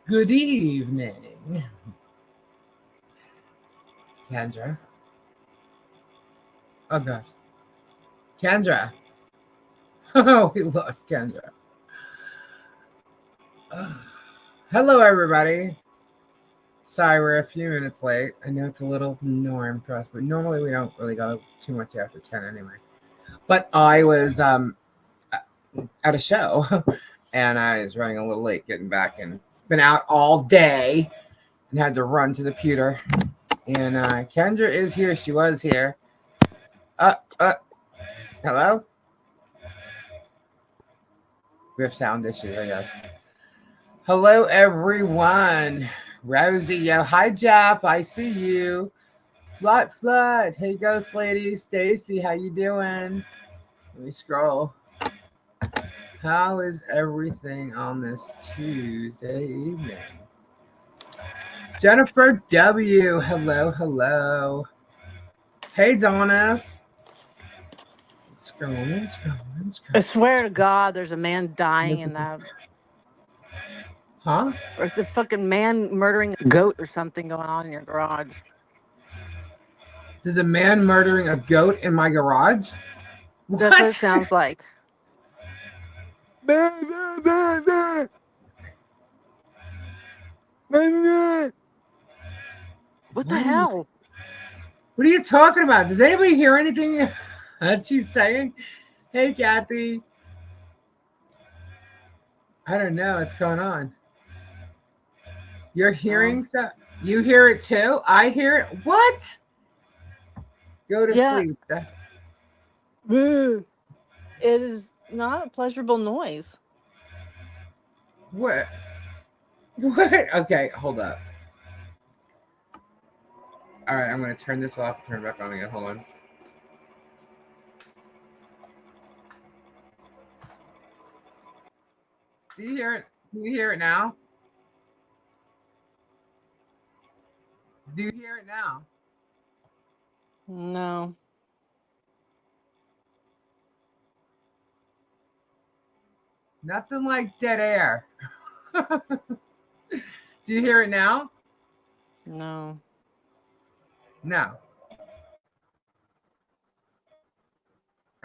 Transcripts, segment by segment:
Good evening, Kendra. Oh God, Kendra. Oh, we lost Kendra. Hello, everybody. Sorry, we're a few minutes late. I know it's a little norm for us, but normally we don't really go too much after 10 anyway. But I was at a show, and I was running a little late getting back, and been out all day, and had to run to the pewter. And Kendra is here. She was here. Uh, uh, hello? We have sound issues, I guess. Hello, everyone. Rosie, yo. Hi, Jeff. I see you. Flood. Hey, Ghost Lady. Stacy, how you doing? Let me scroll. How is everything on this Tuesday evening? Jennifer W. Hello. Hey, Donis. Scrolling. I swear to God, there's a man dying in that. Huh? Or it's a fucking man murdering a goat or something going on in your garage. There's a man murdering a goat in my garage? That's what it sounds like. What the hell? What are you talking about? Does anybody hear anything that she's saying? Hey, Kathy. I don't know what's going on. You're hearing stuff? You hear it too? I hear it. What? Go to sleep. It is not a pleasurable noise. What? Okay, hold up. All right, I'm going to turn this off and turn it back on again. Hold on. Do you hear it? Do you hear it now? Do you hear it now? No. Nothing like dead air. Do you hear it now? No. No.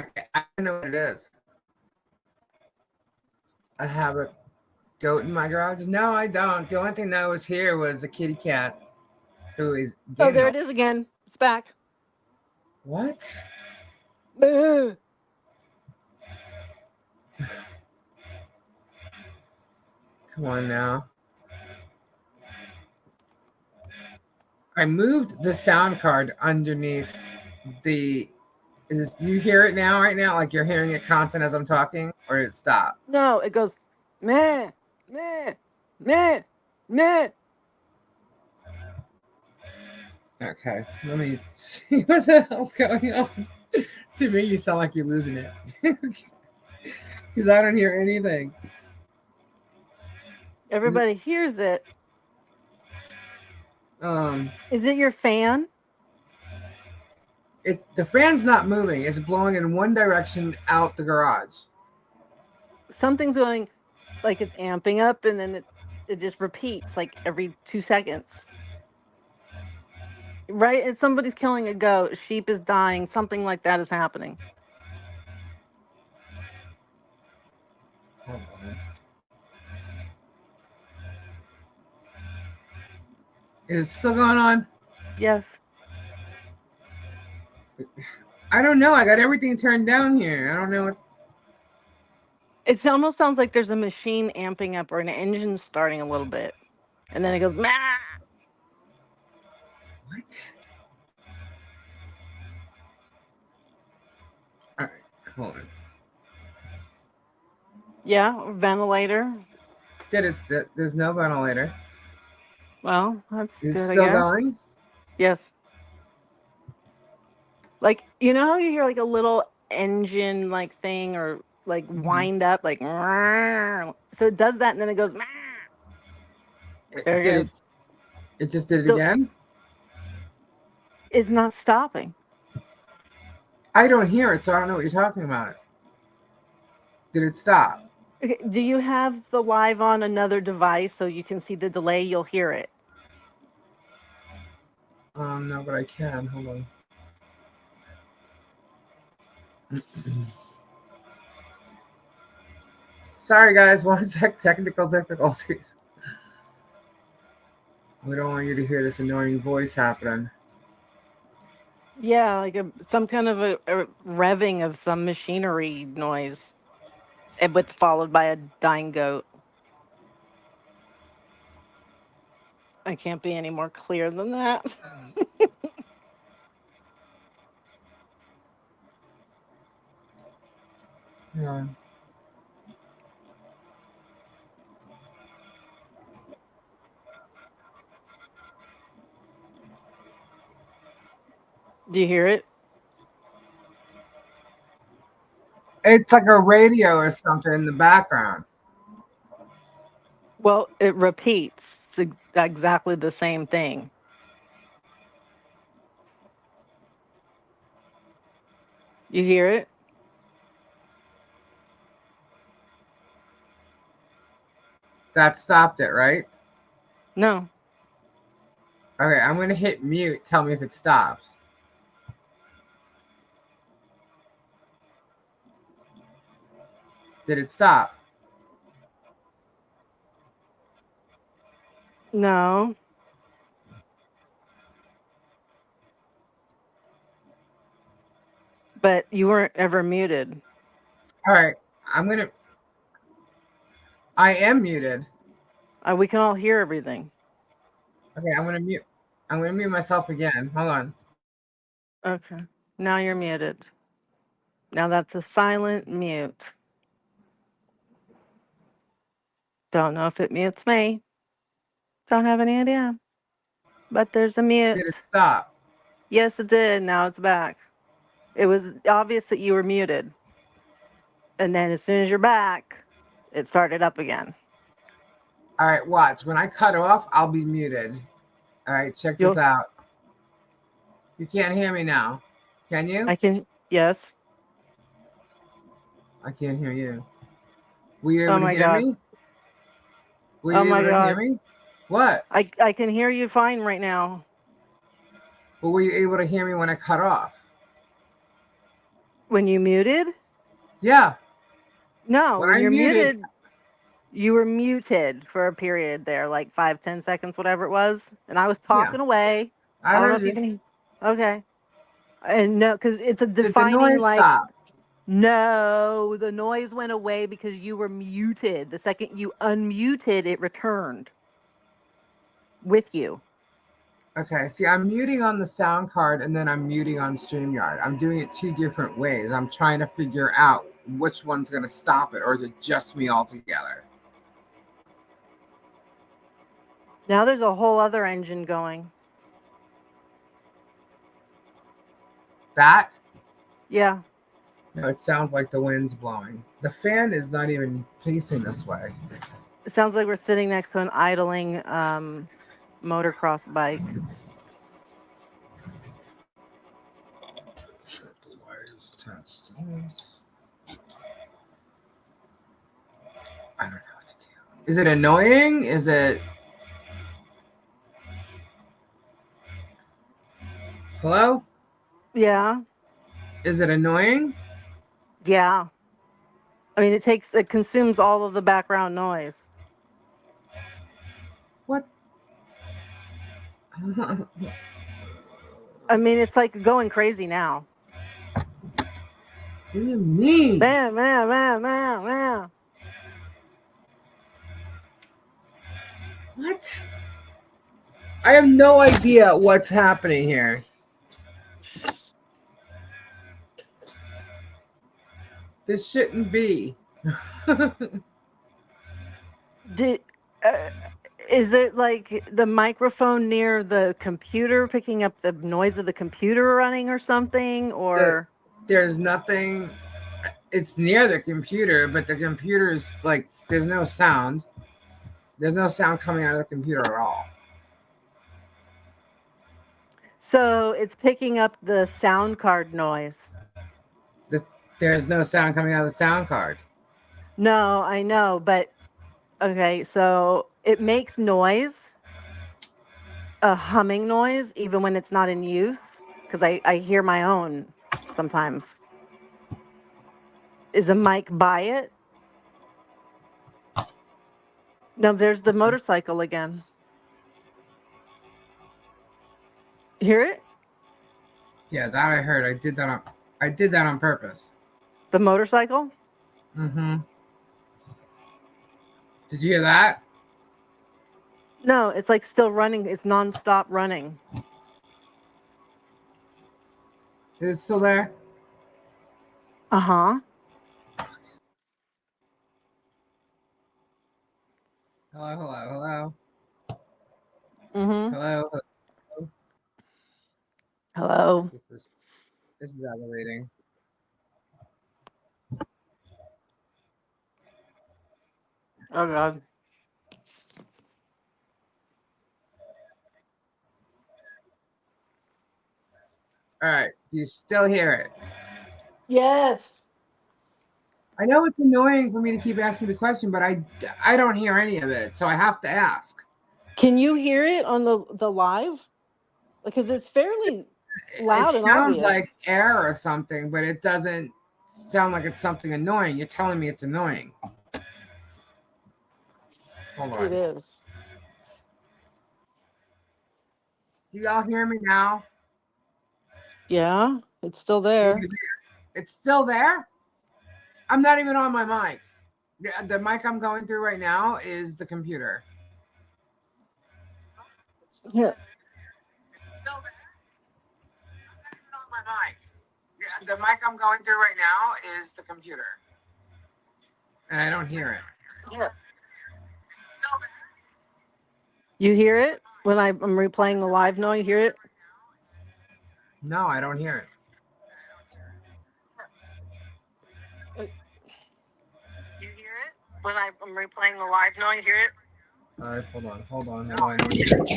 Okay, I don't know what it is. I have a goat in my garage. No, I don't. The only thing that was here was a kitty cat who is. Oh, there it is again. It's back. What? Come on now. I moved the sound card underneath the. You hear it now, right now? Like you're hearing it constant as I'm talking? Or did it stop? No, it goes, meh. Okay, let me see what the hell's going on. To me, you sound like you're losing it. Because I don't hear anything. Everybody hears it. Is it your fan? It's the fan's not moving. It's blowing in one direction out the garage. Something's going, like it's amping up, and then it just repeats like every 2 seconds. Right? And somebody's killing a goat, a sheep is dying, something like that is happening. Hold on. Is it still going on? Yes. I don't know. I got everything turned down here. I don't know what. It almost sounds like there's a machine amping up or an engine starting a little bit. And then it goes, mah! What? All right, hold on. Yeah, ventilator. There's no ventilator. Well, that's Is good, it I still guess. going? Yes. Like, you know how you hear like a little engine like thing or like wind up, like, so it does that and then it goes, there it is. It just did it Still, again? it's not stopping. I don't hear it, so I don't know what you're talking about. Did it stop? Okay, do you have the live on another device so you can see the delay? You'll hear it. No, but I can. Hold on. Sorry, guys. One sec. Technical difficulties. We don't want you to hear this annoying voice happening. Yeah, like some kind of a revving of some machinery noise, with followed by a dying goat. I can't be any more clear than that. Yeah. Do you hear it? It's like a radio or something in the background. Well, it repeats exactly the same thing. You hear it? That stopped it, right? No. Okay, I'm gonna hit mute. Tell me if it stops. Did it stop? No. But you weren't ever muted. All right. I'm gonna. I am muted. We can all hear everything. Okay, I'm gonna mute. I'm gonna mute myself again. Hold on. Okay. Now you're muted. Now that's a silent mute. Don't know if it mutes me. Don't have any idea. But there's a Did it mute. stop? Yes, it did. Now it's back. It was obvious that you were muted. And then as soon as you're back, it started up again. All right, watch. When I cut off, I'll be muted. All right, check this You'll, out. You can't hear me now. Can you? I can, yes. I can't hear you. Were you Oh able to my hear God. me? Were Oh you my able to hear God. me? What? I can hear you fine right now. But were you able to hear me when I cut off? When you muted? Yeah. No, When when I you're muted, muted, you were muted for a period there, like 5, 10 seconds, whatever it was. And I was yeah, talking away. I I don't know heard if you you. can. Okay. And no, because it's a Did the defining, noise like, stop? no, the noise went away because you were muted. The second you unmuted, it returned with you. Okay, see, I'm muting on the sound card and then I'm muting on StreamYard. I'm doing it two different ways. I'm trying to figure out which one's going to stop it, or is it just me altogether? Now there's a whole other engine going. That? Yeah. No, it sounds like the wind's blowing. The fan is not even facing this way. It sounds like we're sitting next to an idling motocross bike. I don't know what to do. Is it annoying? Is it. Hello? Yeah. Is it annoying? Yeah. I mean, it consumes all of the background noise. What? What I mean, it's like going crazy now. do you mean? Bam, bam, bam, bam, bam. What? I have no idea what's happening here. This shouldn't be. Did, uh, is it like the microphone near the computer picking up the noise of the computer running or something? the, Or there's nothing. It's near the computer, but the computer is like there's no sound. There's no sound coming out of the computer at all. so it's picking up the sound card noise. This, there's no sound coming out of the sound card. No, I know, but okay, so it makes noise, a humming noise, even when it's not in use, because I hear my own sometimes. Is the mic by it? No, there's the motorcycle again. Hear it? Yeah, that I heard. I did that on purpose. The motorcycle? Mm-hmm. Did you hear that? No, it's like still running. It's nonstop running. Is it still there? Uh-huh. Hello, hello, hello. Mm-hmm. Hello, hello. Hello. This is aggravating. Oh God. All right. Do you still hear it? Yes. I know it's annoying for me to keep asking the question, but I don't hear any of it, so I have to ask. Can you hear it on the live? Because it's fairly It loud and sounds like obvious. air or something, but it doesn't sound like it's something annoying. You're telling me it's annoying. Hold It on. is. Do y'all hear me now? Yeah, it's still there. It's still there? I'm not even on my mic. The mic I'm going through right now is the computer. Yeah. Still there? I'm not even on my mic. The mic I'm going through right now is the computer. And I don't hear it. Yeah. You hear it when I'm replaying the live now? You hear it? No, I don't hear it. You hear it when I'm replaying the live now? You hear it? All right, hold on. No, I don't hear it.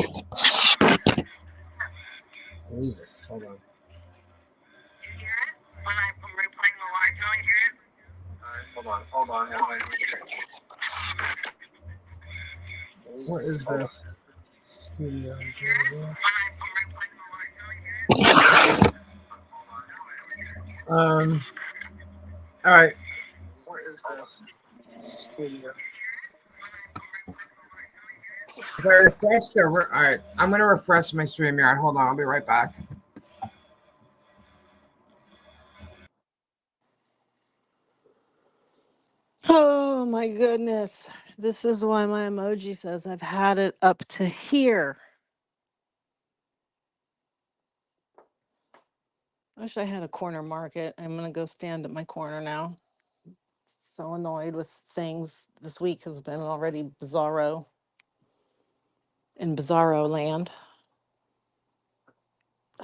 Jesus, hold on. You hear it when I'm replaying the live now? You hear it? All right, hold on. No, I don't hear it. What is this? Studio. All right. What is this? Studio. If I refresh all right, I'm gonna refresh my StreamYard. Hold on, I'll be right back. Oh my goodness. This is why my emoji says I've had it up to here. I wish I had a corner market. I'm going to go stand at my corner now. So annoyed with things. This week has been already bizarro in bizarro land.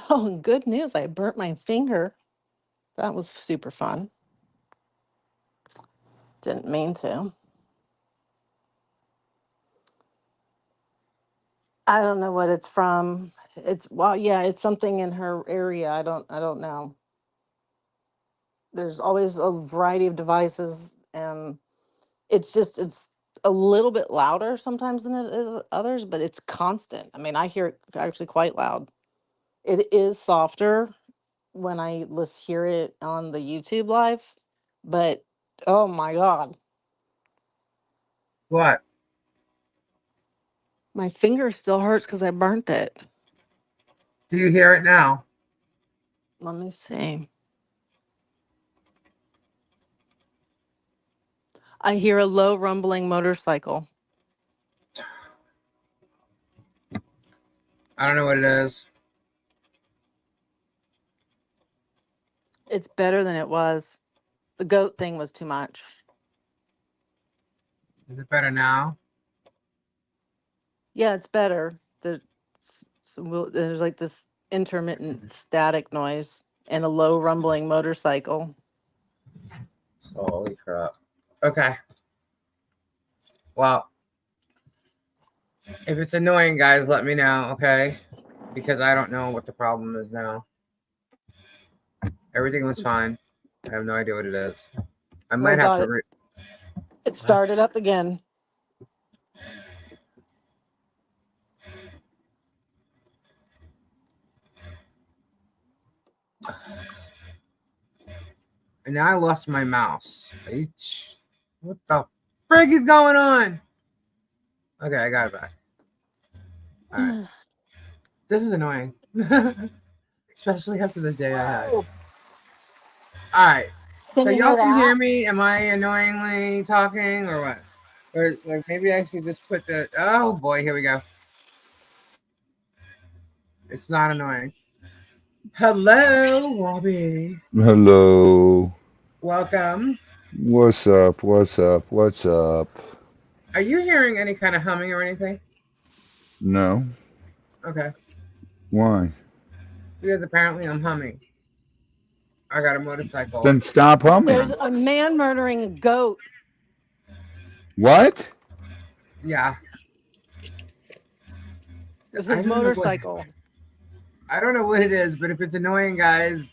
Oh, and good news. I burnt my finger. That was super fun. Didn't mean to. I don't know what it's from. Yeah, it's something in her area. I don't know. There's always a variety of devices, and it's a little bit louder sometimes than it is others, but it's constant. I mean, I hear it actually quite loud. It is softer when I hear it on the YouTube live, but oh my God, What? my finger still hurts because I burnt it. Do you hear it now? Let me see. I hear a low rumbling motorcycle. I don't know what it is. It's better than it was. The goat thing was too much. Is it better now? Yeah, it's better. There's like this intermittent static noise and a low rumbling motorcycle. Holy crap. Okay. Well, if it's annoying, guys, let me know, okay? Because I don't know what the problem is now. Everything was fine. I have no idea what it is. I Oh might have God, to. It started up again. And now I lost my mouse. What the frig is going on? Okay, I got it back. All right. This is annoying. Especially after the day I had. Whoa. All right. Can So you hear y'all can hear that? me? Am I annoyingly talking or what? Or like maybe I should just put the oh boy, here we go. It's not annoying. Hello, Robbie. Hello. Welcome. What's up? What's up? What's up? Are you hearing any kind of humming or anything? No. Okay. Why? Because apparently I'm humming. I got a motorcycle. Then stop There's humming. a man murdering a goat What? Yeah. with I his don't know what motorcycle. I don't know what it is, but if it's annoying, guys,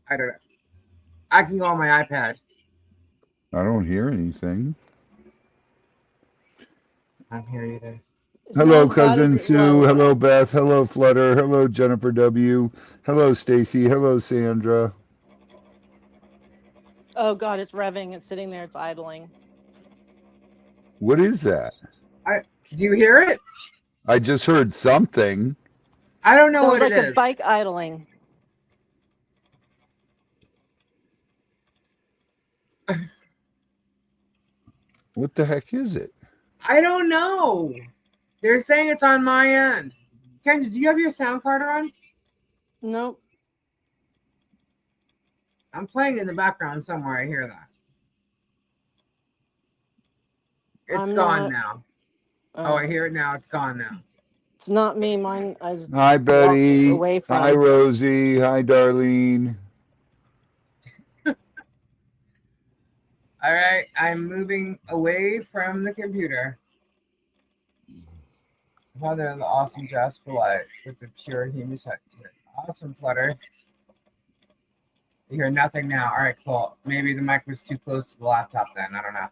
I don't know. I can go on my iPad. I don't hear anything. I'm here either. It's not Hello, as bad as cousin it Sue. was. Hello, Beth. Hello, Flutter. Hello, Jennifer W. Hello, Stacy. Hello, Sandra. Oh God, it's revving. It's sitting there. It's idling. What is that? Do you hear it? I just heard something. I don't know Sounds what it like a is. bike idling. What the heck is it? I don't know. They're saying it's on my end. Kendra, do you have your sound card on? Nope. I'm playing in the background somewhere. I hear that. It's I'm gone not. now. Oh, I hear it now. It's gone now. It's not me. Mine. I just Hi, walked Betty. away Hi, from. Rosie. Hi, Darlene. All right. I'm moving away from the computer. Father of the awesome Jasper Light with the pure hematite. Awesome flutter. You hear nothing now. All right, cool. Maybe the mic was too close to the laptop then. I don't know.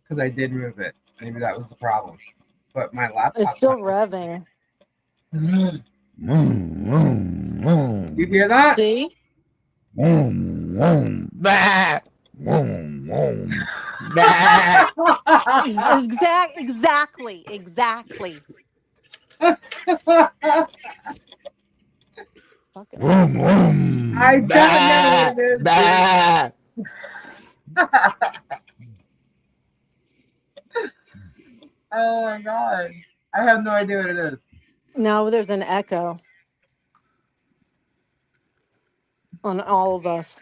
Because I did move it. Maybe that was the problem. But my It's laptop's still not. revving. You hear that? See? Bah! Bah! Exactly. Fucking Vroom, hell. I vroom. don't know what Bah, it is, dude. bah. Oh my god. I have no idea what it is. Now there's an echo on all of us.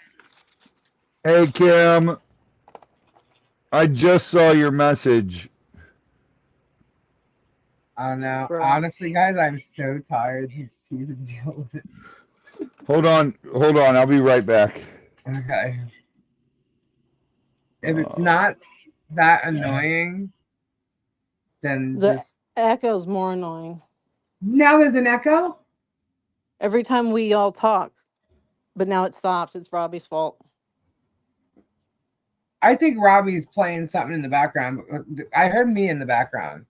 Hey, Kim. I just saw your message. I don't know. Bro. Honestly, guys, I'm so tired to even deal with it. Hold on. I'll be right back. Okay. If it's not that annoying, then The just echo's more annoying. now there's an echo. Every time we all talk, but now it stops. It's Robbie's fault. I think Robbie's playing something in the background. I heard me in the background.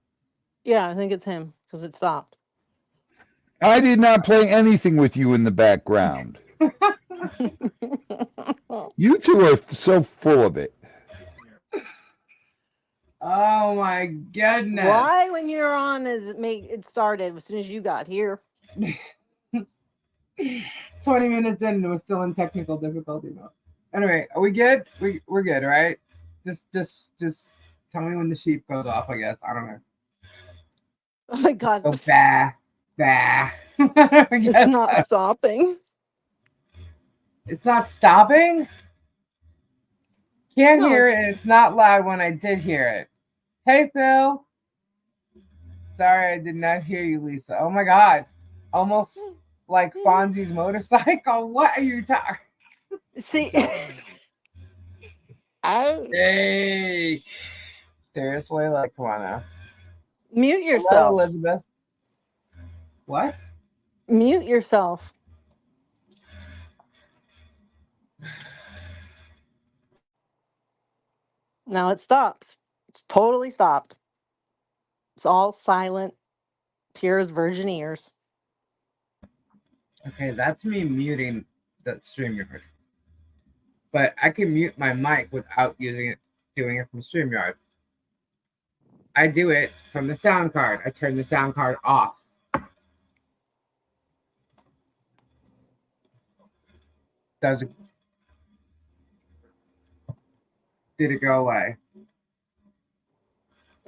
Yeah, I think it's him because it stopped. I did not play anything with you in the background. You two are so full of it. Oh my goodness. Why, when you're on, is it started as soon as you got here? 20 minutes in, and we're still in technical difficulty mode. Anyway, are we good? We're good, right? Just tell me when the sheep goes off. I guess I don't know. Oh my God. Oh, bah, bah. It's not stopping. It's not stopping. Can't No, hear it's it, and it's not loud when I did hear it. Hey, Phil. Sorry, I did not hear you, Lisa. Oh my God, almost like Fonzie's motorcycle. What are you talking? see. I Hey, seriously, like, come on now. mute Hello, yourself. Elizabeth. What? Mute yourself. Now it stops. It's totally stopped. It's all silent, pure as virgin ears. Okay, that's me muting the StreamYard. But I can mute my mic without doing it from StreamYard. I do it from the sound card. I turn the sound card off. Did it go away?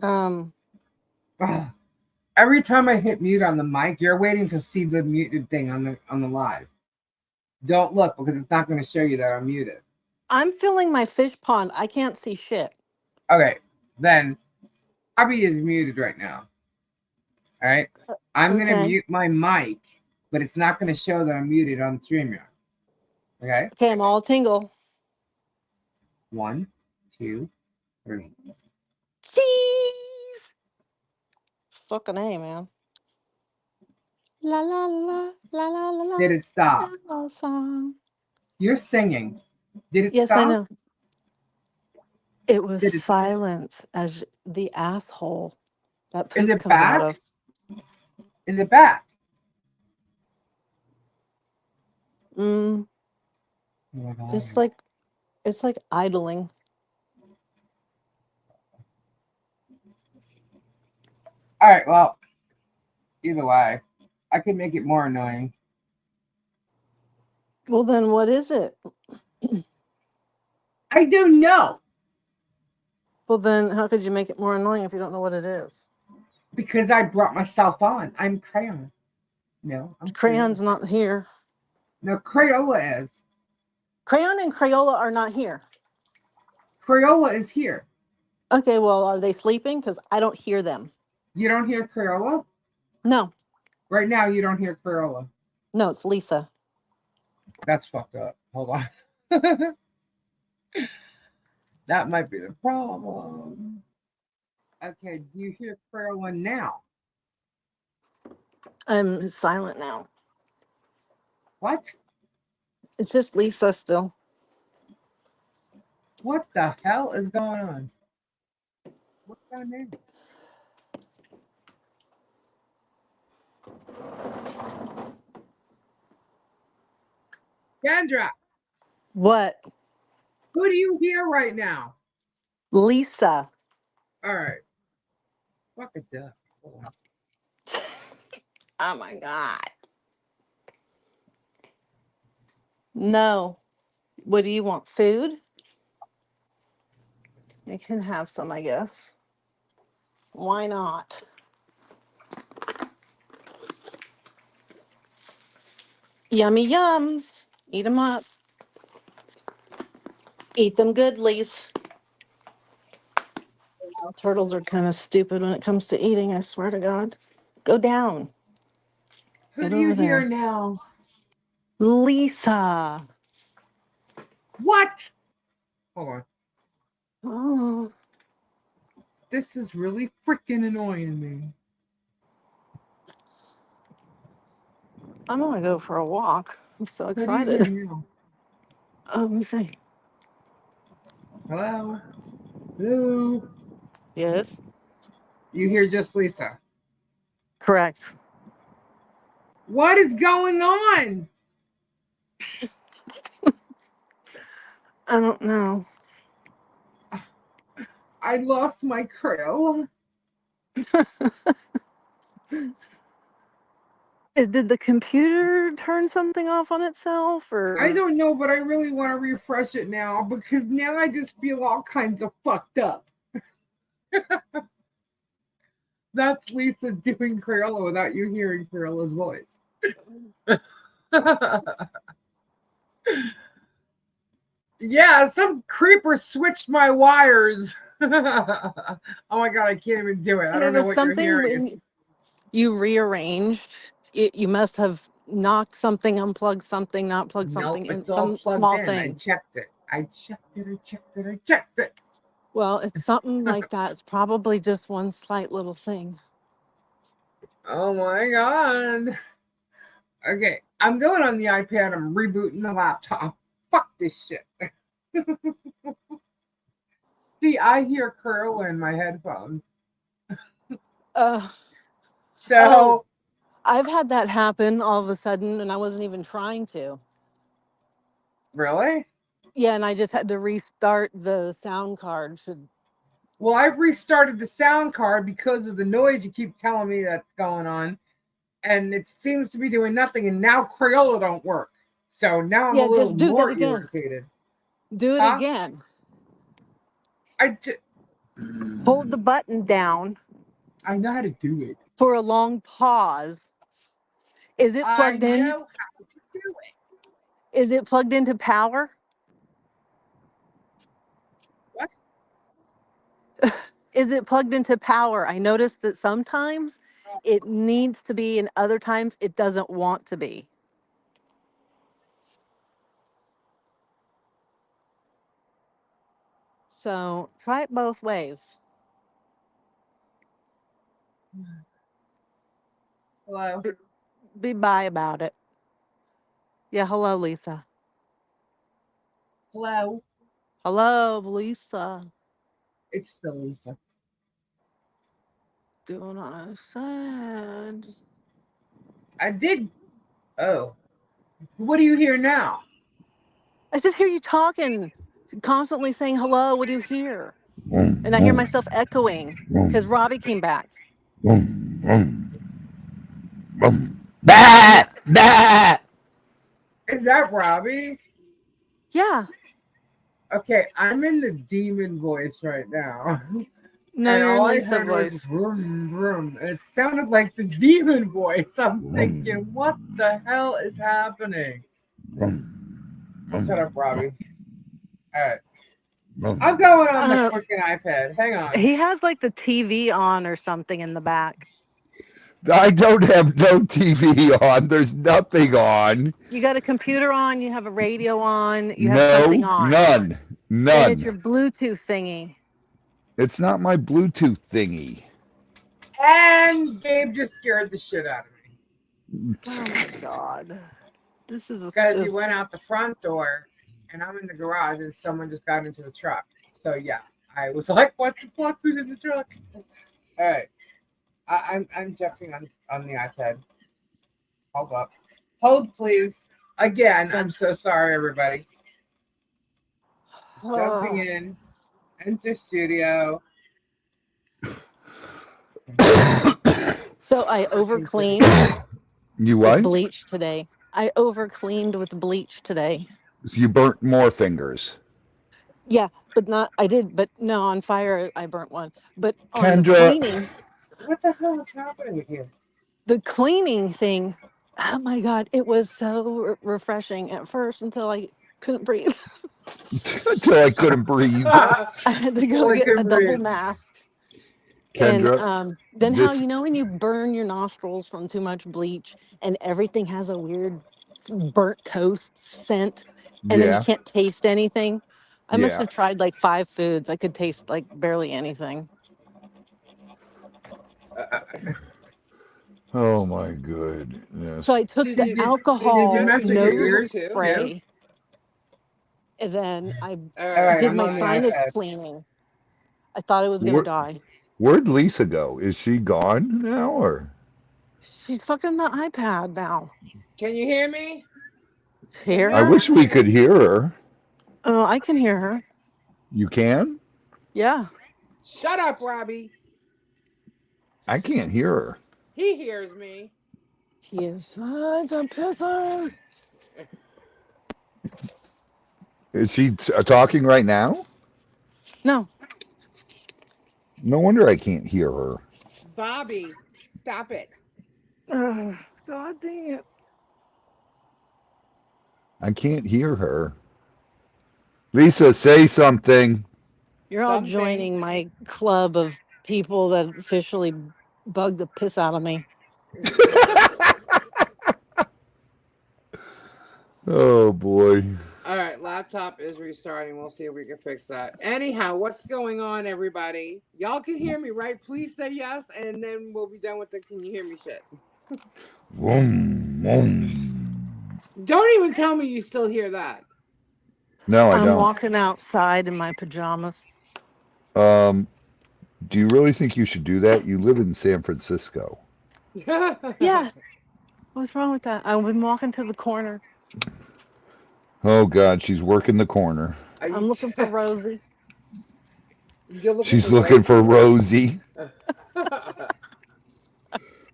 Um, Ugh. Every time I hit mute on the mic, you're waiting to see the muted thing on the live. Don't look because it's not going to show you that I'm muted. I'm filling my fish pond. I can't see shit. Okay, then Robbie is muted right now. All right, I'm going to Okay. mute my mic, but it's not going to show that I'm muted on StreamYard. Okay, Okay, I'm all tingle. 1, 2, 3. Cheese. Fucking A, man. La la la la la la la. Did it stop? La song. You're singing. Did it Yes, I stop? know. It was Did it? silent as the asshole that Is poop it comes out back? of. Is it back? Mm, it's like idling. All right. Well, either way, I could make it more annoying. Well, then what is it? I don't know Well, then how could you make it more annoying if you don't know what it is? because I brought myself on. I'm Crayon. No, I'm Crayon's Crayola. not here. No, Crayola is. Crayon and Crayola are not here. Crayola is here. Okay, well, are they sleeping? Because I don't hear them. You don't hear Crayola? No, Right now, you don't hear Crayola. no, it's Lisa. That's fucked up. Hold on. That might be the problem. Okay, do you hear Crayola now? I'm silent now. What? It's just Lisa still. What the hell is going on? What's her name? Kendra, What? who do you hear right now? Lisa. All right. Fuck it, duh. Hold on. Oh my God. No. What do you want? Food? You can have some, I guess. Why not? Yummy yums. Eat them up. Eat them goodlies. Turtles are kind of stupid when it comes to eating, I swear to God. Go down. Who Get do you over hear there. now? Lisa. What? Hold on. Oh, This is really freaking annoying me. I'm going to go for a walk. I'm so Who do you hear excited. now? Oh, let me see. Hello? Hello? Yes. You hear just Lisa. Correct. What is going on? I don't know. I lost my Crayola. Did the computer turn something off on itself I or? don't know, but I really want to refresh it now because now I just feel all kinds of fucked up. That's Lisa doing Crayola without you hearing Crayola's voice. Yeah, some creeper switched my wires. Oh my god, I can't even do it. I It don't know was what you're something hearing. when you rearranged. You must have knocked something, unplugged something, not plugged Nope, something in it's all some plugged small in. I thing. checked it. I checked it. I checked it. I checked it. Well, it's something like that. It's probably just one slight little thing. Oh my god. Okay, I'm going on the iPad. I'm rebooting the laptop. Fuck this shit. See, I hear Corolla in my headphones. Uh, oh, So, I've had that happen all of a sudden, and I wasn't even trying to. really? Yeah, and I just had to restart the sound card. Well, I've restarted the sound card because of the noise you keep telling me that's going on, and it seems to be doing nothing. And now Crayola don't work, so now I'm a Yeah, little just do that more again. irritated. Do it Huh? again. I just, Hold the button down I know how to do it. for a long pause. Is it I plugged in? know how to do it. Is it plugged into power? What? Is it plugged into power? I noticed that sometimes it needs to be, and other times it doesn't want to be. So try it both ways. Hello. Be bye about it. Yeah, hello, Lisa. Hello. Hello, Lisa. It's still Lisa. Doing what I said. I did. Oh, what do you hear now? I just hear you talking, constantly saying hello. What do you hear? And I hear myself echoing because Robbie came back. Bah! Yeah. Bah! Is that Robbie? Yeah. Okay, I'm in the demon voice right now. No, And you're in all I Lisa heard was voice. vroom, vroom. And it sounded like the demon voice. I'm thinking, what the hell is happening? Shut up, Robbie. All right. I'm going I on don't the know. freaking iPad. Hang on. He has like the TV on or something in the back. I don't have no TV on. There's nothing on. You got a computer on, you have a radio on, you have something No, on. none. Then it's your None. Bluetooth thingy. It's not my Bluetooth thingy. And Gabe just scared the shit out of me. Oh my God. This is Because he just. went out the front door and I'm in the garage and someone just got into the truck. So yeah, I was like, what the fuck? Who's in the truck? All right. I'm jeffing on the iPad. Hold up. Hold please. Again, I'm so sorry, everybody. Jumping Oh. in, enter studio. So I Working for the overcleaned You with what? bleach today. I overcleaned with bleach today. You burnt more fingers. Yeah, but not, I did, but no, on fire, I burnt one. But on Kendra, What the hell is happening with you? the cleaning thing, oh my God, it was so refreshing at first until I couldn't breathe. until I couldn't breathe. I had to go Well, I get a couldn't double breathe. mask. And Kendra, then how, this, you know, when you burn your nostrils from too much bleach and everything has a weird burnt toast scent and then you yeah, can't taste anything? I must yeah. have tried like 5 foods. I could taste like barely anything. Uh, Oh my So goodness. I took the did you alcohol mess with your nose ears too? spray and then I All right, did I'm my on the sinus iPad. cleaning. I thought I was going to Where, die. where'd Lisa go? Is she gone now or? She's fucking the iPad now. Can you hear me? Hear I her? wish we could hear her. Oh, I can hear her. You can? Yeah. Shut up, Robbie. I can't hear her. He hears me. He is such a pisser. Is she talking right now? No. No wonder I can't hear her. Bobby, stop it. God dang it. I can't hear her. Lisa, say something. You're all Something. joining my club of people that officially bug the piss out of me. Oh boy. All right, laptop is restarting. We'll see if we can fix that. Anyhow, what's going on, everybody? Y'all can hear me, right? Please say yes, and then we'll be done with the can you hear me shit. Vroom, vroom. Don't even tell me you still hear that. No, I I'm don't. walking outside in my pajamas. Um, do you really think you should do that? You live in San Francisco. Yeah. What's wrong with that? I've been walking to the corner. Oh God, she's working the corner. Are I'm you? looking for Rosie. You're looking She's for looking for Rosie. Rosie.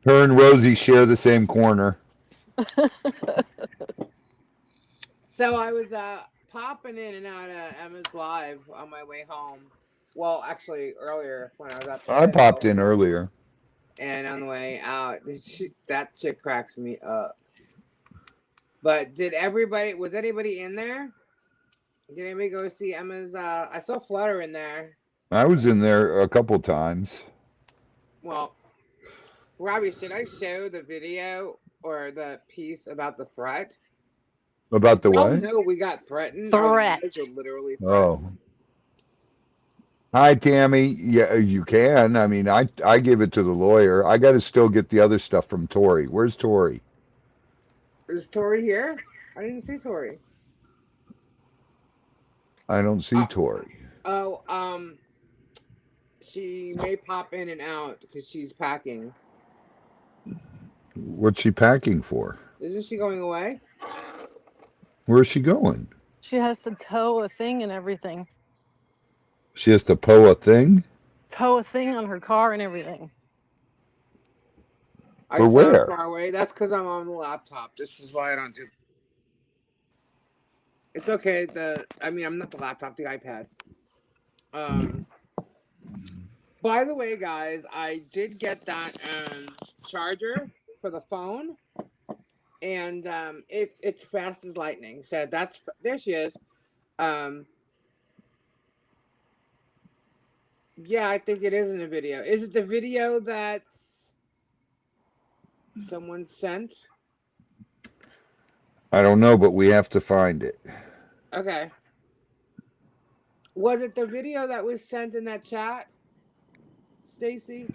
Her and Rosie share the same corner. So I was popping in and out of Emma's live on my way home. Well, actually earlier when I was at the I popped sale, in earlier. and on the way out, that chick cracks me up. But did everybody? Was anybody in there? Did anybody go see Emma's? I saw Flutter in there. I was in there a couple times. Well, Robbie, should I show the video or the piece about the threat? About Did the y'all what? know we got threatened? Our lives Threat. were literally Oh. threatened. Hi, Tammy. Yeah, you can. I mean, I gave it to the lawyer. I got to still get the other stuff from Tori. Where's Tori? Is Tori here? I didn't see Tori. I don't see Uh, Tori. oh, she may pop in and out because she's packing. What's she packing for? Isn't she going away? Where's she going? She has to tow a thing and everything. She has to pull a thing? Tow a thing on her car and everything. I For sound where? far away. That's because I'm on the laptop. This is why I don't do. It's okay. I'm not the laptop, the iPad. Um. By the way, guys, I did get that charger for the phone, and it's fast as lightning. So that's there. She is. Um. Yeah, I think it is in a video. Is it the video that someone sent? I don't know, but we have to find it. Okay. Was it the video that was sent in that chat, Stacy?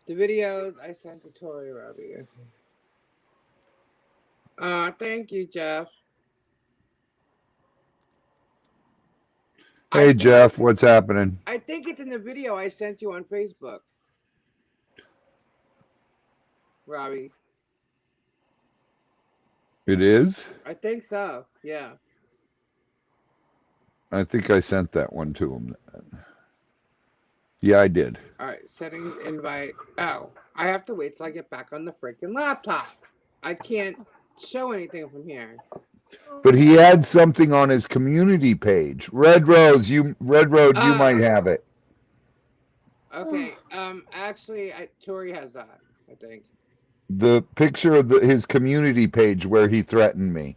The videos I sent to Tori Robbie. Thank you, Jeff. I Hey, think Jeff, what's happening? I think it's in the video I sent you on Facebook, Robbie. It is? I think so. Yeah. I think I sent that one to him. Yeah, I did. All right. Settings invite. Oh, I have to wait till I get back on the freaking laptop. I can't show anything from here. But he had something on his community page. Red Road, you might Ah. have it. Okay. Actually, Tori has that. I think. The picture of his community page where he threatened me.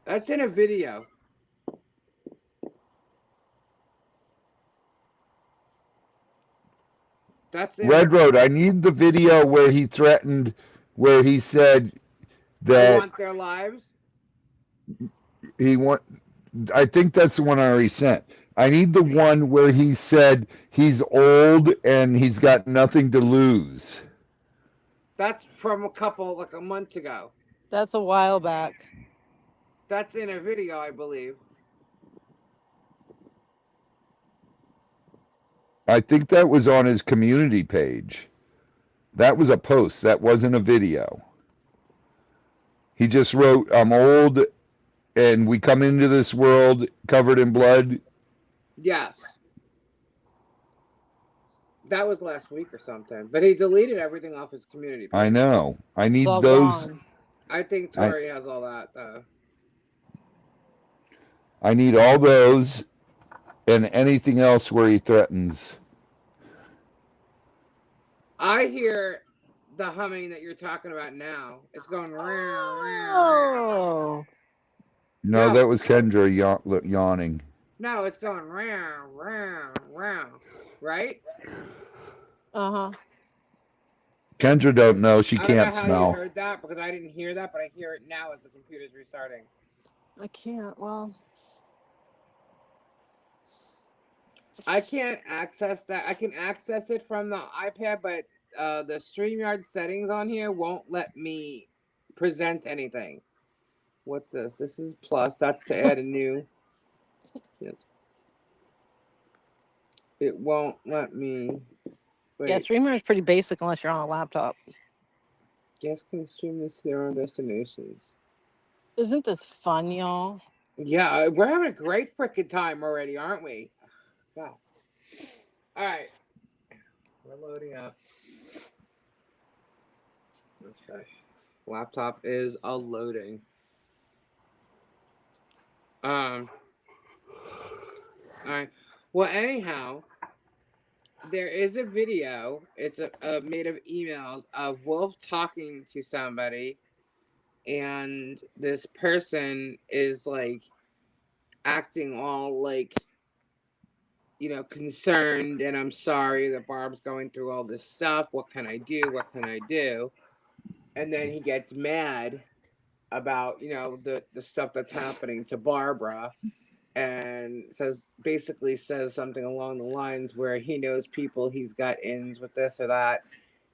That's in a video. That's in. Red Road, I need the video where he threatened, where he said I that want their lives. he want. I think that's the one I already sent. I need the one where he said he's old and he's got nothing to lose. That's from like a month ago. That's a while back. That's in a video, I believe. I think that was on his community page. That was a post. That wasn't a video. He just wrote, I'm old and we come into this world covered in blood. Yes. That was last week or something. But he deleted everything off his community page. I know. I It's need all those. gone. I think Tori has all that, though. I need all those and anything else where he threatens. I hear the humming that you're talking about now. It's going. Oh. No, No. that was Kendra yawning. No, it's going round, round, round. Right? Uh-huh. Kendra don't know. She I don't know can't how you smell. heard that because I didn't hear that, but I hear it now as the computer's restarting. I can't. Well. I can't access that. I can access it from the iPad, but the StreamYard settings on here won't let me present anything. What's this? This is plus. That's to add a new. Yes. It won't let me. Yeah, Wait. Streamer is pretty basic unless you're on a laptop. Guests can stream this to their own destinations. Isn't this fun, y'all? Yeah, we're having a great freaking time already, aren't we? God. All right. We're loading up. Okay. Laptop is a loading. Um. All right. Well, anyhow, there is a video. It's made of emails of Wolf talking to somebody, and this person is like acting all like concerned, and I'm sorry that Barb's going through all this stuff. What can I do? What can I do? And then he gets mad about the stuff that's happening to Barbara, and basically says something along the lines where he knows people, he's got ins with this or that,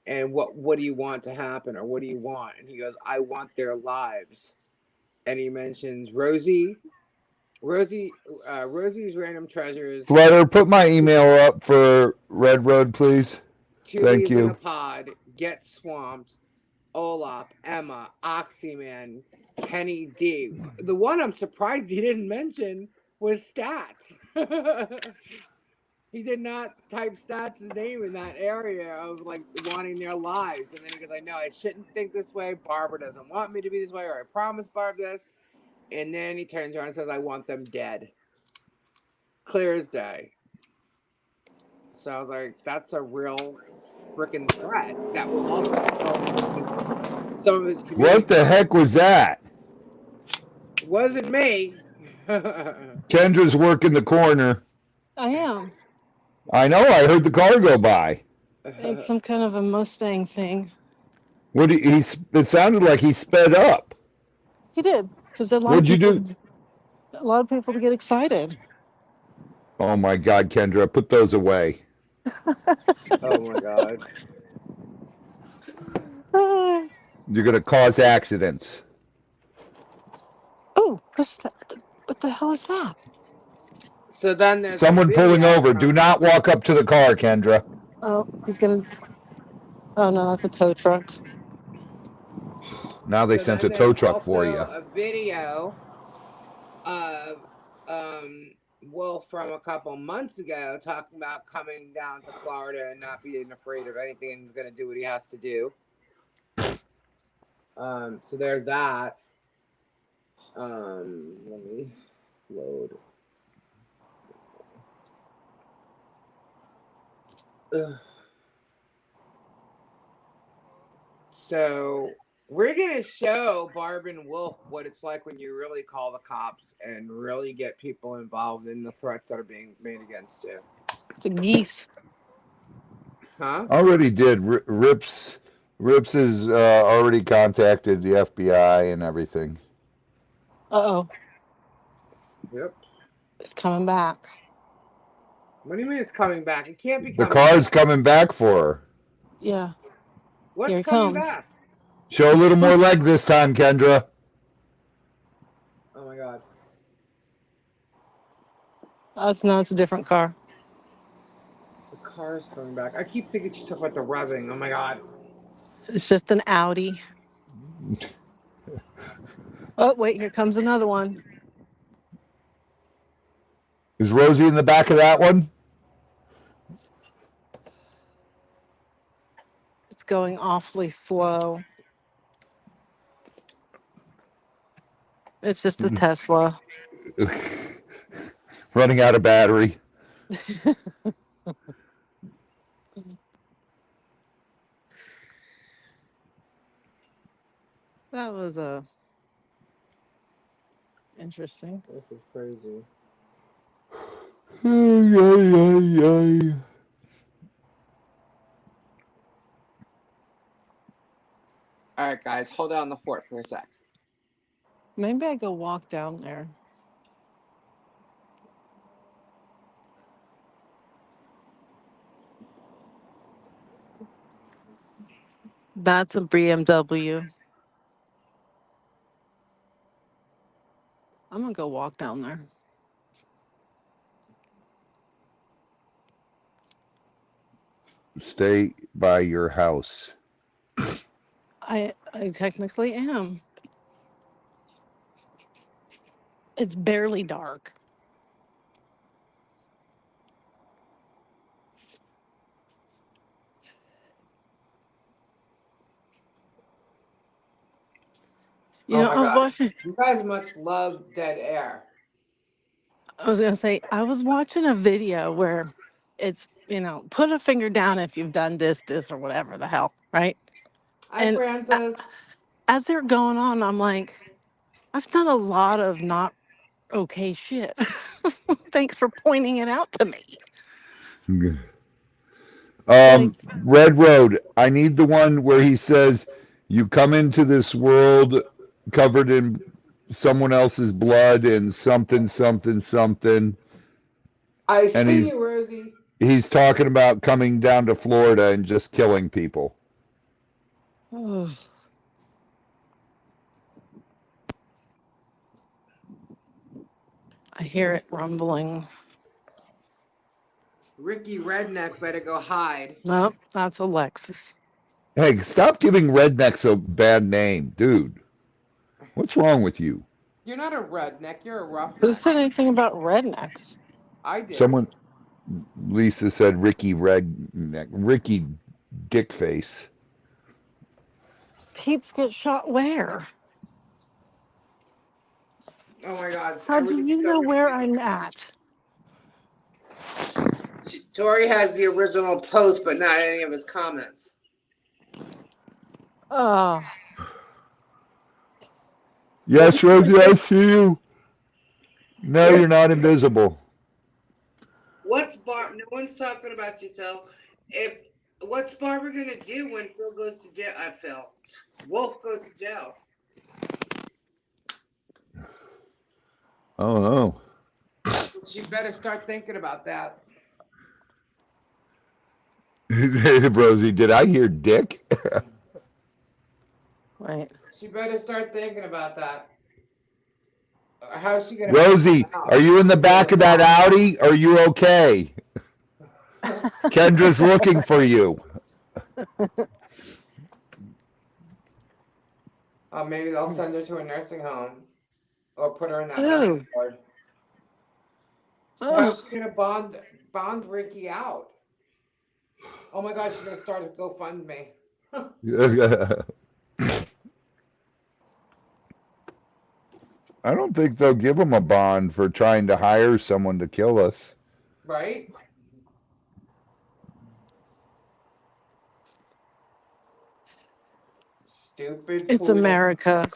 and what do you want to happen, or what do you want? And he goes, I want their lives. And he mentions Rosie's Random Treasures, Flutter, put my email up for Red Road, please. Two Thank Leaves in a you. Pod, Get Swamped, Olaf, Emma, Oxyman, Kenny D. The one I'm surprised he didn't mention was Stats. He did not type Stats' name in that area of like wanting their lives. And then he goes, I know I shouldn't think this way. Barbara doesn't want me to be this way, or I promised Barb this. And then he turns around and says, I want them dead. Clear as day. So I was like, that's a real freaking threat that will also kill some of his community What the folks. heck was that? Wasn't me. Kendra's working the corner. I am. I know, I heard the car go by. It's some kind of a Mustang thing. What he, it sounded like he sped up. He did, because What'd you do? a lot of people get excited. Oh my God, Kendra, put those away. Oh my god. Oh, You're going to cause accidents. what's that? What the hell is that? So then there's a Someone pulling video over. Do from. not walk up to the car, Kendra. Oh, he's gonna. Oh no, that's a tow truck. Now they So sent then a there's tow truck for also you. a video of Wolf from a couple months ago talking about coming down to Florida and not being afraid of anything, and he's going to do what he has to do. So there's that. Let me load. Ugh. So we're gonna show Barb and Wolf what it's like when you really call the cops and really get people involved in the threats that are being made against you. It's a geese. Huh? Already did. Rips has already contacted the FBI and everything. Uh oh, Yep. it's coming back. What do you mean it's coming back? It can't be The coming car's back. coming back for her. Yeah, here What's he coming comes. back? Show a The little more car. leg this time, Kendra. Oh my god. Oh, it's a different car. The car is coming back. I keep thinking she's talking about the revving. Oh my god. It's just an Audi. Oh wait, here comes another one. Is Rosie in the back of that one? It's going awfully slow. It's just a Tesla. Running out of battery. That was interesting. This is crazy. Ay, ay, ay, ay. Alright guys, hold down the fort for a sec. Maybe I go walk down there. That's a BMW. I'm gonna go walk down there. Stay by your house. I technically am. It's barely dark. You Oh know, my I was god. watching. You guys much love dead air. I was gonna say I was watching a video where it's put a finger down if you've done this, or whatever the hell, right? Hi, And Francis. as they're going on, I'm like, I've done a lot of not okay shit. Thanks for pointing it out to me. Like, Red Road. I need the one where he says, "You come into this world covered in someone else's blood and something, something, something." I And see you, Rosie. he's talking about coming down to Florida and just killing people. ugh, I hear it rumbling. Ricky Redneck better go hide. Nope, that's Alexis. Hey, stop giving rednecks a bad name, dude. What's wrong with you? You're not a redneck, you're a Who roughneck. said anything about rednecks? I did. Someone, Lisa said Ricky Redneck, Ricky Dickface. Peeps get shot where? Oh my god, How do everything's you so know where confusing. I'm at? Tori has the original post, but not any of his comments. Uh, Yes, Rosie, I see you. No, What? you're not invisible. What's Barb? No one's talking about you, Phil. If what's Barbara gonna do when Phil goes to jail? Phil, Wolf goes to jail. Oh no. She better start thinking about that. Rosie, did I hear Dick? right. She better start thinking about that. How's she gonna figure Rosie, it out? are you in the back of that Audi? Are you okay? Kendra's looking for you. Maybe they'll send her to a nursing home or put her in that mental Ew. ward. Ugh. How's she gonna bond Ricky out? Oh my God, she's gonna start a GoFundMe. I don't think they'll give him a bond for trying to hire someone to kill us. Right? Stupid It's fool. America.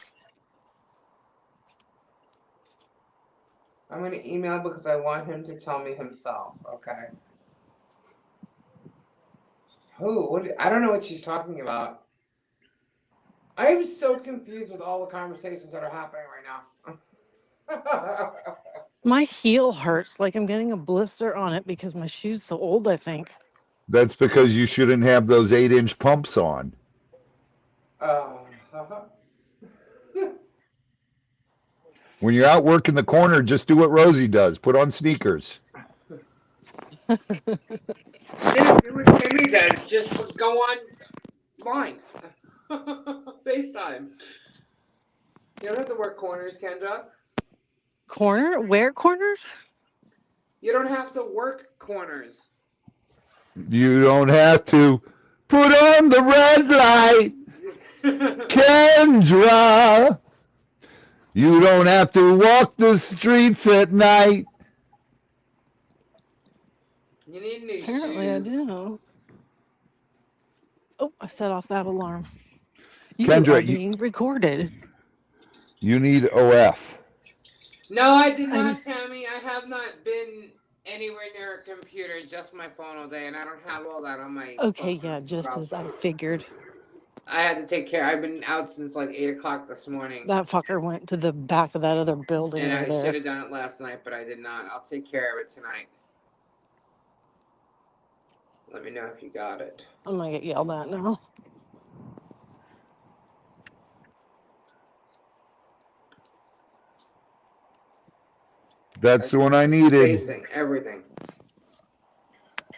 I'm gonna email because I want him to tell me himself. Okay. Who? What? I don't know what she's talking about. I am so confused with all the conversations that are happening right now. My heel hurts like I'm getting a blister on it because my shoe's so old, I think. That's because you shouldn't have those 8-inch pumps on. uh, When you're out working the corner, just do what Rosie does. Put on sneakers. Dude, do what Timmy does. Just go online. FaceTime. You don't have to work corners, Kendra. Corner? Where corners? You don't have to work corners. You don't have to put on the red light, Kendra. You don't have to walk the streets at night. You need new Apparently I shoes. do. Oh, I set off that alarm. You are Kendra, being recorded. you need OF. No, I did I not, Tammy. I have not been anywhere near a computer, just my phone all day, and I don't have all that on my okay, phone. yeah, just as I figured. I had to take care. I've been out since like 8 o'clock this morning, That fucker went to the back of that other building and over I should there. have done it last night, but I did not. I'll take care of it tonight. Let me know if you got it. I'm gonna get yelled at now. That's the one I needed. Spacing, everything.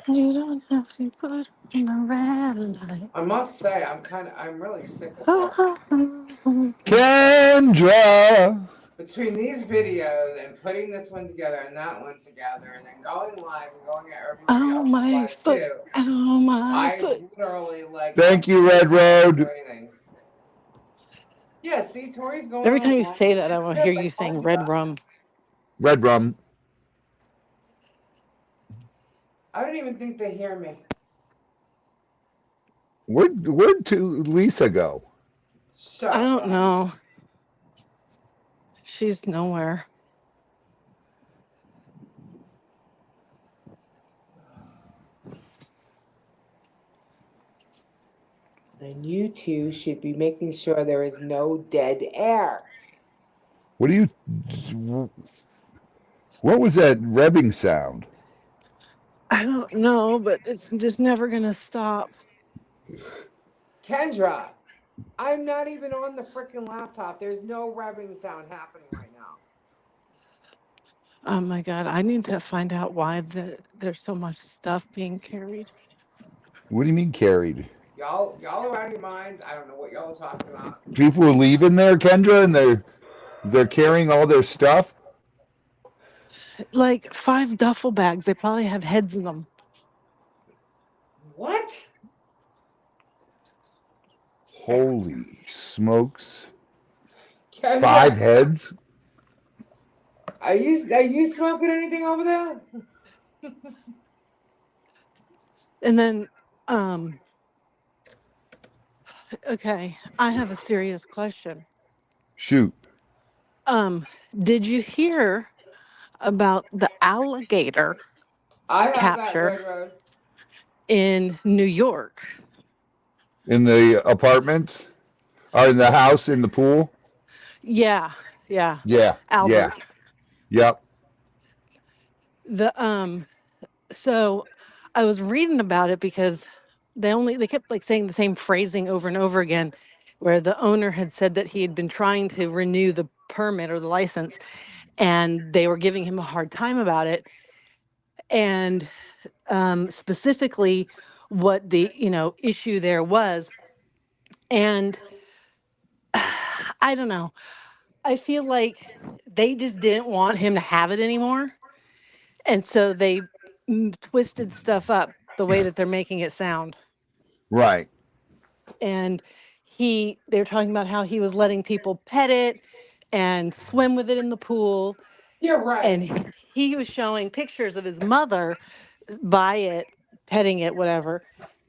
You don't have to put on the red light. I must say, I'm really sick of Oh, this. oh, oh, oh. Kendra. Between these videos and putting this one together and that one together, and then going live and going at everybody Ow, else's my live foot. too, Ow, my I foot. literally Thank have you, no Red time to do Road. anything. Yeah, see, Tori's going Every on time you along say with that, I this want to hear script. I you told saying you. red rum. Red Rum. I don't even think they hear me. Where'd to Lisa go? I Shut don't up. know. She's nowhere. Then you two should be making sure there is no dead air. What do you? What was that revving sound? I don't know, but it's just never going to stop. Kendra, I'm not even on the freaking laptop. There's no revving sound happening right now. Oh my God. I need to find out why there's so much stuff being carried. What do you mean carried? Y'all are out of your minds. I don't know what y'all are talking about. People are leaving there, Kendra, and they're carrying all their stuff. Like 5 duffel bags. They probably have heads in them. What? Holy smokes! Kendra, 5 heads? are you smoking anything over there? And then, um, okay, I have a serious question. Shoot. Um, did you hear about the alligator I have that capture Red Road. in New York? In the apartments? Or in the house in the pool? Yeah, yeah. Yeah, yeah, Albert. yep. The so I was reading about it because they kept like saying the same phrasing over and over again, where the owner had said that he had been trying to renew the permit or the license and they were giving him a hard time about it. And specifically what the issue there was. And I don't know. I feel like they just didn't want him to have it anymore. And so they twisted stuff up the way that they're making it sound. Right. And they were talking about how he was letting people pet it and swim with it in the pool. You're right. And he was showing pictures of his mother by it, petting it, whatever.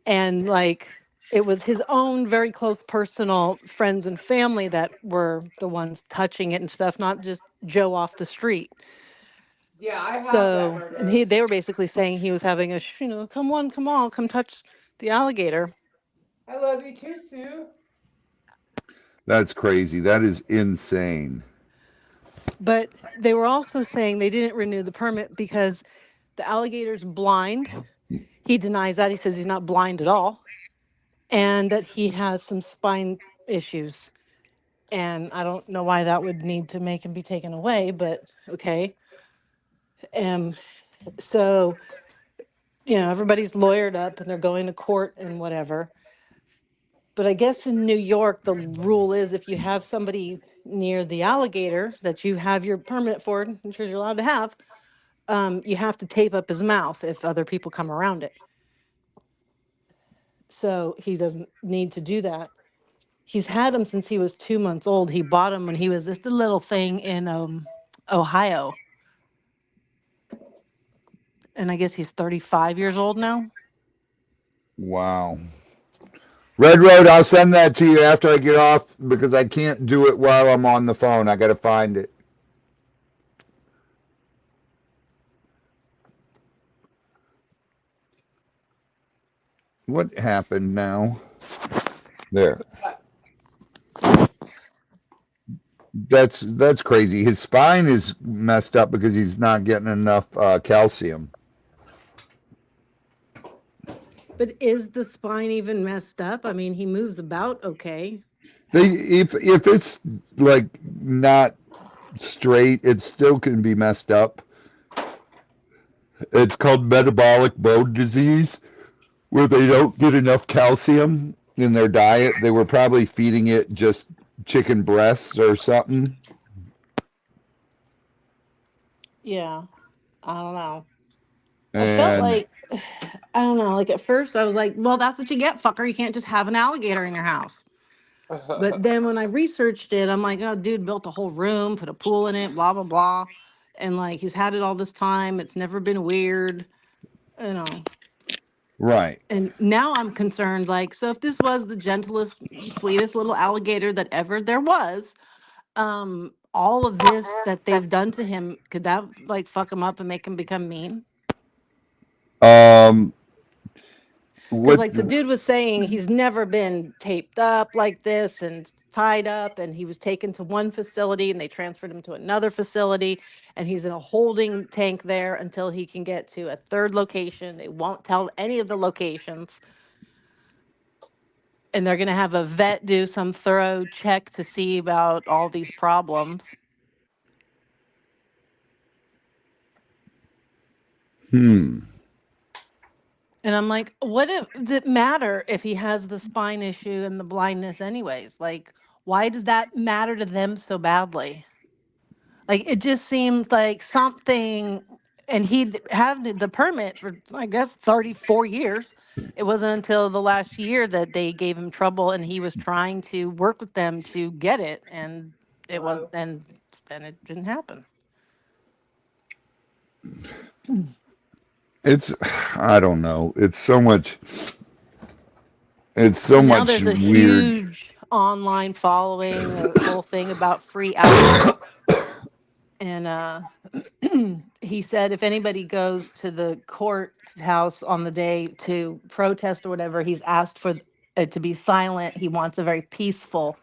And like it was his own very close personal friends and family that were the ones touching it and stuff, not just Joe off the street. Yeah, I have that So, Red and Road. they were basically saying he was having a, come on, come on, come touch the alligator. I love you too, Sue. That's crazy. That is insane. But they were also saying they didn't renew the permit because the alligator's blind. He denies that. He says he's not blind at all, and that he has some spine issues. And I don't know why that would need to make him be taken away, but okay. Um, so, everybody's lawyered up and they're going to court and whatever. But I guess in New York, the rule is if you have somebody near the alligator that you have your permit for, I'm sure you're allowed to have, you have to tape up his mouth if other people come around it. So he doesn't need to do that. He's had him since he was 2 months old. He bought him when he was just a little thing in Ohio. And I guess he's 35 years old now. Wow. Red Road, I'll send that to you after I get off because I can't do it while I'm on the phone. I got to find it. What happened now? There. That's crazy. His spine is messed up because he's not getting enough calcium. But is the spine even messed up? I mean, he moves about okay. If it's like not straight, it still can be messed up. It's called metabolic bone disease, where they don't get enough calcium in their diet. They were probably feeding it just chicken breasts or something. Yeah, I don't know. I felt And like, I don't know, like at first I was like, well, that's what you get, fucker. You can't just have an alligator in your house. But then when I researched it, I'm like, oh, dude built a whole room, put a pool in it, blah, blah, blah. And like he's had it all this time. It's never been weird, you know. right. And now I'm concerned, like, so if this was the gentlest, sweetest little alligator that ever there was, all of this that they've done to him, could that like fuck him up and make him become mean? Um, Because what? like the dude was saying, he's never been taped up like this and tied up, and he was taken to one facility and they transferred him to another facility, and he's in a holding tank there until he can get to a third location. They won't tell any of the locations, and they're going to have a vet do some thorough check to see about all these problems. Hmm. And I'm like, what if, does it matter if he has the spine issue and the blindness anyways? Like, why does that matter to them so badly? Like, it just seems like something, and he'd had the permit for, I guess, 34 years. It wasn't until the last year that they gave him trouble and he was trying to work with them to get it. And it was, and then it didn't happen. It's, I don't know. It's so And now much there's a weird. huge online following, a whole thing about free Albert. And he said if anybody goes to the courthouse on the day to protest or whatever, he's asked for it to be silent. He wants a very peaceful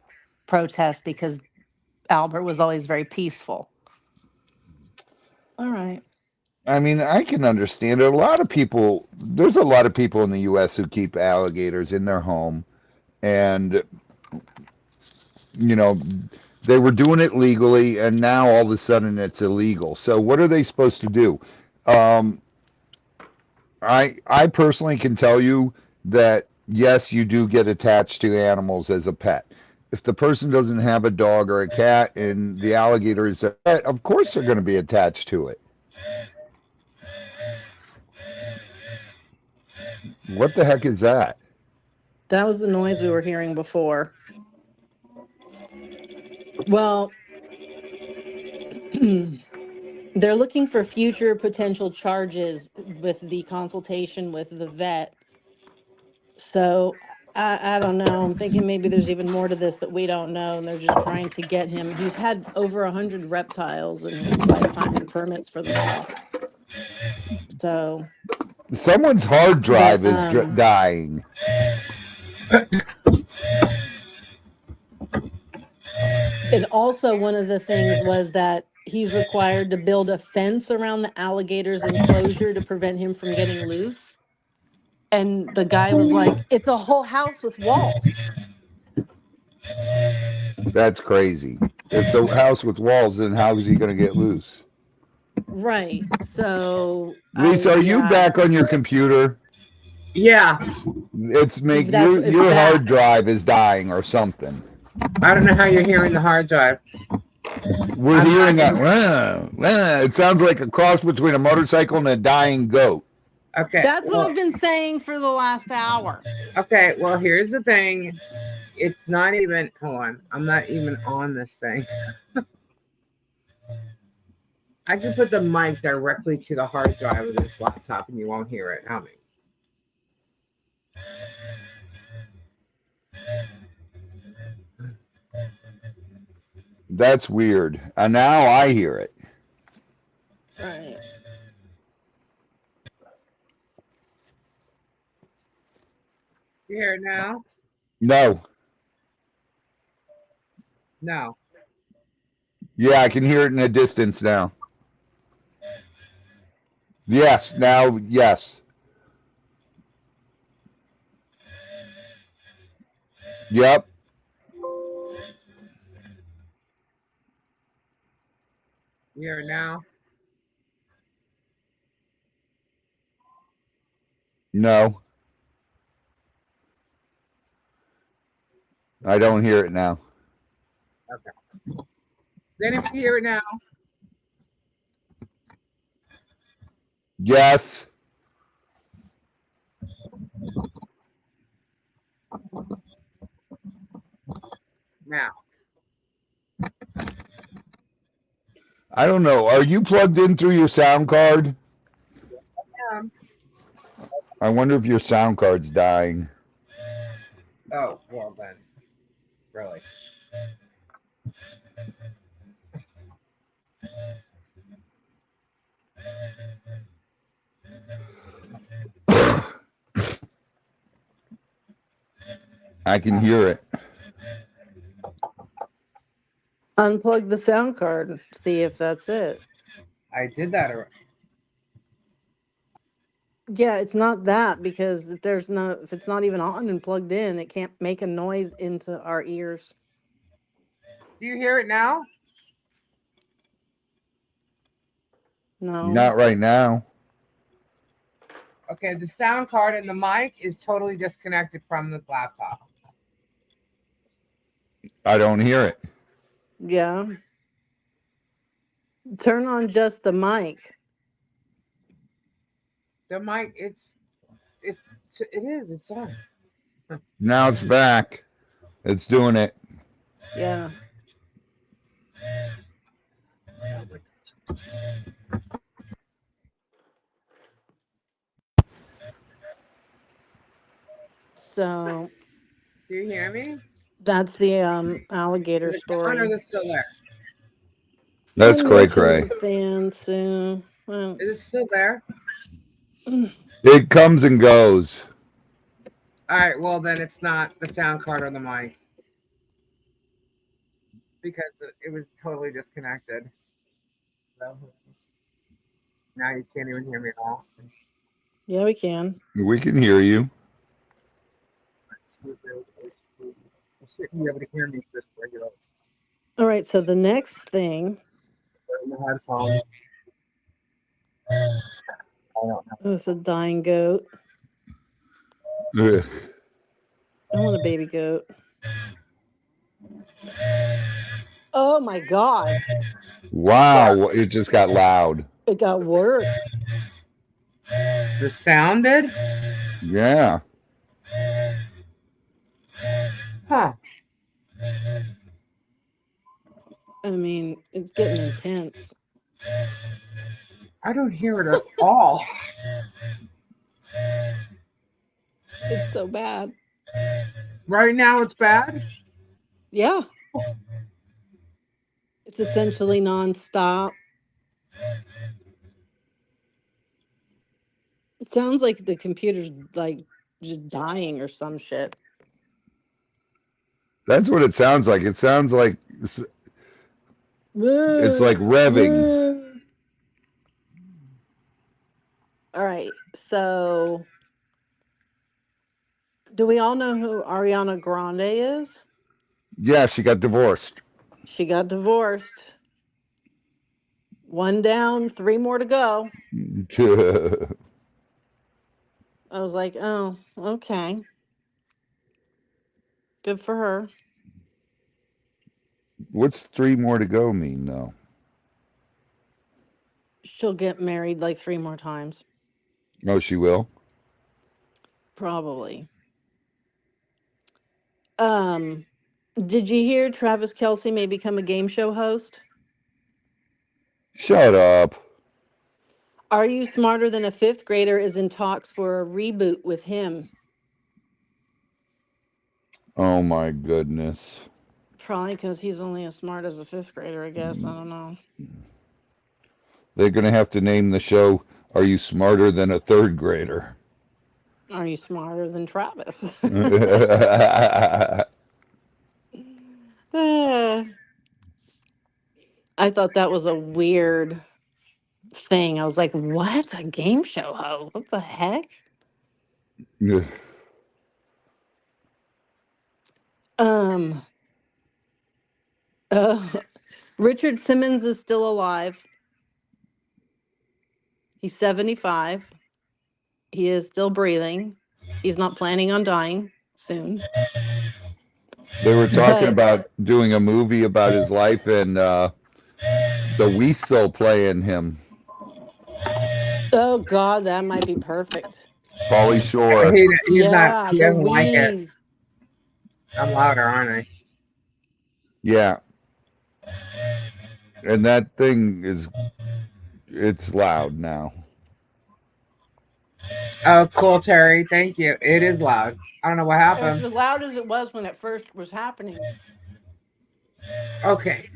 protest because Albert was always very peaceful. All right. I mean, I can understand it. A lot of people, there's a lot of people in the U.S. who keep alligators in their home, and you know, they were doing it legally, and now all of a sudden it's illegal. So what are they supposed to do? Um, I personally can tell you that yes, you do get attached to animals as a pet. If the person doesn't have a dog or a cat and the alligator is a pet, of course they're going to be attached to it. What the heck is that? That was the noise we were hearing before. Well, they're looking for future potential charges with the consultation with the vet. So I don't know. I'm thinking maybe there's even more to this that we don't know, and they're just trying to get him. He's had over 100 reptiles in his lifetime and permits for them all. So, Someone's hard but drive is dying. and also one of the things was that he's required to build a fence around the alligator's enclosure to prevent him from getting loose. And the guy was like, "It's a whole house with walls." That's crazy. If it's a house with walls, then how is he going to get loose? Right. So Lisa, are you yeah, back on your computer? Yeah, It's make that's it's your hard back. drive is dying or something. I don't know how you're hearing the hard drive. We're I'm hearing not that. in. It sounds like a cross between a motorcycle and a dying goat. Okay, That's what well, I've been saying for the last hour. okay, well, here's the thing. It's not even. Hold on, I'm not even on this thing. I can put the mic directly to the hard drive of this laptop, and you won't hear it humming. That's weird. And now I hear it. Right. You hear it now? No. No. Yeah, I can hear it in the distance now. Yes, now, yes. Yep. You hear it now? No, I don't hear it now. Okay. Then if you hear it now, Yes. now. I don't know. Are you plugged in through your sound card? Um, I wonder if your sound card's dying. oh, well then. Really. I can hear it. Unplug the sound card. See if that's it. I did that. Yeah, it's not that because if it's not even on and plugged in, it can't make a noise into our ears. Do you hear it now? No. Not right now. Okay, the sound card and the mic is totally disconnected from the laptop. I don't hear it. Yeah. Turn on just the mic. The mic, it it is. It's on. Now it's back. It's doing it. Yeah. So Do you hear me? that's the alligator Is it gone or story. is it still there? That's I'm cray gonna turn cray. the fan soon. Well, Is it still there? It comes and goes. All right. Well, then it's not the sound card or the mic because it was totally disconnected. So now you can't even hear me at all. yeah, we can. We can hear you. You shouldn't be able to hear me just regular All right. So the next thing in the headphones. I don't know. is a dying goat. Ugh. I want a baby goat. Oh my God. What? Wow, it just got loud. It got worse. The sounded? Yeah. Huh. I mean, it's getting intense. I don't hear it at all. It's so bad. Right now it's bad. Yeah. It's essentially nonstop. It sounds like the computer's like just dying or some shit. That's what it sounds like. It sounds like it's like revving. All right. So, do we all know who Ariana Grande is? Yeah, she got divorced. She got divorced. One down, three more to go. I was like, oh, okay. Good for her. What's three more to go mean, though? She'll get married like three more times. Oh, she will? Probably. Um, did you hear Travis Kelsey may become a game show host? Shut up. Are You Smarter Than a Fifth Grader is in talks for a reboot with him. Oh, my goodness. Probably because he's only as smart as a fifth grader, I guess. I don't know. They're going to have to name the show Are You Smarter Than a Third Grader? Are you smarter than Travis? Uh, I thought that was a weird thing. I was like, what? A game show host? What the heck? Um, uh, Richard Simmons is still alive. He's 75. He is still breathing. He's not planning on dying soon. They were talking But about doing a movie about his life, and the Weasel playing him, oh God, that might be perfect. Pauly Shore. He's not. Yeah, He the doesn't like it. wheeze. I'm louder, aren't Yeah, and that thing is it's loud now. I? Oh, cool, Terry. Thank you. It is loud. I don't know what It's happened. as loud as it was when it first was happening. Okay.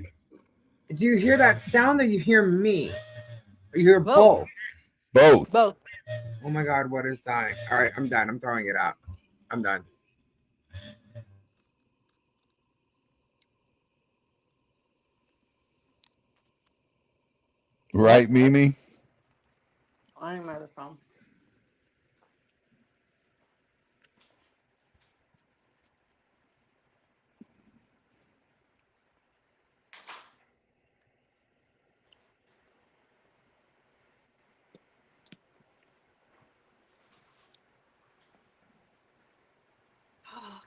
Do you hear that sound, or you hear me? Or you hear Both. both? Both. Both. Oh my God, what is dying? All right, I'm done. I'm throwing it out. I'm done. Yep. Right, Mimi? I'm out of phone.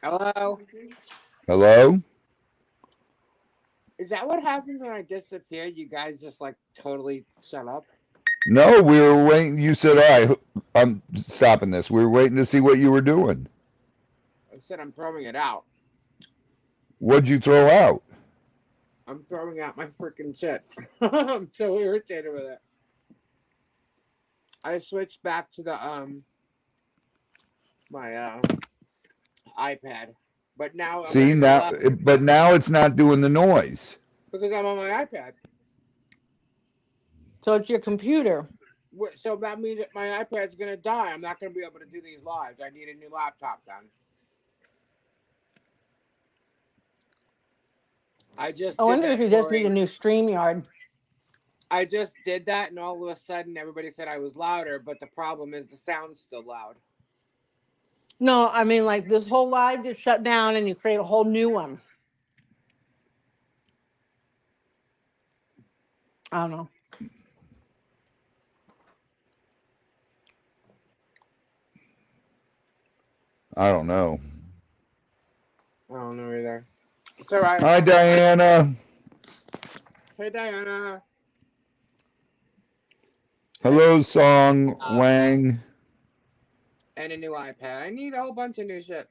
Hello? Hello? Is that what happens when I disappear? You guys just like totally shut up? No, we were waiting. You said, all right, I'm stopping this. We were waiting to see what you were doing. I said I'm throwing it out. What'd you throw out? I'm throwing out my freaking shit. I'm so irritated with it. I switched back to the my iPad, but now I'm See, gonna go now, up but now it's not doing the noise. because I'm on my iPad. So it's your computer. So that means that my iPad's gonna die. I'm not gonna be able to do these lives. I need a new laptop then. I just I did wonder if that, you just need a Corey. new StreamYard. I just did that, and all of a sudden, everybody said I was louder. But the problem is the sound's still loud. No, I mean like this whole live gets shut down and you create a whole new one. I don't know. I don't know. I don't know either. It's all right. Hi, Diana. Hey, Diana. And Hello, Song Wang. and a new iPad. I need a whole bunch of new shit.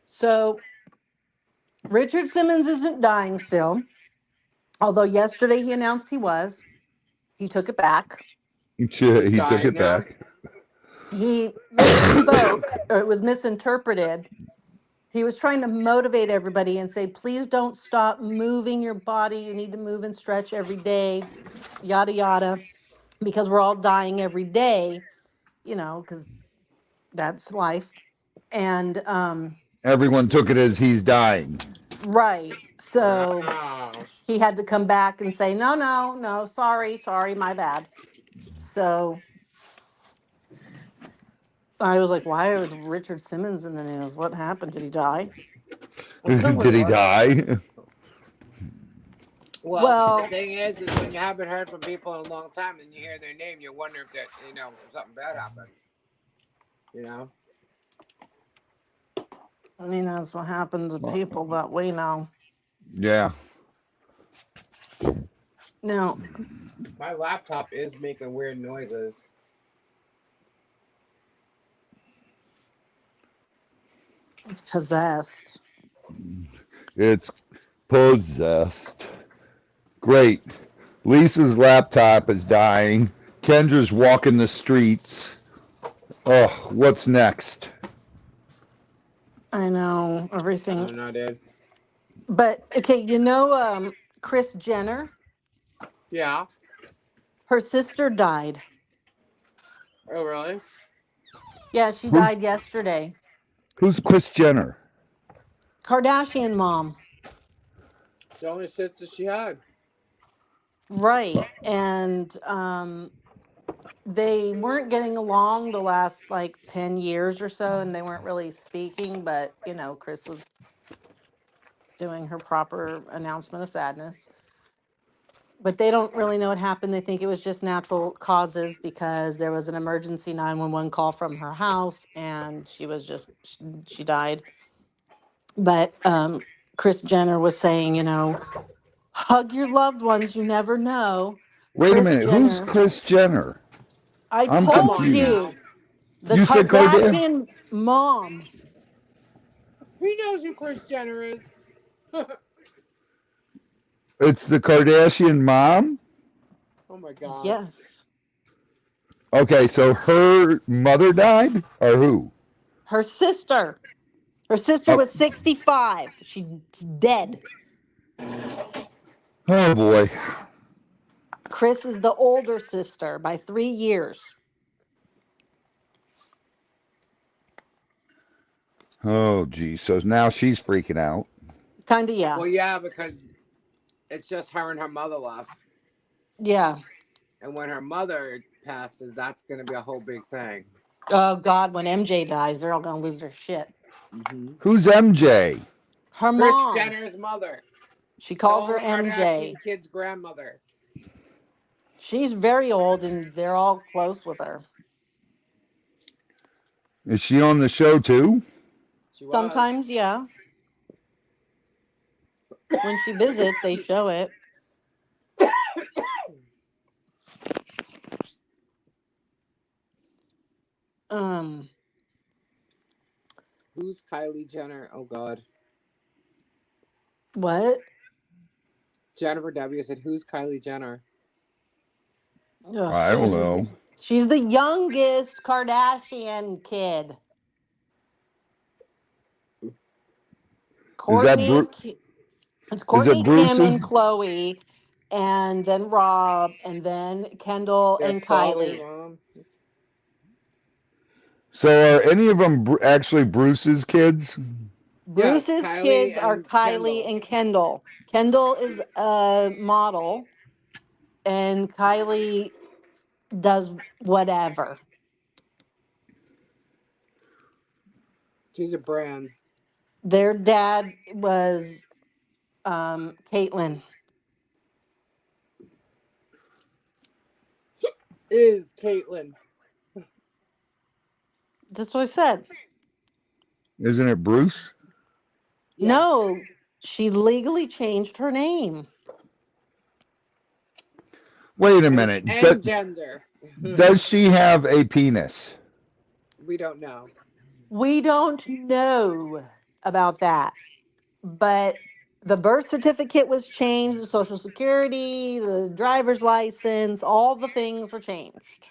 So Richard Simmons isn't dying still, although yesterday he announced he was. He took it back. He's He took dying it now. back. He misspoke, or it was misinterpreted. He was trying to motivate everybody and say, please don't stop moving your body. You need to move and stretch every day, yada, yada, because we're all dying every day, because that's life. And Everyone took it as he's dying. right. So Oh. he had to come back and say, no, no, no, sorry, my bad. So I was like, why was Richard Simmons in the news? What happened? Did he die? Did he die? Well, the Well, thing is when you haven't heard from people in a long time and you hear their name, you wonder if that something bad happened. You know. I mean, that's what happened to people that we know. Yeah. Now, My laptop is making weird noises. it's possessed. It's possessed. Great. Lisa's laptop is dying. Kendra's walking the streets. Oh, what's next? I know I everything. don't know, dude. But okay, Kris Jenner, Yeah. her sister died. Oh, really? Yeah, she Who's died yesterday. who's Kris Jenner? Kardashian mom. The only sister she had. Right. And they weren't getting along the last like 10 years or so, and they weren't really speaking, but Kris was doing her proper announcement of sadness. But they don't really know what happened. They think it was just natural causes because there was an emergency 911 call from her house and she died. But Chris Jenner was saying, hug your loved ones. You never know. Wait a Chris minute. Who's Jenner, Chris Jenner? I I'm Come told on confused. now. you, the You said Kardashian? Kardashian mom. He knows who Chris Jenner is. Oh It's the Kardashian mom? my god. Yes. Okay, so her mother died? Or who? Her sister. Her sister Oh, was 65. She's dead. oh boy. Chris is the older sister by 3 years. Oh, geez. So now she's freaking out. Kind of, yeah. Well, yeah, because it's just her and her mother left. Yeah. And when her mother passes, that's going to be a whole big thing. Oh, God, when MJ dies, they're all going to lose their shit. Mm-hmm. Who's MJ? Her Chris mom. Jenner's mother. She calls All her the MJ. Kardashian kids' grandmother. She's very old and they're all close with her. Is she on the show too? She was. Sometimes, yeah. When she visits, they show it. Um, Who's Kylie Jenner? Oh god. what? Jennifer W said, "Who's Kylie Jenner?" Ugh, I don't know. she's the youngest Kardashian kid. Is that Courtney, it's is it Courtney, Kim, Bruce's? and Chloe, and then Rob, and then Kendall Their and father, Kylie. mom. So are any of them actually Bruce's kids? Yes, Bruce's Kylie kids are and Kylie Kendall. and Kendall. Kendall is a model, and Kylie does whatever. She's a brand. Their dad was Caitlyn. Is Caitlyn. That's what I said. Isn't it Bruce? Yes. No, she legally changed her name. Wait a And minute. and gender. Does she have a penis? We don't know. We don't know about that, but the birth certificate was changed, the social security, the driver's license, all the things were changed.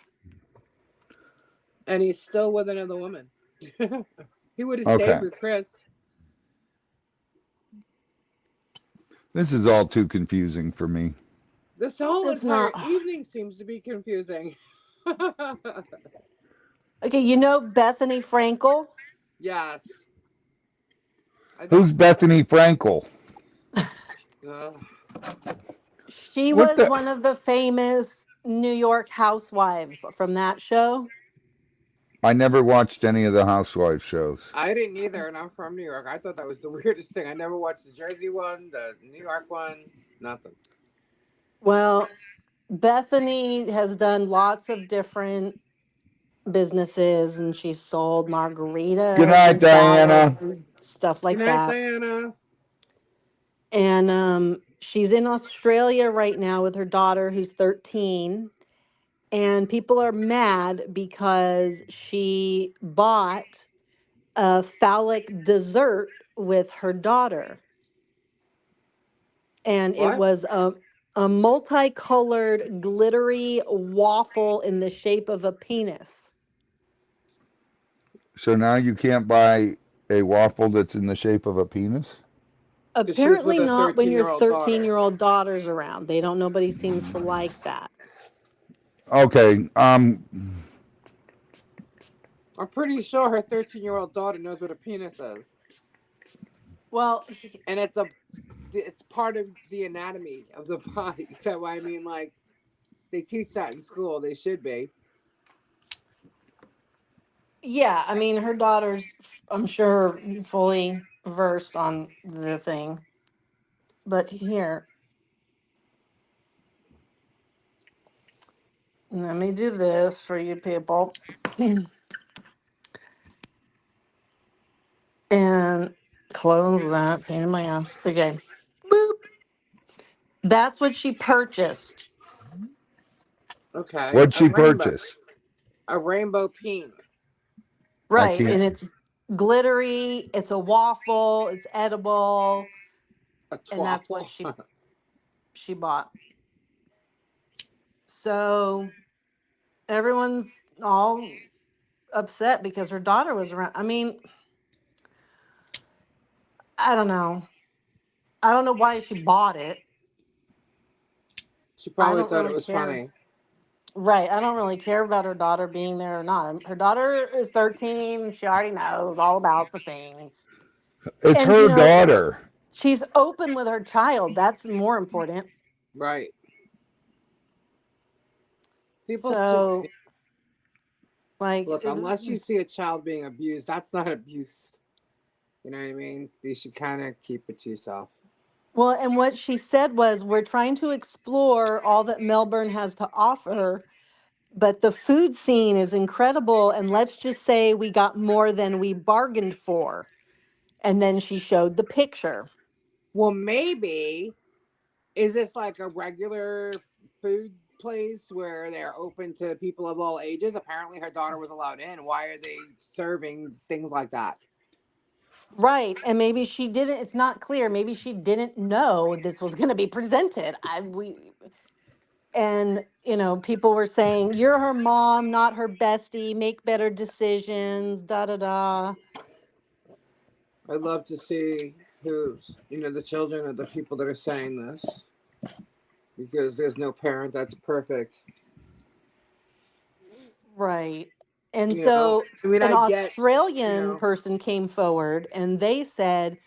And he's still with another woman. He would have stayed Okay. with Chris. This is all too confusing for me. This whole It's entire not. evening seems to be confusing. Okay, Bethany Frankel? Yes. I think. Who's Bethany Frankel? Uh, She What was the? one of the famous New York housewives from that show. I never watched any of the Housewives shows. I didn't either, and I'm from New York. I thought that was the weirdest thing. I never watched the Jersey one, the New York one, nothing. Well, Bethany has done lots of different businesses and she sold Good margaritas night, and Diana. salads and stuff Good like night, that. Diana. And she's in Australia right now with her daughter who's 13. And people are mad because she bought a phallic dessert with her daughter. And it What? was a multicolored, glittery waffle in the shape of a penis. So now you can't buy a waffle that's in the shape of a penis? Because she was with Apparently a not when 13 your year old 13 daughter. year old daughter's around. They don't, nobody seems to like that. Okay. I'm pretty sure her 13-year-old daughter knows what a penis is. Well, And it's part of the anatomy of the body. So, I mean, like, they teach that in school. They should be. yeah, I mean, her daughter's, I'm sure, fully versed on the thing. But here, Let me do this for you people. And close that. Pain in my ass. Okay. Boop. That's what she purchased. Okay, What'd she purchase? a rainbow peen, I Right. can't. And it's glittery. It's a waffle. It's edible. a And that's what twaffle. she bought. So everyone's all upset because her daughter was around. I mean, I don't know. I don't know why she bought it. She I probably don't thought it really was care. funny. Right. I don't really care about her daughter being there or not. Her daughter is 13. She already knows all about the things. It's And, you her know, daughter. she's open with her child. That's more important. Right. People should So, like, look, unless you see a child being abused, that's not abuse. You know what I mean? You should kind of keep it to yourself. well, and what she said was, we're trying to explore all that Melbourne has to offer, but the food scene is incredible. And let's just say we got more than we bargained for. And then she showed the picture. Well, maybe is this like a regular food place where they're open to people of all ages? Apparently, her daughter was allowed in. Why are they serving things like that? Right. And maybe she didn't, it's not clear. Maybe she didn't know this was going to be presented. And, you know, people were saying, you're her mom, not her bestie, make better decisions, da da da. I'd love to see who's, the children of the people that are saying this because there's no parent that's perfect. Right. And You know, so I mean, an I get, you Australian know, person came forward and they said,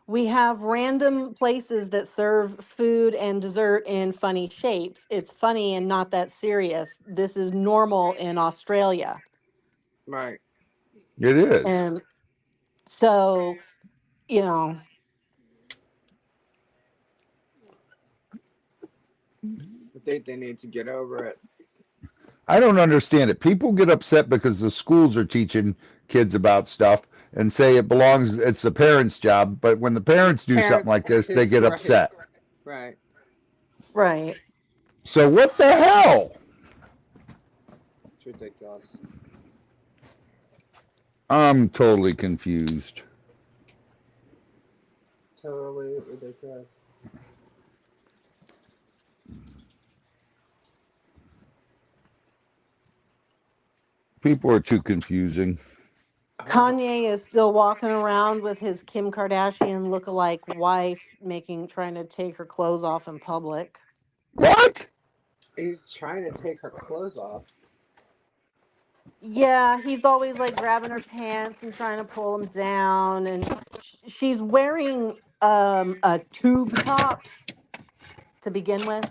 we have random places that serve food and dessert in funny shapes. It's funny and not that serious. This is normal in Australia. right. It is. And so, you know, I think they need to get over it. I don't understand it. People get upset because the schools are teaching kids about stuff and say it belongs, it's the parents' job. But when the The parents do something parents, like this, they get right, upset. right. right. So what the hell? It's ridiculous. I'm totally confused. Totally ridiculous. People are too confusing. Oh, Kanye is still walking around with his Kim Kardashian lookalike wife, trying to take her clothes off in public. What? he's trying to take her clothes off. Yeah, he's always like grabbing her pants and trying to pull them down, and she's wearing a tube top to begin with,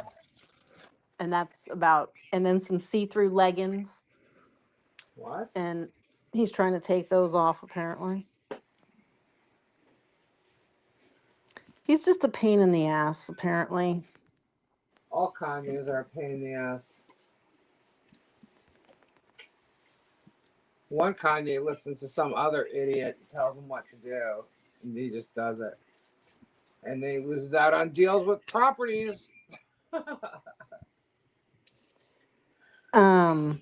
and that's about, and then some see-through leggings, What? and he's trying to take those off apparently. He's just a pain in the ass apparently. All Kanyes are a pain in the ass. One Kanye listens to some other idiot and tells him what to do, and he just does it. And then he loses out on deals with properties. Um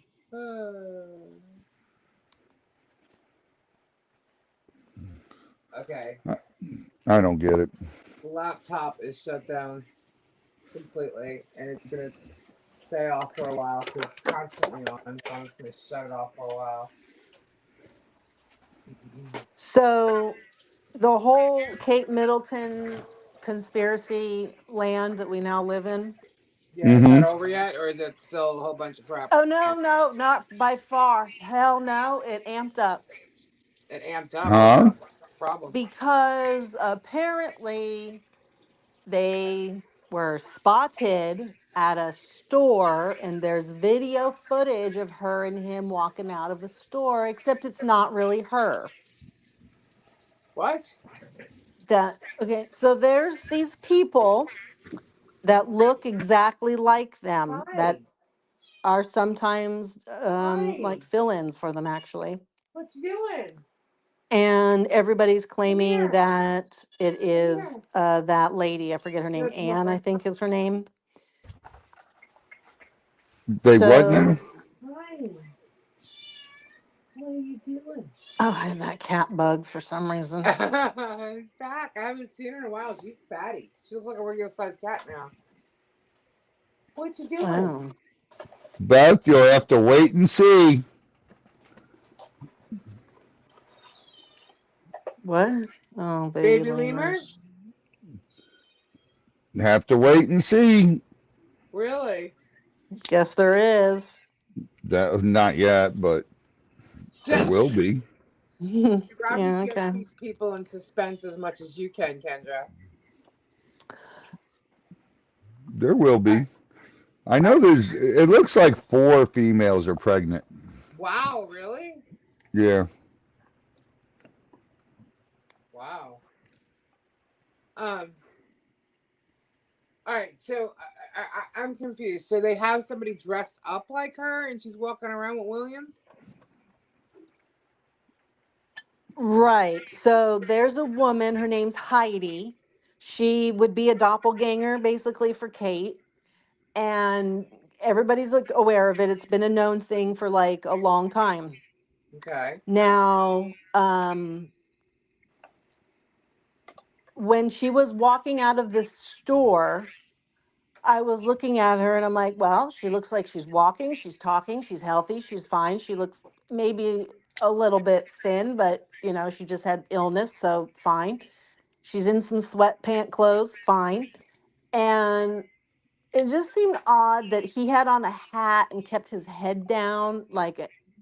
Okay, I don't get it. the laptop is shut down completely, and it's gonna stay off for a while because it's constantly on. So I'm just gonna shut it off for a while. so the whole Kate Middleton conspiracy land that we now live in. Yeah, is that Mm-hmm. over yet, or is it still a whole bunch of crap? Oh no, no, not by far. Hell no, it amped up It amped up. What's Huh? the problem? because apparently they were spotted at a store and there's video footage of her and him walking out of a store, except it's not really her. What? That okay, so there's these people that look exactly like them that Hi. are sometimes Hi. like fill-ins for them actually. What you doing? And everybody's Come claiming here. that it Come is here. that lady. I forget her You name. want some more Anne, I french fries? think is her name. They what So, now? Hi. What are you doing? oh, I have that cat bugs for some reason. She's back. I haven't seen her in a while. She's fatty. She looks like a regular sized cat now. What you doing? Oh, Beth, you'll have to wait and see. what? Oh, baby Baby lemurs? lemurs. Have to wait and see. Really? Guess there is. That not yet, but there will Yes. be. Robbie Yeah, can't okay. keep people in suspense as much as you can, Kendra. There will I, be. I I know there's. It looks like 4 females are pregnant. wow, really? Yeah. Wow. Um. All right. So I'm confused. So they have somebody dressed up like her, and she's walking around with William. Right. So there's a woman, her name's Heidi. She would be a doppelganger basically for Kate. And everybody's like aware of it. It's been a known thing for like a long time. Okay. Now, when she was walking out of the store, I was looking at her and I'm like, well, she looks like she's walking, she's talking, she's healthy, she's fine. She looks maybe a little bit thin, but she just had illness, so fine. She's in some sweatpant clothes, fine. And it just seemed odd that he had on a hat and kept his head down,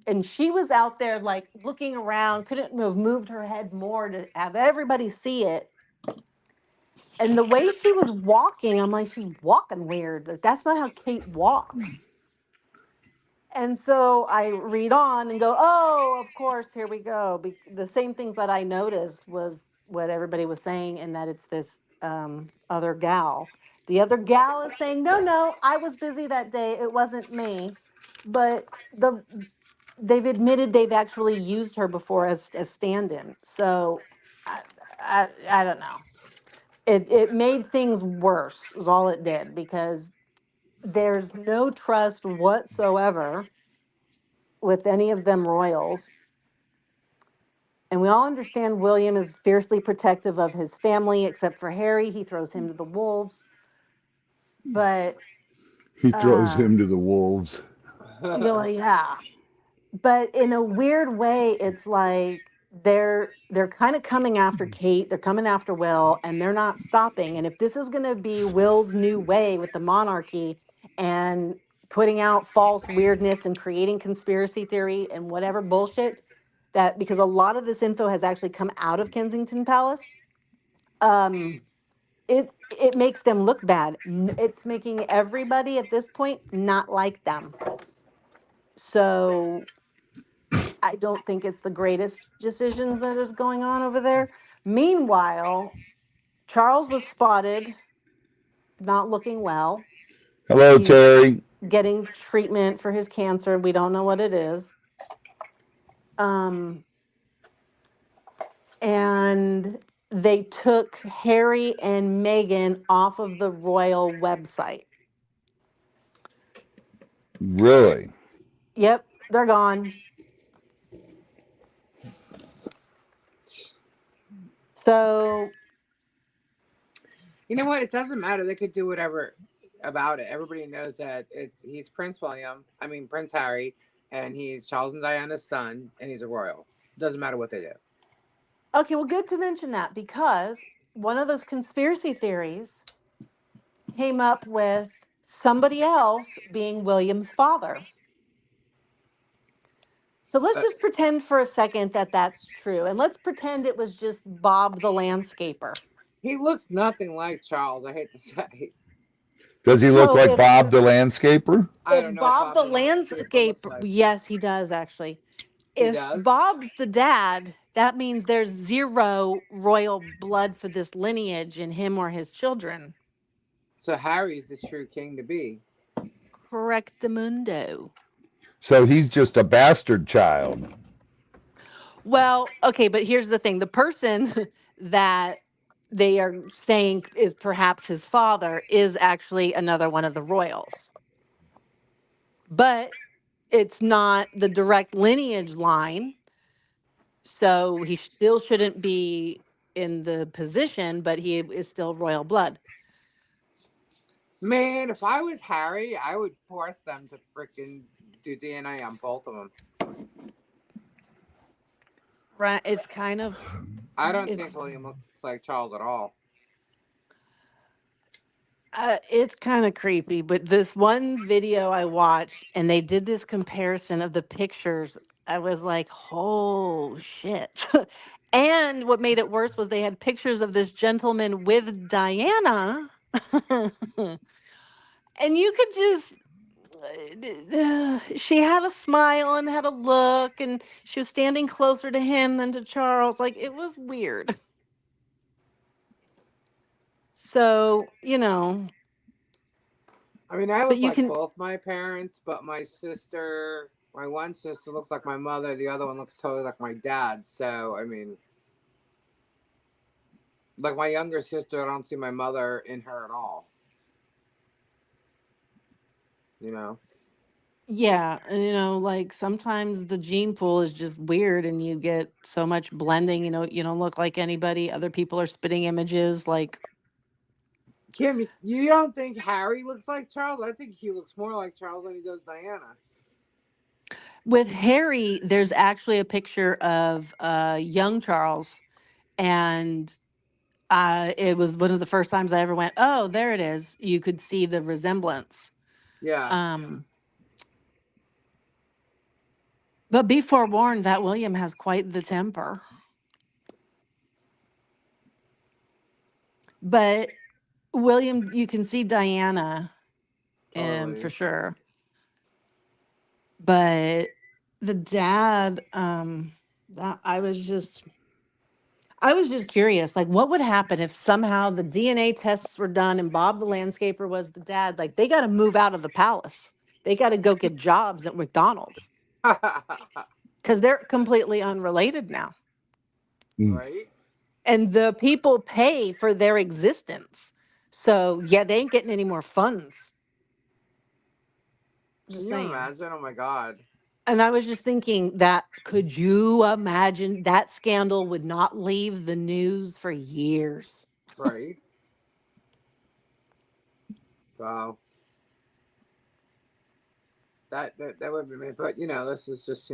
and she was out there like looking around, couldn't have moved her head more to have everybody see it. And the way she was walking, I'm like, she's walking weird. Like, that's not how Kate walks. And so I read on and go, oh, of course, here we go. The same things that I noticed was what everybody was saying, and that it's this other gal. The other gal is saying, no, no, I was busy that day. It wasn't me. But they've admitted they've actually used her before as stand-in. So I, I don't know. It made things worse, is all it did, because there's no trust whatsoever with any of them royals. And we all understand William is fiercely protective of his family, except for Harry. He throws him to the wolves. But He throws uh him to the wolves. yeah. But in a weird way, it's like they're kind of coming after Kate, they're coming after Will, and they're not stopping. And if this is gonna be Will's new way with the monarchy and putting out false weirdness and creating conspiracy theory and whatever bullshit, that because a lot of this info has actually come out of Kensington Palace, um, it makes them look bad. It's making everybody at this point not like them. So I don't think it's the greatest decisions that is going on over there. Meanwhile, Charles was spotted not looking well. Hello, He's Terry. getting treatment for his cancer. We don't know what it is. Um, and they took Harry and Meghan off of the royal website. Okay. Really? Yep, they're gone. So, You know what? It doesn't matter. They could do whatever about it. Everybody knows that he's Prince William. I mean Prince Harry, and he's Charles and Diana's son, and he's a royal. Doesn't matter what they do. okay, well, good to mention that because one of those conspiracy theories came up with somebody else being William's father. So let's Uh, just pretend for a second that that's true. And let's pretend it was just Bob the landscaper. he looks nothing like Charles. I hate to say. Does he look So like Bob the landscaper? I if don't know what Bob Bob the the landscaper looks landscaper, like. yes, he does actually. He If does. Bob's the dad, that means there's zero royal blood for this lineage in him or his children. So Harry's the true king to be. Correctamundo. So he's just a bastard child. Well, okay, but here's the thing. The person that they are saying is perhaps his father is actually another one of the royals. But it's not the direct lineage line, so he still shouldn't be in the position, but he is still royal blood. Man, if I was Harry, I would force them to freaking do DNA on both of them. Right? It's kind of I don't think it's William looks like Charles at all. it's kind of creepy, but this one video I watched and they did this comparison of the pictures. I was like, "Oh shit." And what made it worse was they had pictures of this gentleman with Diana. And you could just she had a smile and had a look and she was standing closer to him than to Charles. Like it was weird. So, I mean, I but look you like can both my parents, but my one sister looks like my mother, the other one looks totally like my dad. So, I mean, like my younger sister, I don't see my mother in her at all. You know? yeah, and like sometimes the gene pool is just weird and you get so much blending, you don't look like anybody. Other people are spitting images like Kim, you don't think Harry looks like Charles? I think he looks more like Charles than he does Diana. with Harry, there's actually a picture of young Charles and it was one of the first times I ever went, "Oh, there it is." You could see the resemblance. Yeah. Um, but be forewarned that William has quite the temper. But William, you can see Diana, for Totally. sure. But the dad, I was just curious, like what would happen if somehow the DNA tests were done and Bob the landscaper was the dad? Like they got to move out of the palace. They got to go get jobs at McDonald's because they're completely unrelated now. Mm. Right? And the people pay for their existence. So yeah, they ain't getting any more funds. Can Just you saying. imagine? Oh my god. And I was just thinking that could you imagine that scandal would not leave the news for years? Right? Wow. That would be me. But this is just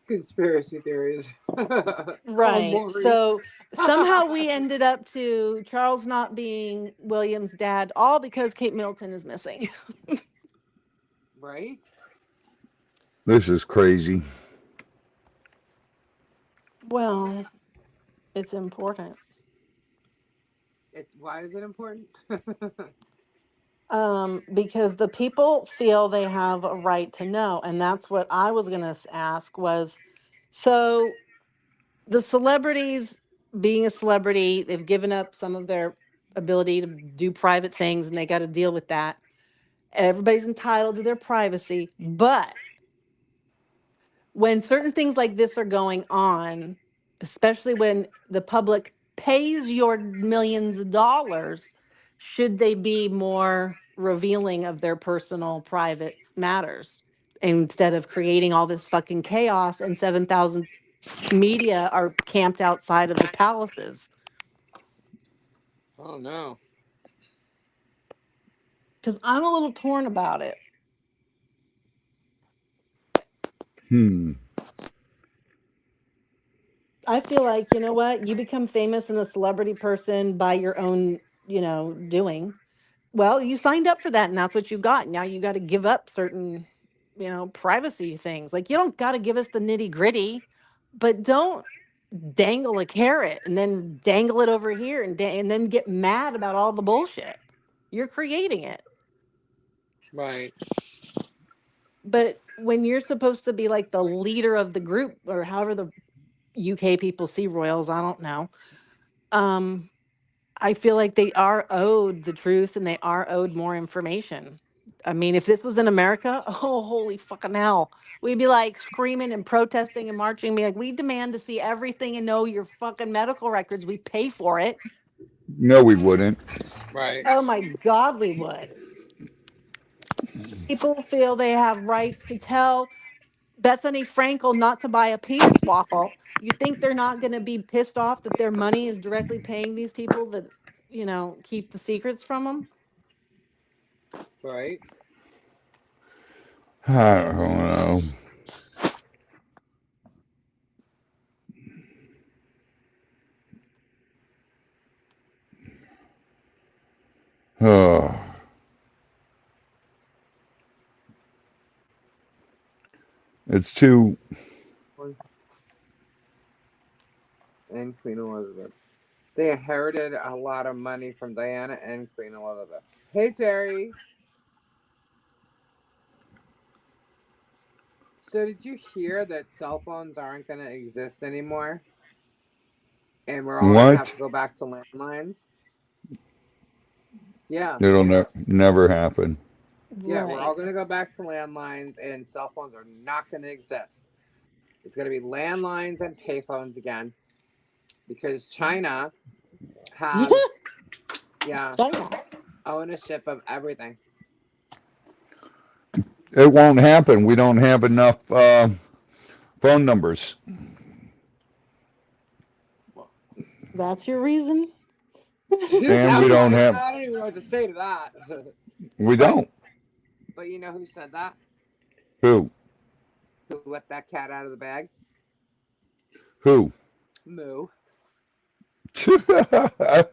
conspiracy theories. Oh, Right. Maury. So somehow we ended up to Charles not being William's dad, all because Kate Middleton is missing. Right? This is crazy. Well, it's important. It's why is it important? Because the people feel they have a right to know. And that's what I was going to ask was, so the celebrities being a celebrity, they've given up some of their ability to do private things and they got to deal with that. Everybody's entitled to their privacy. But when certain things like this are going on, especially when the public pays your millions of dollars, should they be more revealing of their personal private matters instead of creating all this fucking chaos and 7,000 media are camped outside of the palaces? Oh no. Because I'm a little torn about it. Hmm. I feel like, you know what? You become famous and a celebrity person by your own, doing. Well, you signed up for that and that's what you got. Now you got to give up certain, privacy things. Like you don't got to give us the nitty gritty, but don't dangle a carrot and then dangle it over here and then get mad about all the bullshit. You're creating it. Right. But when you're supposed to be like the leader of the group or however the UK people see royals, I don't know. Um I feel like they are owed the truth and they are owed more information. I mean, if this was in America, oh, holy fucking hell. We'd be like screaming and protesting and marching, be like, we demand to see everything and know your fucking medical records. We pay for it. No, we wouldn't. Right. Oh my God, we would. People feel they have rights to tell Bethany Frankel not to buy a penis waffle. You think they're not going to be pissed off that their money is directly paying these people that, keep the secrets from them? Right. I don't know. Oh, it's too. And Queen Elizabeth. They inherited a lot of money from Diana and Queen Elizabeth. Hey, Terry. So, did you hear that cell phones aren't going to exist anymore? And we're all going to have What? to go back to landlines? Yeah. It'll never happen. Yeah, we're Right. all going to go back to landlines, and cell phones are not going to exist. It's going to be landlines and payphones again because China has, yeah, China. ownership of everything. It won't happen. We don't have enough phone numbers. That's your reason? And we don't have. I don't even know what to say to that. We but don't. but you know who said that? Who? Who let that cat out of the bag? Who? Moo. I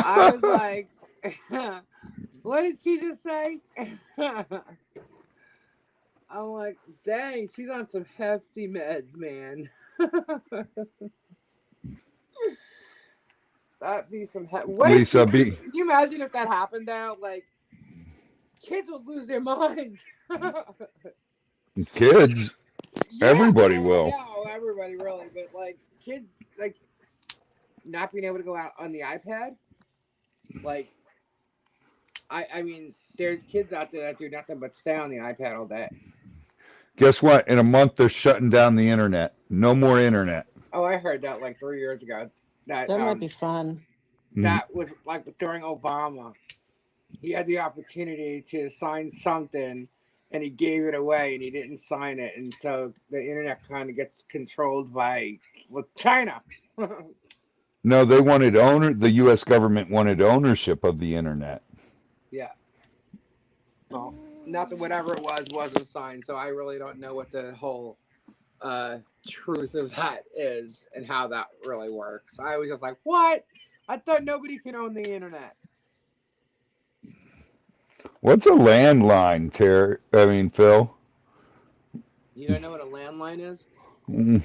I was like, what did she just say? I'm like, dang, she's on some hefty meds, man. That'd be some. What did Lisa she? B. Can you imagine if that happened now? Like, kids would lose their minds. Kids. Yeah, Everybody well, I will. know everybody really, but like kids, like not being able to go out on the iPad. Like, I mean, there's kids out there that do nothing but stay on the iPad all day. Guess what? In a month, they're shutting down the internet. No more internet. Oh, I heard that like 3 years ago. That That might be fun. that was like during Obama. He had the opportunity to sign something, and he gave it away, and he didn't sign it, and so the internet kind of gets controlled by China. No, they wanted owner. The U.S. government wanted ownership of the internet. Yeah. Well, not that whatever it was wasn't signed, so I really don't know what the whole truth of that is and how that really works. I was just like, what? I thought nobody can own the internet. What's a landline, Terry? I mean, Phil. You don't know what a landline is? Mm,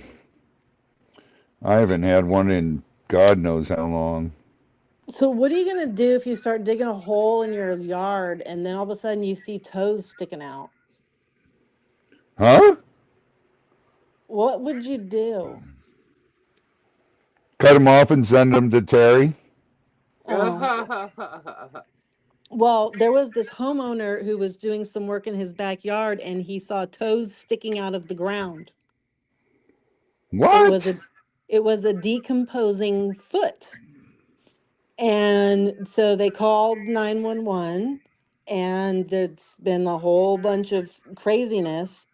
I haven't had one in God knows how long. So, what are you going to do if you start digging a hole in your yard and then all of a sudden you see toes sticking out? Huh? What would you do? Cut them off and send them to Terry. Oh, well, there was this homeowner who was doing some work in his backyard and he saw toes sticking out of the ground. It was What? a it was a decomposing foot. And so they called 911 and there's been a whole bunch of craziness.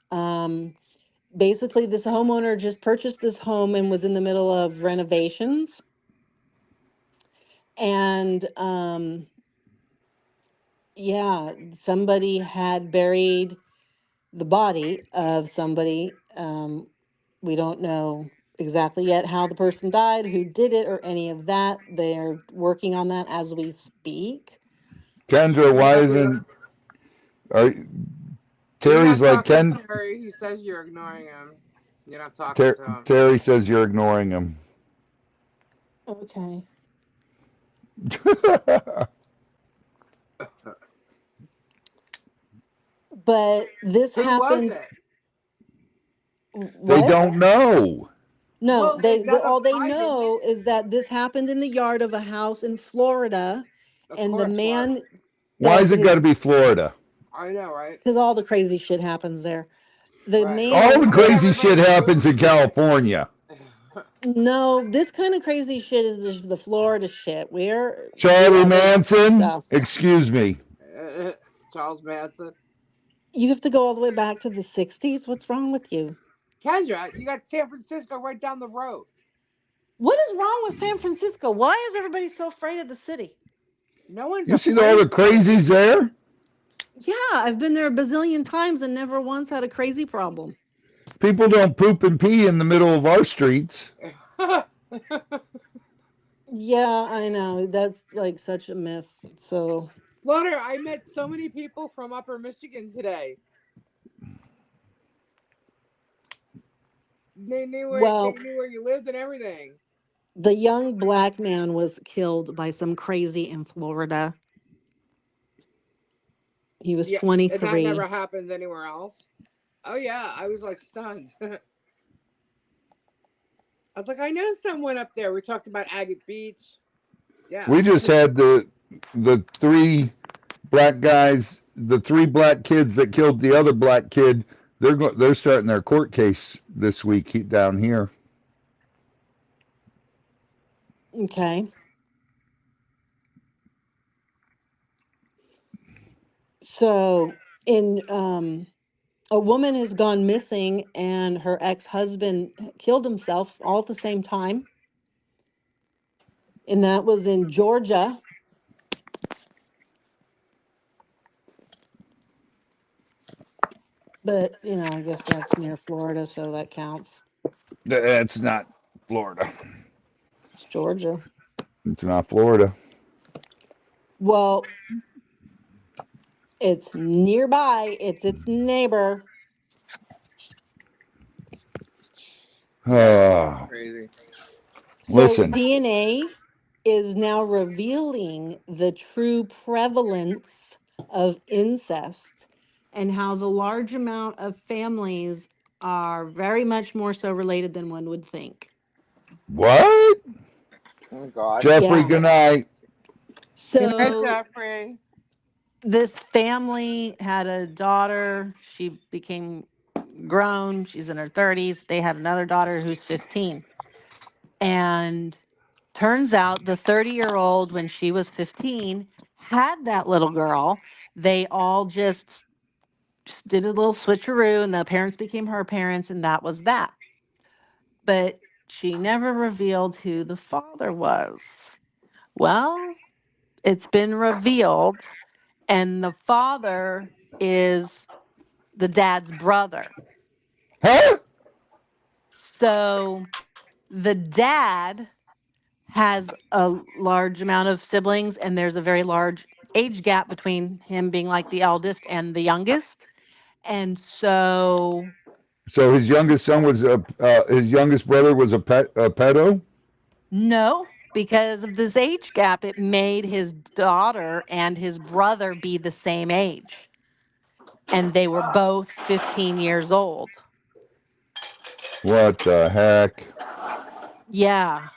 Basically this homeowner just purchased this home and was in the middle of renovations and yeah, somebody had buried the body of somebody. We don't know exactly yet how the person died, who did it, or any of that. They're working on that as we speak. Kendra, why Yeah, we don't. isn't are, You're Terry's not like talking Ken? to Terry. He says you're ignoring him. You're not talking to him. Terry says you're ignoring him. Okay. But this Who was happened. it? They What? don't know. No, Well, they dug up all they five, didn't know is that this happened in the yard of a house in Florida, they? Of and the course, Florida. man, Why has it got his, to be Florida? I know, right? because all the crazy shit happens there. The Right. All man the Because crazy was shit everybody happens in moves and. California. no, this kind of crazy shit is the Florida shit. Where do Charlie other Manson, stuff? excuse me. Charles Manson. You have to go all the way back to the '60s. What's wrong with you? Kendra, you got San Francisco right down the road. What is wrong with San Francisco? Why is everybody so afraid of the city? No one's You see all the afraid of it. crazies there? Yeah, I've been there a bazillion times and never once had a crazy problem. People don't poop and pee in the middle of our streets. Yeah, I know. That's like such a myth. So, Flutter, I met so many people from Upper Michigan today. They well, knew where you lived and everything. the young black man was killed by some crazy in Florida. He was Yeah, and that never 23. happens anywhere else. Oh yeah, I was like stunned. I was like, I know someone up there. We talked about Agate Beach. Yeah. We just had the three black guys, the three black kids that killed the other black kid. They're starting their court case this week down here. Okay. So, in a woman has gone missing and her ex-husband killed himself all at the same time, and that was in Georgia. But, I guess that's near Florida, so that counts. That's not Florida. It's Georgia. It's not Florida. Well, it's nearby. It's its neighbor. That's fucking Oh, crazy. So listen, DNA is now revealing the true prevalence of incest and how the large amount of families are very much more so related than one would think. what? Oh God. Jeffrey, Yeah. good night. Good night, So Jeffrey. this family had a daughter. She became grown. She's in her 30s. They had another daughter who's 15. And turns out the 30-year-old, when she was 15, had that little girl. They all just did a little switcheroo, and the parents became her parents, and that was that. But she never revealed who the father was. Well, it's been revealed, and the father is the dad's brother. Huh? So the dad has a large amount of siblings, and there's a very large age gap between him being like the eldest and the youngest. And so, So his youngest son was his youngest brother was a pedo. no, because of this age gap, it made his daughter and his brother be the same age. And they were both 15 years old. What the heck? Yeah.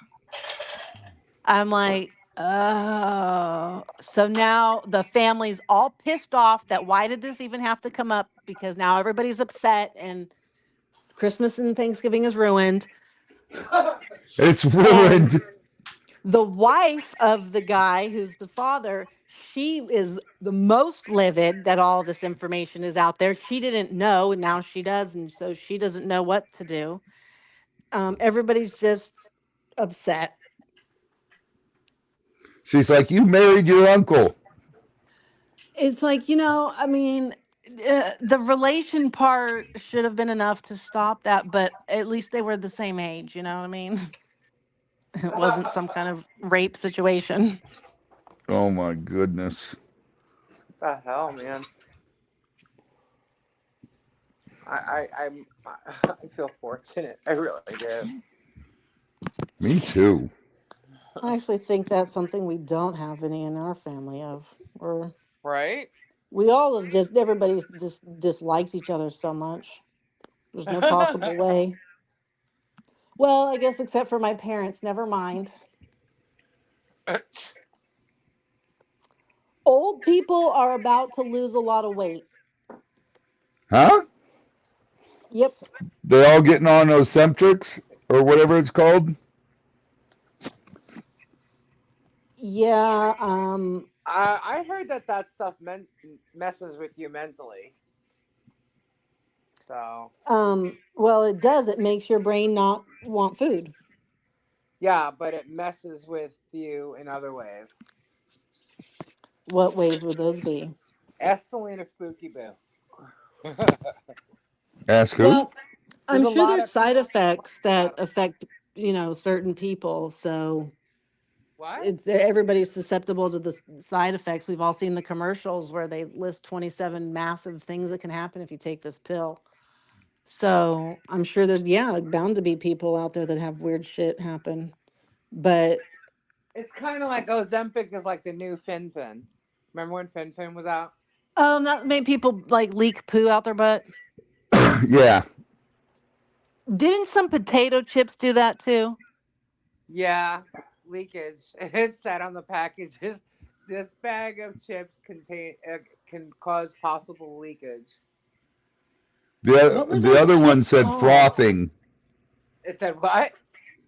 I'm like, oh. So now the family's all pissed off that why did this even have to come up? Because now everybody's upset and Christmas and Thanksgiving is ruined. It's And ruined. the wife of the guy who's the father, she is the most livid that all this information is out there. She didn't know, and now she does. And so she doesn't know what to do. Everybody's just upset. She's like, you married your uncle. It's like, I mean, the relation part should have been enough to stop that, but at least they were the same age, you know what I mean? It wasn't some kind of rape situation. Oh my goodness. What the hell, man? I feel fortunate. I really do. Me too. I actually think that's something we don't have any in our family of. Or Right? we all have just, everybody just dislikes each other so much. There's no possible way. Well, I guess except for my parents, never mind. Old people are about to lose a lot of weight. Huh? Yep. They all getting on those Centrics or whatever it's called? Yeah. I heard that stuff messes with you mentally. So Well, it does. It makes your brain not want food. yeah, but it messes with you in other ways. What ways would those be? Ask Selena Spooky Boo. Ask who? Well, There's I'm a sure lot there's of side people that effects complain that about it. affect, certain people. So What? it's everybody's susceptible to the side effects. We've all seen the commercials where they list 27 massive things that can happen if you take this pill. So I'm sure there's, yeah, bound to be people out there that have weird shit happen. But It's kind of like Ozempic is like the new Fin. Remember when Fin was out? that made people like leak poo out their butt. Yeah. Didn't some potato chips do that too? Yeah, leakage. It said on the package, this bag of chips can cause possible leakage. What were The those other one chips said called? frothing. It said what?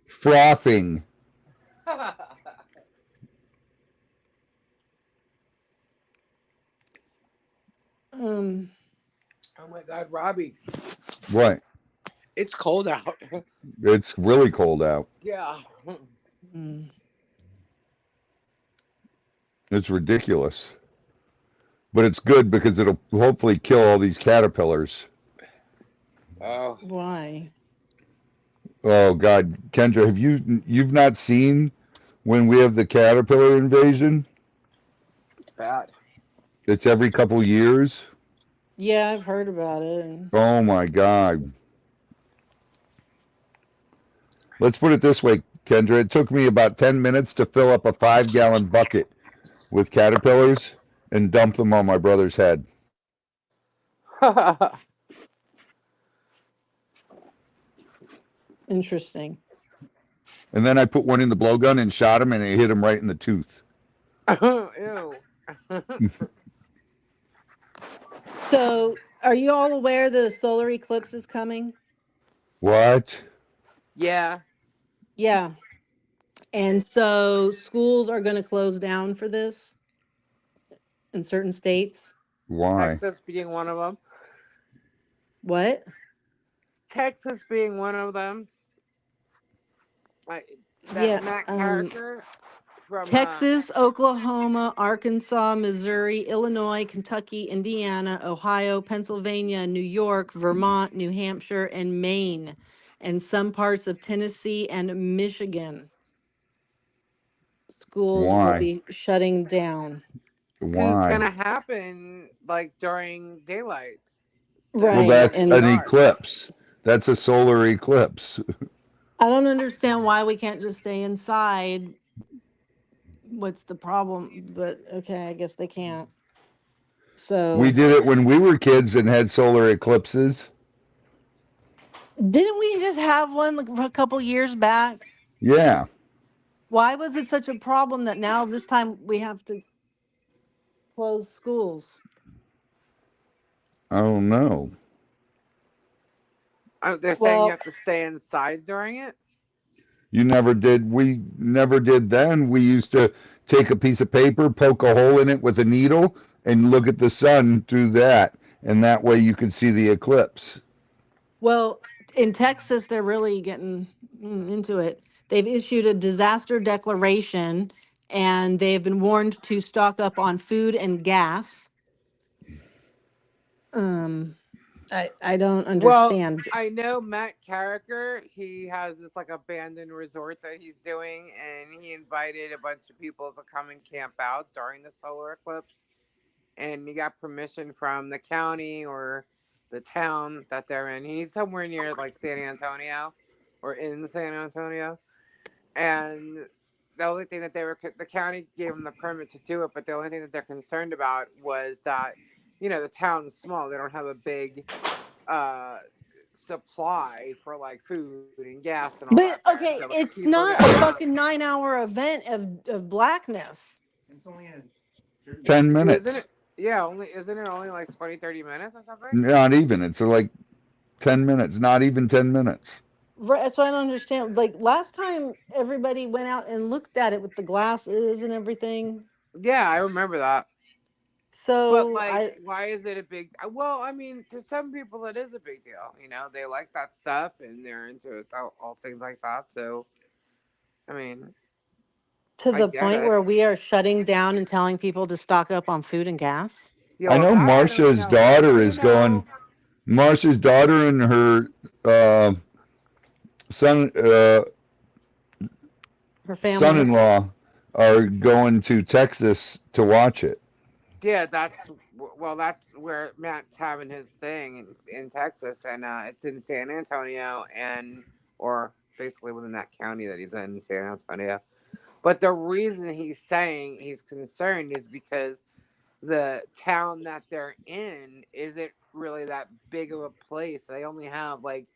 Frothing. Um, Oh my God, Robbie, What? it's cold out. It's really cold out. Yeah. mm, It's ridiculous. But it's good because it'll hopefully kill all these caterpillars. Oh, why? Oh God, Kendra, you've not seen when we have the caterpillar invasion? bad. It's every couple years. Yeah, I've heard about it. And Oh my God. Let's put it this way, Kendra. It took me about 10 minutes to fill up a 5-gallon bucket with caterpillars and dump them on my brother's head. interesting. And then I put one in the blowgun and shot him, and it hit him right in the tooth. Ew. So, are you all aware that a solar eclipse is coming? What? Yeah. Yeah. And so schools are going to close down for this in certain states. Why? Texas being one of them. What? Texas being one of them. Like that Yeah. Matt character from Texas, Oklahoma, Arkansas, Missouri, Illinois, Kentucky, Indiana, Ohio, Pennsylvania, New York, Vermont, New Hampshire, and Maine, and some parts of Tennessee and Michigan. Schools will Why? be shutting down. because it's Why? gonna happen like during daylight instead Well, of Right. that's during the an And dark. eclipse. That's a solar eclipse. I don't understand why we can't just stay inside. What's the problem? But okay, I guess they can't. We So, did it when we were kids and had solar eclipses. didn't we just have one like a couple years back? Yeah, Why was it such a problem that now this time we have to close schools? I don't know. They're saying you Well, have to stay inside during it. You never did. We never did then. We used to take a piece of paper, poke a hole in it with a needle, and look at the sun through that. And that way you could see the eclipse. well, in Texas, they're really getting into it. They've issued a disaster declaration and they've been warned to stock up on food and gas. Um, I don't Well, understand. I know Matt Carricker. He has this like abandoned resort that he's doing, and he invited a bunch of people to come and camp out during the solar eclipse. And he got permission from the county or the town that they're in. He's somewhere near like San Antonio or in San Antonio. And the only thing that the county gave them the permit to do it, but the only thing that they're concerned about was that, the town's small. They don't have a big uh, supply for like food and gas and all that But there. So okay, like it's people that not a have fucking 9 hour event of blackness. 10 isn't minutes. it yeah, only isn't it only like 20, 30 minutes or something? Not even. It's like 10 minutes. Not even 10 minutes. Right, that's why I don't understand. Like last time, everybody went out and looked at it with the glasses and everything. Yeah, I remember that. But So like, I why is it a big? Well, I mean, to some people it is a big deal. You know, they like that stuff and they're into it, all things like that. So, I mean, to I the get point it. where we are shutting down and telling people to stock up on food and gas. Yeah, I well, know that I don't Marcia's know. I daughter do is going. know. Marcia's daughter and her uh, son Her family. son-in-law are going to Texas to watch it. Yeah, well, that's where Matt's having his thing in Texas, and it's in San Antonio, and or basically within that county that he's in, San Antonio. But the reason he's saying he's concerned is because the town that they're in isn't really that big of a place. They only have like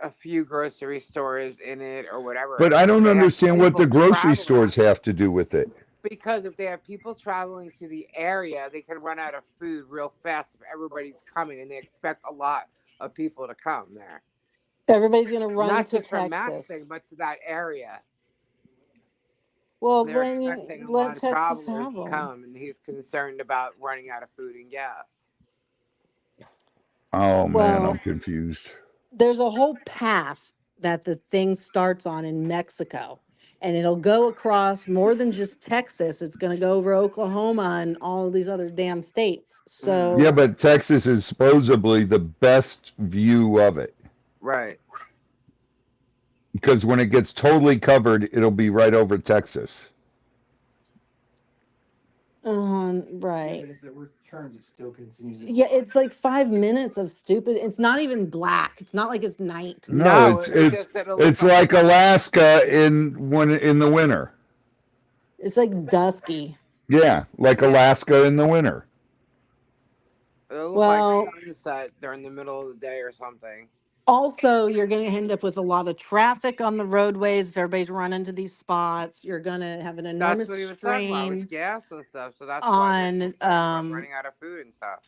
a few grocery stores in it or whatever. But And I if don't they have understand what the people grocery traveling, stores have to do with it. because if they have people traveling to the area, they can run out of food real fast if everybody's coming, and they expect a lot of people to come there. Everybody's gonna run Not to just for Matt's thing, Texas. but to that area. Well, They're then expecting a let lot of Texas travelers have to them. come, and he's concerned about running out of food and gas. Oh man, I'm Well, confused. there's a whole path that the thing starts on in Mexico, and it'll go across more than just Texas. It's going to go over Oklahoma and all of these other damn states. Mm, Yeah, So but Texas is supposedly the best view of it right. because when it gets totally covered, it'll be right over Texas. right. Yeah, it's like 5 minutes of stupid. It's not even black. It's not like it's night. No, No, it's it it's just it'll look it's like like sun. Alaska in the winter. It's like dusky. Yeah, like Yeah, Alaska in the winter. it'll look like Well, sunset during the middle of the day or something. also, you're going to end up with a lot of traffic on the roadways. If everybody's running to these spots, you're going to have an That's enormous what he was talking about with strain gas and stuff. So that's why they're on concerned about running out of food and stuff.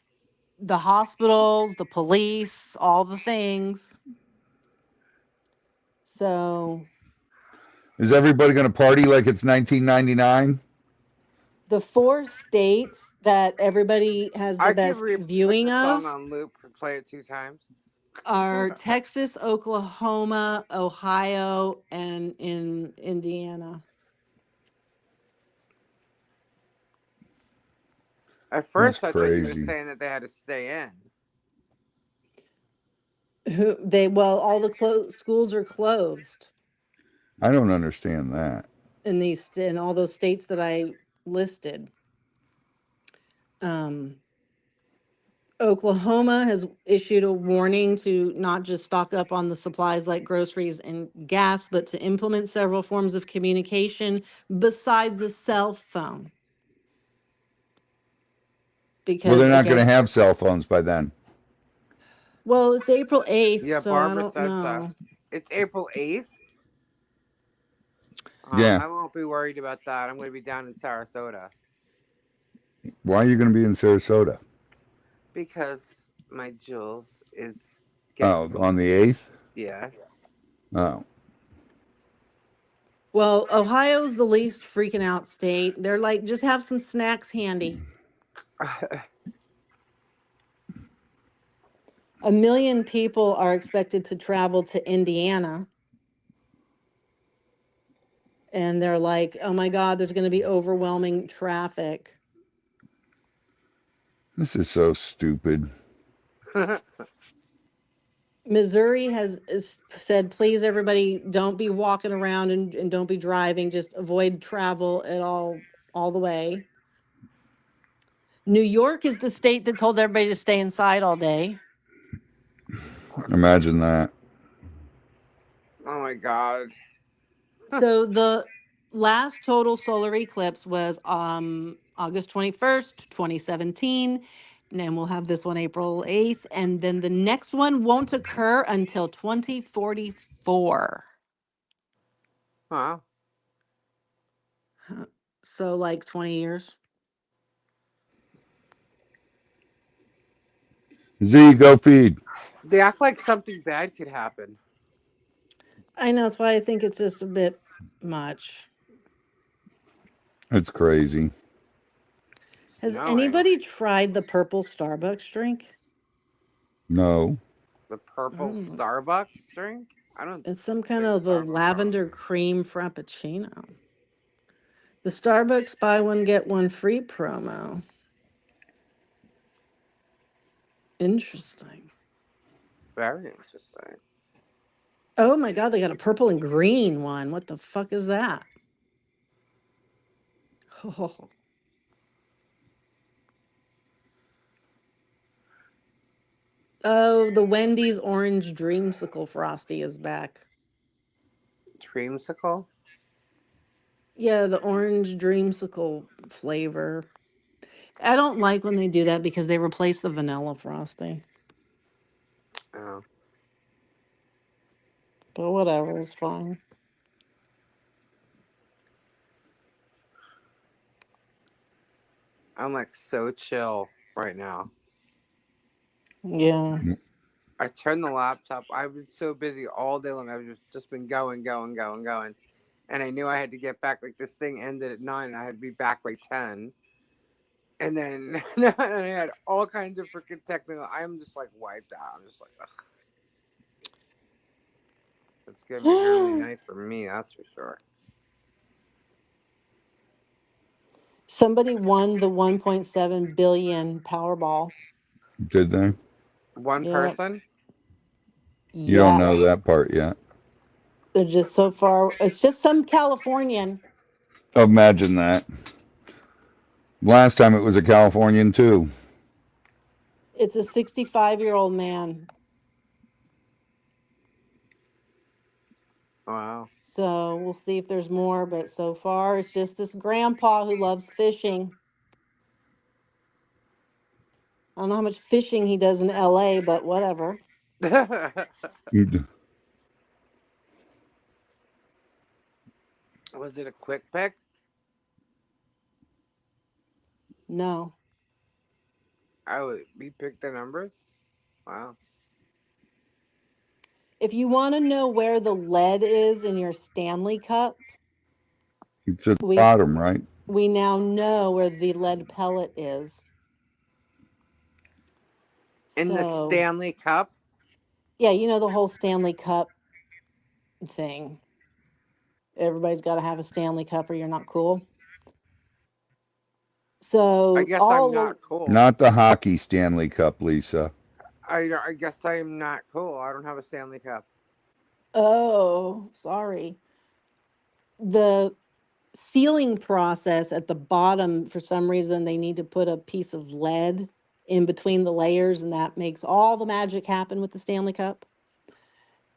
the hospitals, the police, all the things. So Is everybody going to party like it's 1999? the four states that everybody has the I could best put viewing the song of on loop and play it 2 times. are Texas, Oklahoma, Ohio, and in Indiana. At That's first, I thought you were crazy. saying that they had to stay in. Who they well, all the schools are closed I don't understand that. in all those states that I listed. Um, Oklahoma has issued a warning to not just stock up on the supplies like groceries and gas, but to implement several forms of communication besides a cell phone. Well, Because they're I not going to guess, have cell phones by then. well, it's April 8th, Yeah, so I Barbara don't said so. know. It's April 8th. Yeah. I won't be worried about that. I'm going to be down in Sarasota Why are you going to be in Sarasota? because my Jules is getting Oh, on married. the 8th? Yeah. Oh. Well, Ohio's the least freaking out state. They're like, just have some snacks handy. 1 million people are expected to travel to Indiana. And they're like, oh my God, there's going to be overwhelming traffic. This is so stupid. Missouri has said, please, everybody, don't be walking around and don't be driving. Just avoid travel at all the way. New York is the state that told everybody to stay inside all day. Imagine that. Oh my God. So the last total solar eclipse was August 21st, 2017. And we'll have this one April 8th. And then the next one won't occur until 2044. Wow. Huh. So, like 20 years. Z, go feed. They act like something bad could happen. I know. That's why I think it's just a bit much. It's crazy. Has Snowing. anybody tried the purple Starbucks drink? No. The purple Mm. Starbucks drink? I don't It's some kind think of so. the lavender cream frappuccino. The Starbucks buy one get one free promo. Interesting. Very interesting. Oh my God, they got a purple and green one. What the fuck is that? Oh, oh, the Wendy's orange dreamsicle frosty is back. Dreamsicle? Yeah, the orange dreamsicle flavor. I don't like when they do that because they replace the vanilla frosty. Oh. But whatever, it's fine. I'm like so chill right now. Yeah. I turned the laptop. I was so busy all day long. I've just been going. And I knew I had to get back. Like this thing ended at 9 and I had to be back by 10. And then and I had all kinds of freaking technical. I'm just like wiped out. I'm just like, ugh. It's gonna be an early night for me, that's for sure. Somebody won the 1.7 billion Powerball. Did they? One Yep. person? You don't Yeah. know that part yet. They're just so far. It's just some Californian. Imagine that. Last time it was a Californian too. It's a 65-year-old man. Wow. So we'll see if there's more. But so far, it's just this grandpa who loves fishing. I don't know how much fishing he does in LA, but whatever. Was it a quick pick? No. Oh, we picked the numbers? Wow. If you want to know where the lead is in your Stanley Cup, It's at the we bottom, right? we now know where the lead pellet is. In the So, Stanley Cup? yeah, you know the whole Stanley Cup thing. Everybody's got to have a Stanley Cup or you're not cool. I So, guess I'm all not the cool. Not the hockey Stanley Cup, Lisa. I guess I'm not cool. I don't have a Stanley Cup. oh, sorry. The sealing process at the bottom, for some reason, they need to put a piece of lead in between the layers, and that makes all the magic happen with the Stanley Cup.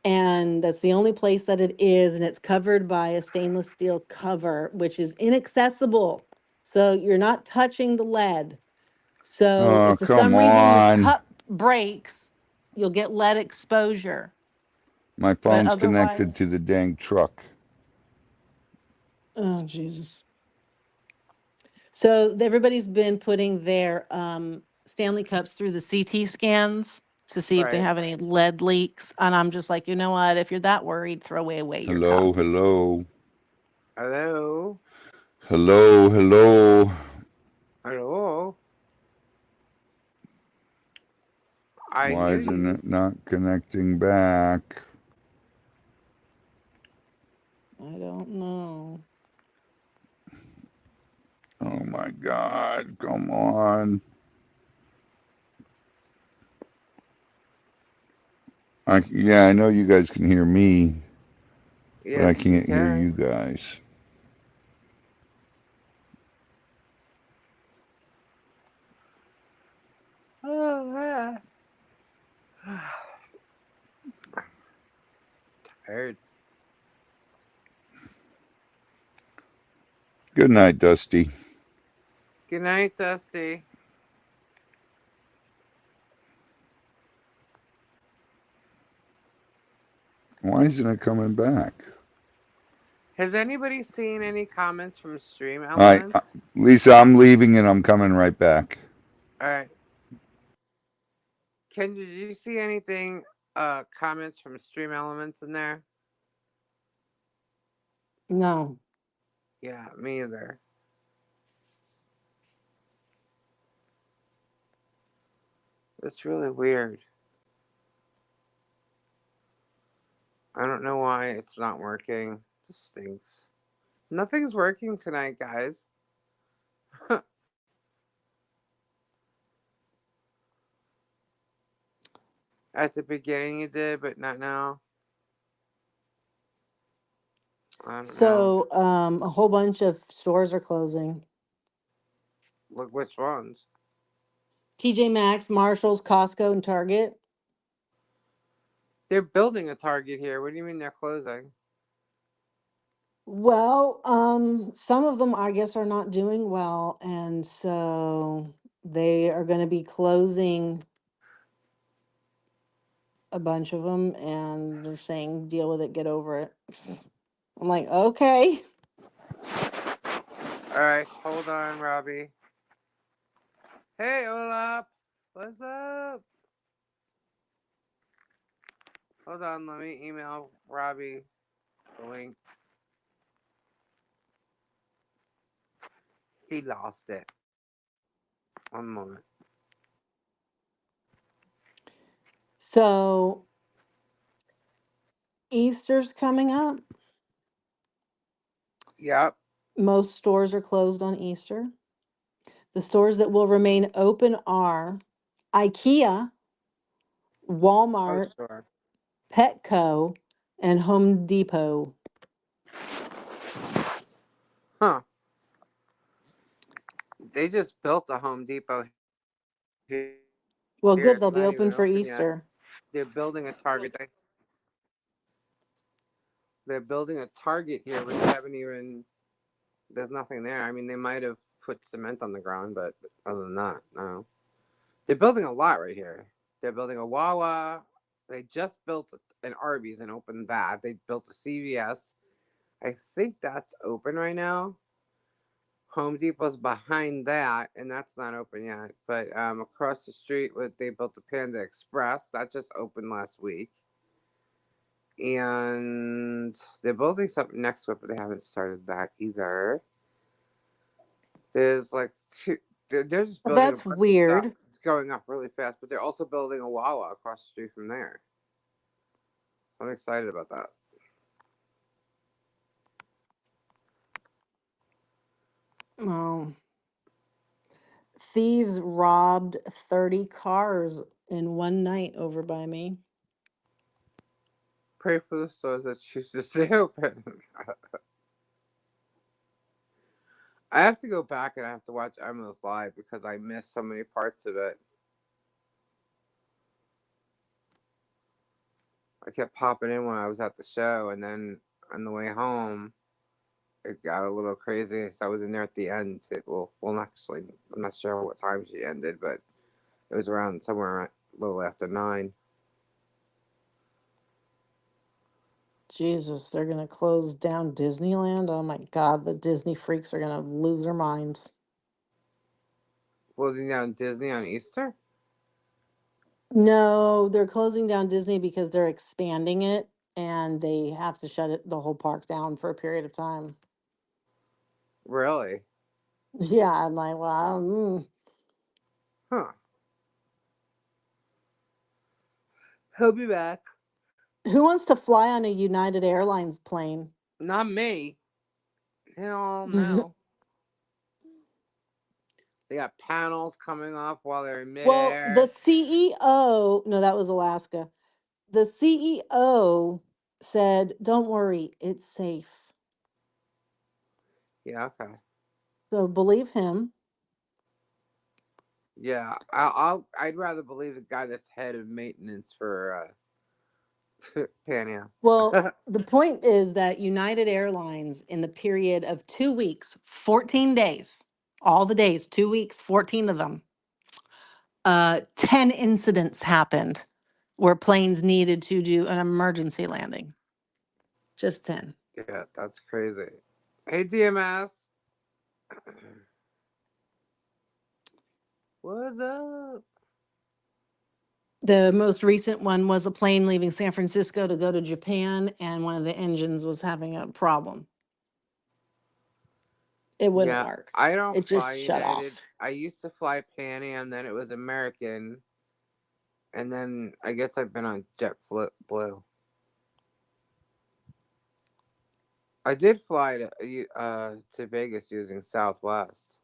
And that's the only place that it is, and it's covered by a stainless steel cover, which is inaccessible. So you're not touching the lead. So Oh, if for come some reason your on. cup breaks, you'll get lead exposure. My But phone's connected otherwise, to the dang truck. oh Jesus. So everybody's been putting their Stanley Cups through the CT scans to see if they Right. have any lead leaks. And I'm just like, you know what? If you're that worried, throw away your Hello, cup. hello. Hello? Hello, hello. Hello? I Why hear isn't you. it not connecting back? I don't know. Oh my God, come on. Yeah, I know you guys can hear me, but I Yes, we can't hear you can. guys. Oh, yeah. Tired. Good night, Dusty. Good night, Dusty. Why isn't it coming back? Has anybody seen any comments from Stream All right, Elements? Lisa, I'm leaving and I'm coming right back. All right. Kendra, did you see anything, comments from Stream Elements in there? No. Yeah, me either. It's really weird. I don't know why it's not working. It just stinks. Nothing's working tonight, guys. At the beginning it did, but not now. I don't know. So, a whole bunch of stores are closing. Look which ones. TJ Maxx, Marshalls, Costco, and Target. They're building a Target here. What do you mean they're closing? Well, some of them I guess are not doing well, and so they are going to be closing a bunch of them, and they're saying deal with it, get over it. I'm like, okay. Alright, hold on, Robbie. Hey, Olap. What's up? Hold on, let me email Robbie the link. He lost it. One moment. So Easter's coming up. Yep. Most stores are closed on Easter. The stores that will remain open are IKEA, Oh, Walmart, sure. Petco, and Home Depot. Huh. They just built a Home Depot here. Well, It's good, they'll not be even open for open yet. Easter. They're building a Target. They're building a Target here, but they haven't even. There's nothing there. I mean, they might have put cement on the ground, but other than that, no. They're building a lot right here. They're building a Wawa. They just built an Arby's and opened that. They built a CVS. I think that's open right now. Home Depot's behind that, and that's not open yet. But across the street, they built the Panda Express. That just opened last week. And they're building something next to it, but they haven't started that either. There's like two. They're just building a That's bunch of stuff. weird. It's going up really fast, but they're also building a Wawa across the street from there. I'm excited about that. Oh. Thieves robbed 30 cars in one night over by me. Pray for the stores that choose to stay open. I have to go back and I have to watch Emma's live because I missed so many parts of it. I kept popping in when I was at the show, and then on the way home, it got a little crazy. So I was in there at the end. Well, actually, I'm not sure what time she ended, but it was around somewhere a little after 9. Jesus, they're going to close down Disneyland. Oh my God, the Disney freaks are going to lose their minds. Closing down Disney on Easter? No, they're closing down Disney because they're expanding it and they have to shut the whole park down for a period of time. Really? Yeah, I'm like, well, Huh. He'll be back. who wants to fly on a United Airlines plane? Not me. Hell no. They got panels coming off while they're in Well, the midair. CEO, no, that was Alaska. The CEO said, "Don't worry, it's safe." Yeah, okay. So believe him. Yeah, I'd rather believe the guy that's head of maintenance for Pan Well, Am. the point is that United Airlines, in the period of 2 weeks, 14 days, all the days, 2 weeks, 14 of them, 10 incidents happened where planes needed to do an emergency landing. Just 10. Yeah, that's crazy. Hey, DMS. What's up? The most recent one was a plane leaving San Francisco to go to Japan, and one of the engines was having a problem. It wouldn't Yeah, work. I don't It fly just shut United. off. I used to fly Pan Am, then it was American, and then I guess I've been on JetBlue. I did fly to Vegas using Southwest,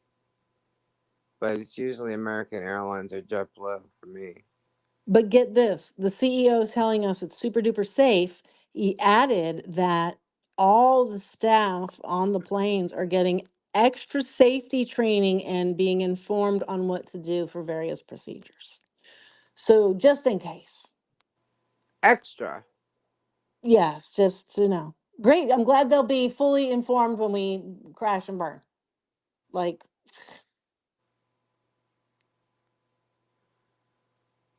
but it's usually American Airlines or JetBlue for me. But get this, the CEO is telling us it's super duper safe. He added that all the staff on the planes are getting extra safety training and being informed on what to do for various procedures. So just in case. Extra. Yes, just to know. Great. I'm glad they'll be fully informed when we crash and burn. Like,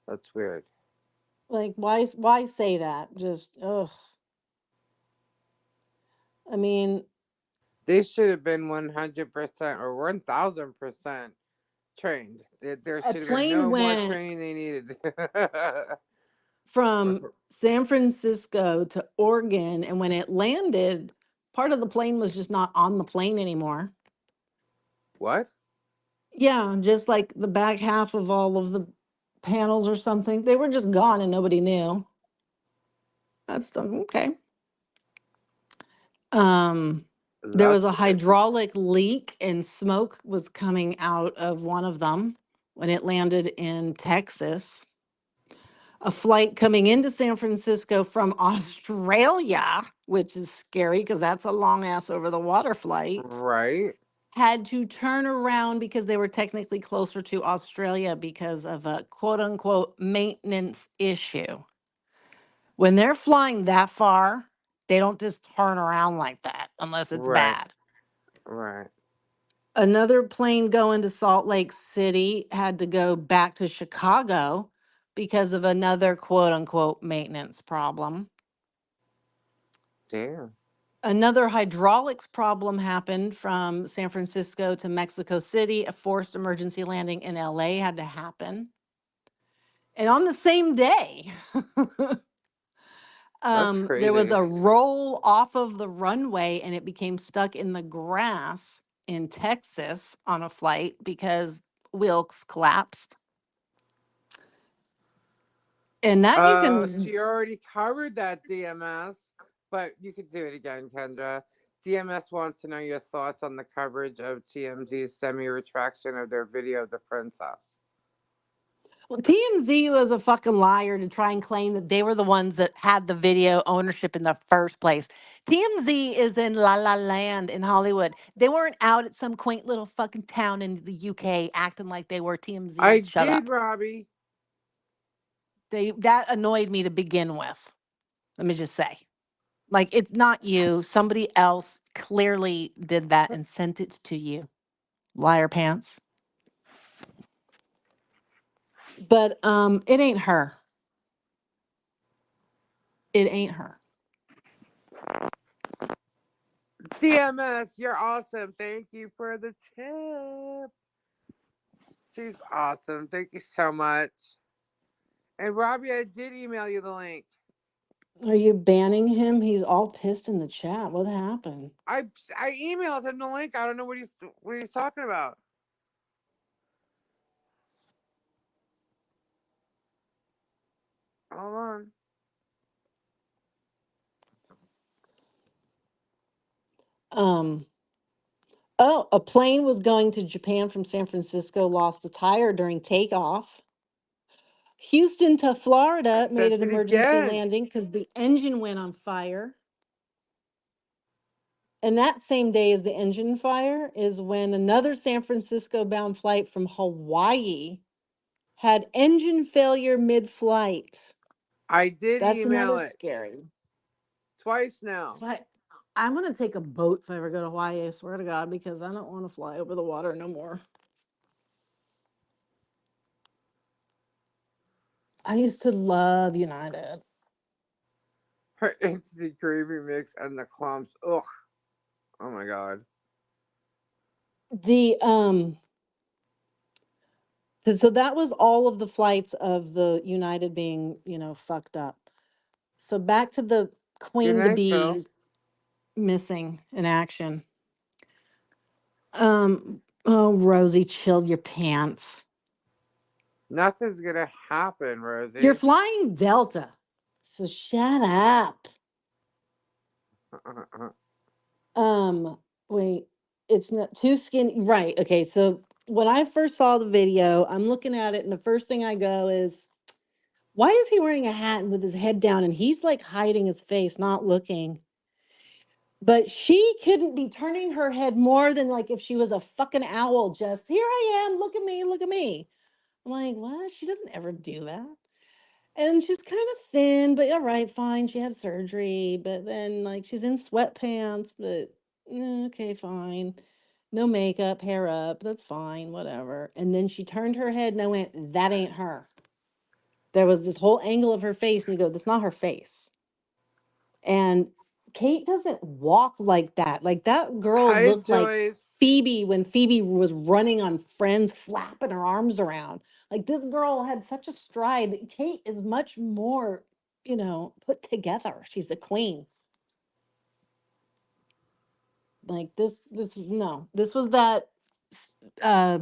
That's weird. why say that? Just ugh. I mean, They should have been 100% or 1000% trained. There a should have been plane no more went training they needed. from San Francisco to Oregon, and when it landed, part of the plane was just not on the plane anymore. What? Yeah, just like the back half of all of the panels or something. They were just gone and nobody knew. That's okay. Um, there was That's a weird. hydraulic leak and smoke was coming out of one of them when it landed in Texas. A flight coming into San Francisco from Australia, which is scary because that's a long ass over the water flight, Right? had to turn around because they were technically closer to Australia because of a quote unquote maintenance issue. When they're flying that far, they don't just turn around like that unless it's Right. bad. Right. Another plane going to Salt Lake City had to go back to Chicago because of another quote unquote maintenance problem. Damn. Another hydraulics problem happened from San Francisco to Mexico City. A forced emergency landing in LA had to happen. And on the same day, That's there was crazy. a roll off of the runway and it became stuck in the grass in Texas on a flight because wheels collapsed. And that you So can, you already covered that, DMS, but you could do it again, Kendra. DMS wants to know your thoughts on the coverage of TMZ's semi-retraction of their video of the princess. well, TMZ was a fucking liar to try and claim that they were the ones that had the video ownership in the first place. TMZ is in La La Land in Hollywood. They weren't out at some quaint little fucking town in the UK acting like they were I TMZ. Shut did, up. Robbie. That annoyed me to begin with. Let me just say. Like, it's not you. Somebody else clearly did that and sent it to you. Liar pants. But it ain't her. It ain't her. DMS, you're awesome. Thank you for the tip. She's awesome. Thank you so much. And Robbie, I did email you the link. Are you banning him? He's all pissed in the chat. What happened? I emailed him the link. I don't know what he's talking about. Hold on. Um, oh, a plane was going to Japan from San Francisco, lost a tire during takeoff. Houston to I Florida made sent an it emergency again. landing because the engine went on fire. And that same day as the engine fire is when another San Francisco bound flight from Hawaii had engine failure mid flight. I did That's email another it scary. twice now. So I'm going to take a boat if I ever go to Hawaii, I swear to God, because I don't want to fly over the water no more. I used to love United. Her instant gravy mix and the clumps. Ugh. Oh my god. The so that was all of the flights of the United being, fucked up. So back to the Good queen to night, Phil. be missing in action. Oh, Rosie, chill your pants. Nothing's gonna happen, You're Rosie. flying Delta. So shut up. Um, Wait, it's not too skinny. Right. Okay. So when I first saw the video, I'm looking at it, and the first thing I go is, why is he wearing a hat and with his head down and he's like hiding his face, not looking? But she couldn't be turning her head more than like if she was a fucking owl, just here I am, look at me, look at me. I'm like, what? She doesn't ever do that. And she's kind of thin, but all right, fine. She had surgery, but then like she's in sweatpants, but okay, fine. No makeup, hair up, that's fine, whatever. And then she turned her head and I went, that ain't her. There was this whole angle of her face, and you go, that's not her face. And Kate doesn't walk like that. Like that girl Hi, looked like Joyce. Phoebe when Phoebe was running on Friends, flapping her arms around. Like this girl had such a stride. Kate is much more, put together. She's the queen. Like this is no. This was that uh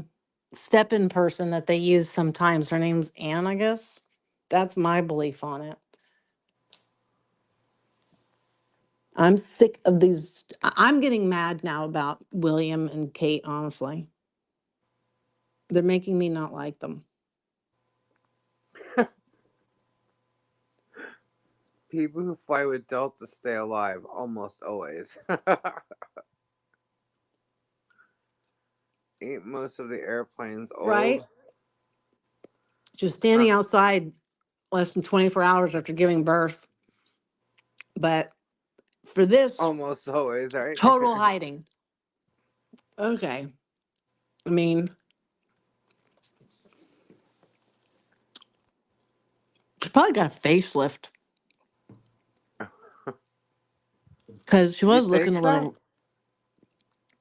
step in person that they use sometimes. Her name's Anne, I guess. That's my belief on it. I'm sick of these. I'm getting mad now about William and Kate, honestly. They're making me not like them. People who fly with Delta stay alive almost always. Ain't most of the airplanes Right? old? Just Uh, standing outside less than 24 hours after giving birth. But for this, almost always, right? total hiding. Okay. I mean, she probably got a facelift because she You was think looking a so? little.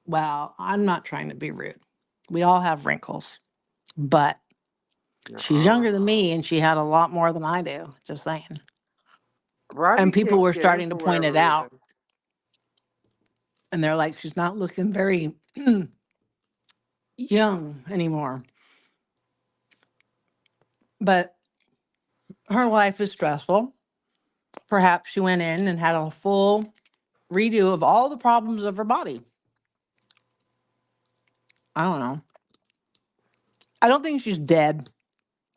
Well, I'm not trying to be rude. We all have wrinkles, but she's Nuh-uh. younger than me and she had a lot more than I do. Just saying. Robbie And people can't were get in starting to for point whatever it out. reason. And they're like, she's not looking very young anymore. But her life is stressful. Perhaps she went in and had a full redo of all the problems of her body. I don't know. I don't think she's dead.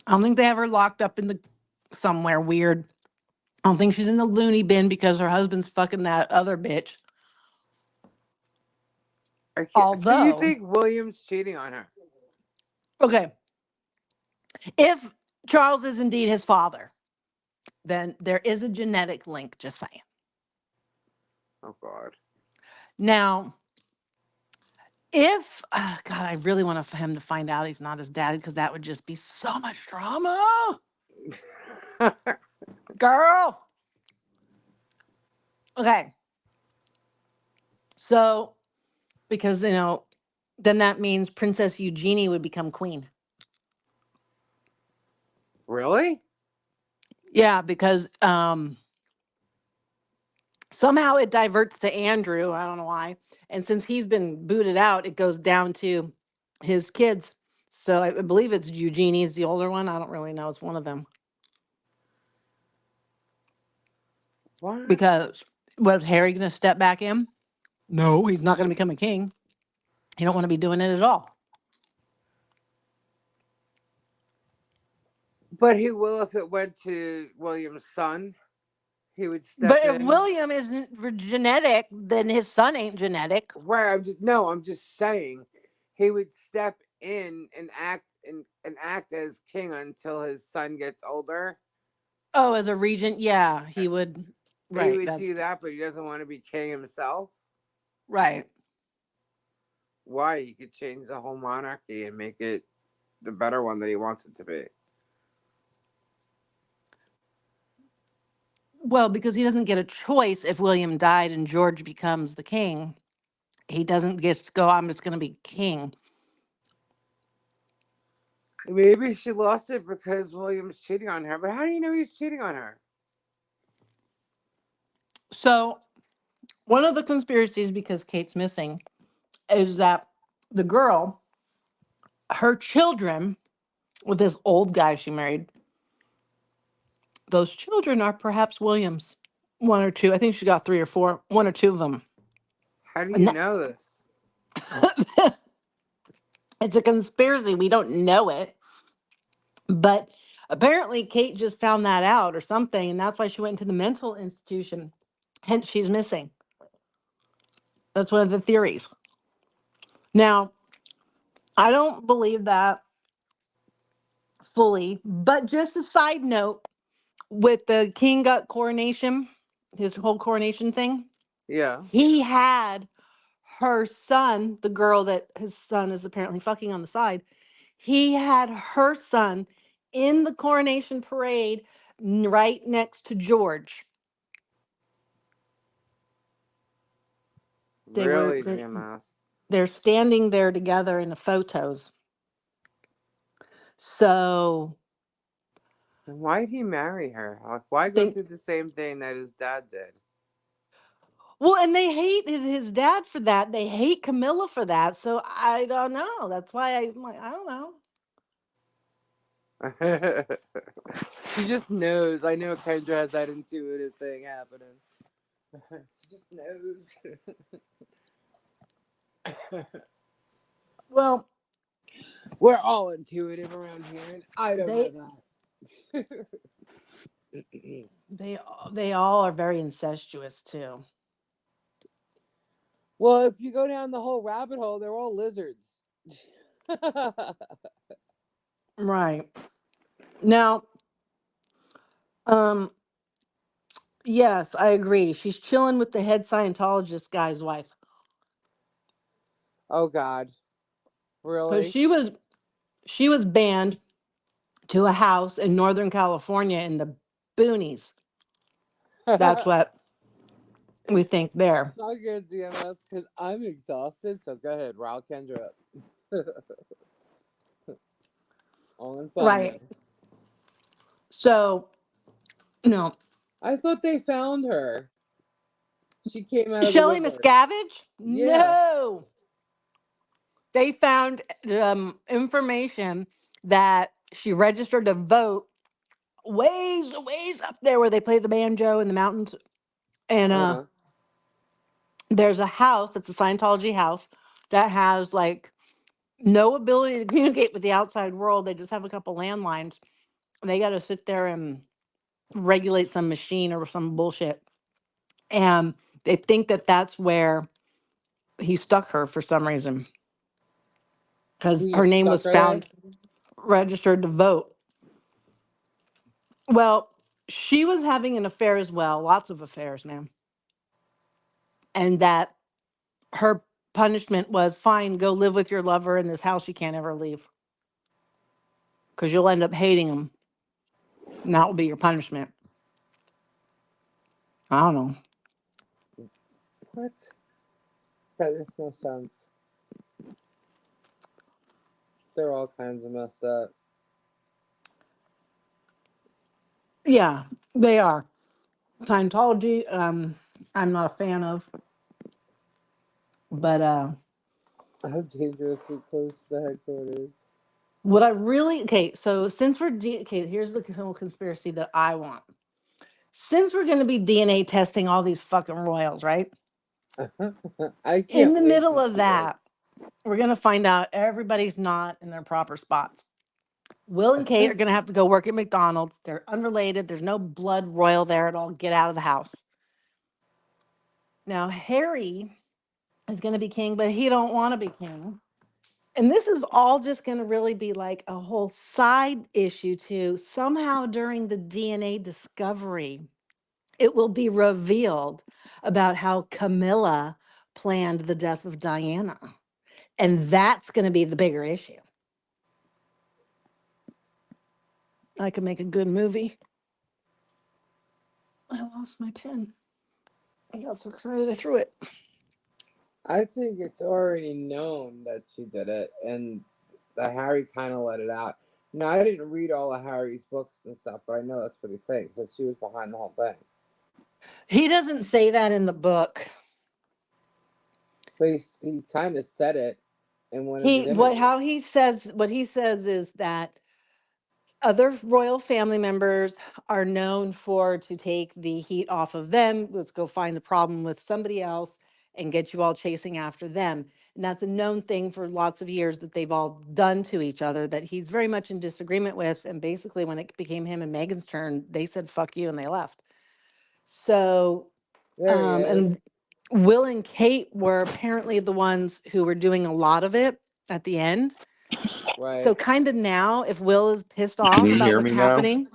I don't think they have her locked up in the somewhere weird. I don't think she's in the loony bin because her husband's fucking that other bitch. I can't. So you Although, think William's cheating on her? okay, if Charles is indeed his father, then there is a genetic link, just saying. Oh God. Now, if, God, I really want him to find out he's not his dad because that would just be so much drama. Girl. Okay. So, because, then that means Princess Eugenie would become queen. Really? Yeah, because somehow it diverts to Andrew. I don't know why. And since he's been booted out, it goes down to his kids. So I believe it's Eugenie's the older one. I don't really know. It's one of them. What? Because was Harry going to step back in? No, he's not going to become a king. He don't want to be doing it at all. But he will if it went to William's son. He would But step if in. William isn't genetic, then his son ain't genetic. Right. I'm just no. I'm just saying, he would step in and act as king until his son gets older. Oh, as a regent, yeah, he would. He Right, would that's do that, but he doesn't want to be king himself. right. Why? He could change the whole monarchy and make it the better one that he wants it to be. Well, because he doesn't get a choice if William died and George becomes the king. He doesn't get to go, I'm just going to be king. Maybe she lost it because William's cheating on her. But how do you know he's cheating on her? So, one of the conspiracies, because Kate's missing, is that the girl, her children, with this old guy she married, those children are perhaps William's. One or two. I think she got three or four. One or two of them. How do you And know this? it's a conspiracy. We don't know it. But apparently, Kate just found that out or something. And that's why she went into the mental institution. Hence, she's missing. That's one of the theories. Now, I don't believe that fully. But just a side note, with the king got coronation, his whole coronation thing, Yeah. he had her son, the girl that his son is apparently fucking on the side, he had her son in the coronation parade right next to George. They were Really, GMS. they're standing there together in the photos. So And why did he marry her? Like, why go they through the same thing that his dad did? well, and they hate his dad for that. They hate Camilla for that. So I don't know. That's why I'm like, I don't know. She just knows. I know Kendra has that intuitive thing happening. She just knows. Well, We're all intuitive around here, and I don't they know that. they all are very incestuous too. Well, if you go down the whole rabbit hole, they're all lizards. Right. Now, um, yes, I agree. She's chilling with the head Scientologist guy's wife. Oh God, Because really? she was banned to a house in Northern California in the boonies. That's what we think there. Not good, DMS, because I'm exhausted. So go ahead, rile Kendra up. All in fun Right. though. So, no. I thought they found her. She came out of the Shelley woodwork. Miscavige? Yeah. No. They found information that she registered to vote ways up there where they play the banjo in the mountains. And Uh there's a house, it's a Scientology house, that has like no ability to communicate with the outside world. They just have a couple landlines. They got to sit there and regulate some machine or some bullshit. And they think that that's where he stuck her for some reason because He her name stuck was her there. found registered to vote. Well, she was having an affair as well, lots of affairs, ma'am. And that her punishment was fine, go live with your lover in this house you can't ever leave because you'll end up hating him. And that will be your punishment. I don't know. What? That makes no sense. They're all kinds of messed up. Yeah, they are. Scientology, I'm not a fan of. But I'm dangerously close to the headquarters. what I really, okay, so since okay, here's the whole conspiracy that I want. Since we're going to be DNA testing all these fucking royals, right? I In can't the wait middle to of see this. that, we're going to find out everybody's not in their proper spots. Will and Kate are going to have to go work at McDonald's. They're unrelated. There's no blood royal there at all. Get out of the house. Now, Harry is going to be king, but he don't want to be king. And this is all just going to really be like a whole side issue to somehow during the DNA discovery, it will be revealed about how Camilla planned the death of Diana. And that's going to be the bigger issue. I could make a good movie. I lost my pen. I got so excited I threw it. I think it's already known that she did it, and that Harry kind of let it out. Now, I didn't read all of Harry's books and stuff, but I know that's what he thinks, that she was behind the whole thing. He doesn't say that in the book. But he kind of said it in one of He his what interviews. how he says what he says is that other royal family members are known for to take the heat off of them. Let's go find the problem with somebody else and get you all chasing after them. And that's a known thing for lots of years that they've all done to each other that he's very much in disagreement with. And basically, when it became him and Meghan's turn, they said, fuck you, and they left. So, There he is. and Will and Kate were apparently the ones who were doing a lot of it at the end. So Right. kind of now, if Will is pissed Can off you about hear what's me now? happening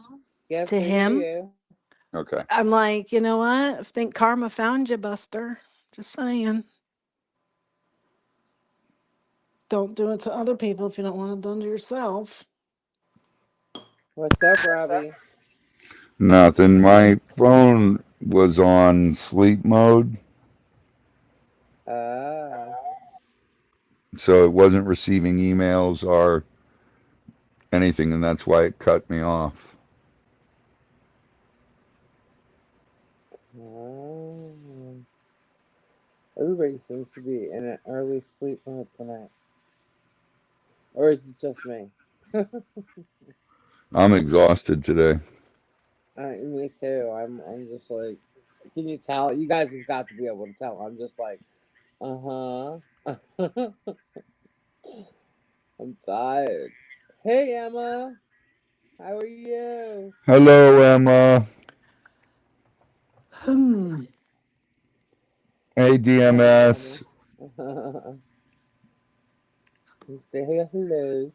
Yes, to we hear him, you. Okay. I'm like, you know what? I think karma found you, Buster. Just saying. Don't do it to other people if you don't want it done to yourself. What's up, Robbie? Nothing. My phone was on sleep mode, Ah. so it wasn't receiving emails or anything, and that's why it cut me off. Ah. Everybody seems to be in an early sleep mode tonight. Or is it just me? I'm exhausted today. Me too. I'm just like, can you tell? You guys have got to be able to tell. I'm just like, uh-huh. I'm tired. Hey, Emma. How are you? Hello, Emma. Hmm. Hey, Hi, Emma. DMS. You say hello.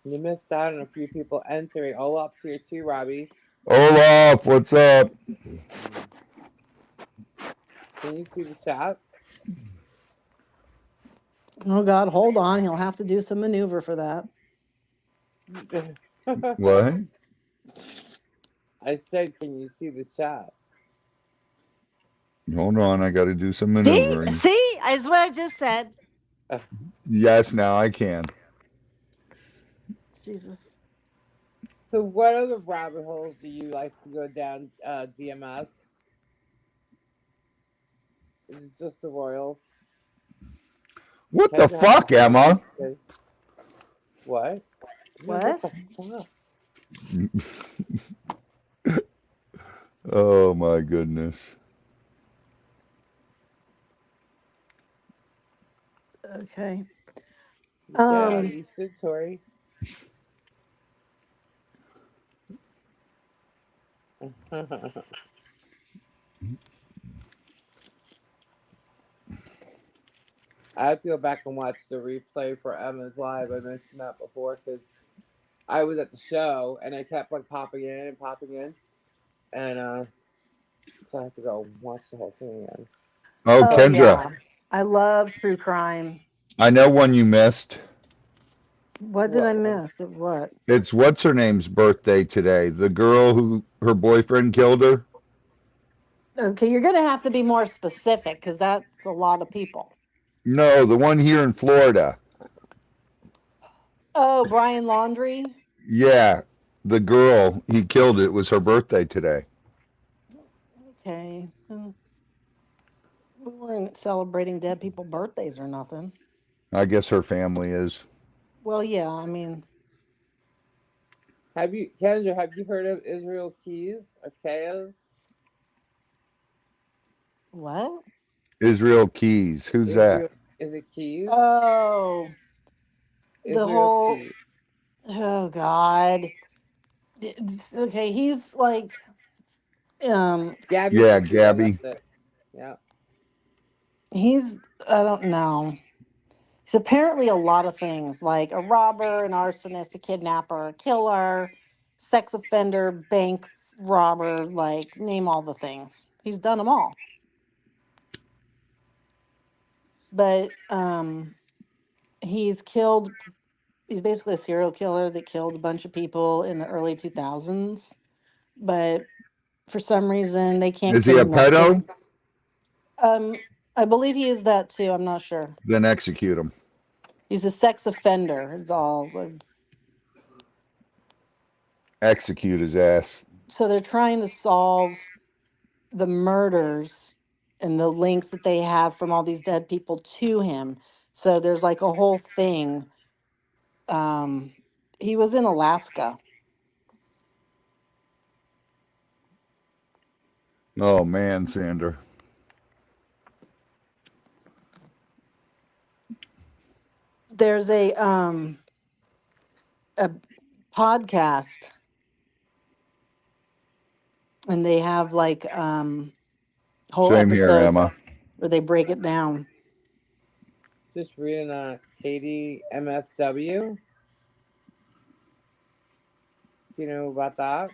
You missed out on a few people entering. Olaf's here too, Robbie. Olaf, what's up? Can you see the chat? Oh God, hold on. He'll have to do some maneuver for that. What? I said, can you see the chat? Hold on, I got to do some See, maneuvering. see, is what I just said. Yes, now I can. Jesus. So, what other rabbit holes do you like to go down, DMS? Is it just the Royals? What the Kendra has fuck, something she Emma? wants to say. What? Yeah, what What? the fuck? Oh my goodness. Okay. Yeah, Um. you should, Tori. I have to go back and watch the replay for Emma's live. I mentioned that before because I was at the show and I kept like popping in and popping in, and so I have to go watch the whole thing again. Oh, Oh Kendra, yeah. I love true crime. I know one you missed. What did I What one? miss? Of what? It's what's her name's birthday today? The girl who her boyfriend killed her? Okay, you're gonna have to be more specific because that's a lot of people. No, the one here in Florida. Oh, Brian Laundry. Yeah, the girl he killed. It was her birthday today. Okay. We weren't celebrating dead people' birthdays or nothing. I guess her family is. Well, yeah, I mean, Have you, Kendra? Have you heard of Israel Keys or Chaos? what? Israel Keys. Who's that? Israel, is it Keys? Oh, the Israel whole, Keys. oh God. Okay, he's like, um, Gabby Yeah, Petito. Gabby. That's it. Yeah. he's, I don't know. He's apparently a lot of things, like a robber, an arsonist, a kidnapper, a killer, sex offender, bank robber, like name all the things. He's done them all. But he's killed. He's basically a serial killer that killed a bunch of people in the early 2000s, but for some reason they can't Is get he a him arrested. pedo? Um, I believe he is that too. I'm not sure. Then execute him. He's a sex offender. Is all. Execute his ass. So they're trying to solve the murders and the links that they have from all these dead people to him. So there's like a whole thing. Um, he was in Alaska. Oh man, Sandra. There's a podcast, and they have like whole Same here, episodes Emma. where they break it down. Just reading Katie MFW. Do you know about that?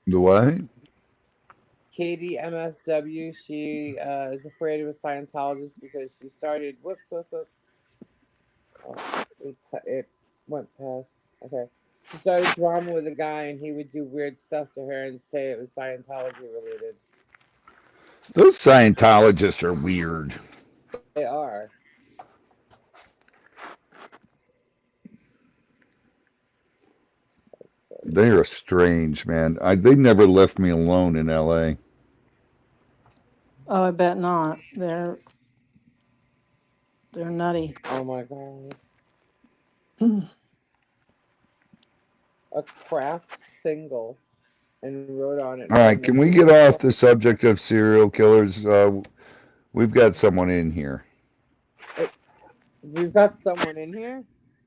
The what? Katie MFW. She is afraid of a Scientologist because she started. Whoops, whoops, whoops. Oh, it went past. Okay. She started drama with a guy, and he would do weird stuff to her and say it was Scientology related. Those Scientologists are weird. They are. They are strange, man. They never left me alone in L.A. Oh, I bet not. They're nutty. Oh my god. A craft single and wrote on it, All "I right, am a can we get human off the torch." subject of serial killers? We've got someone in here. We've got someone in here.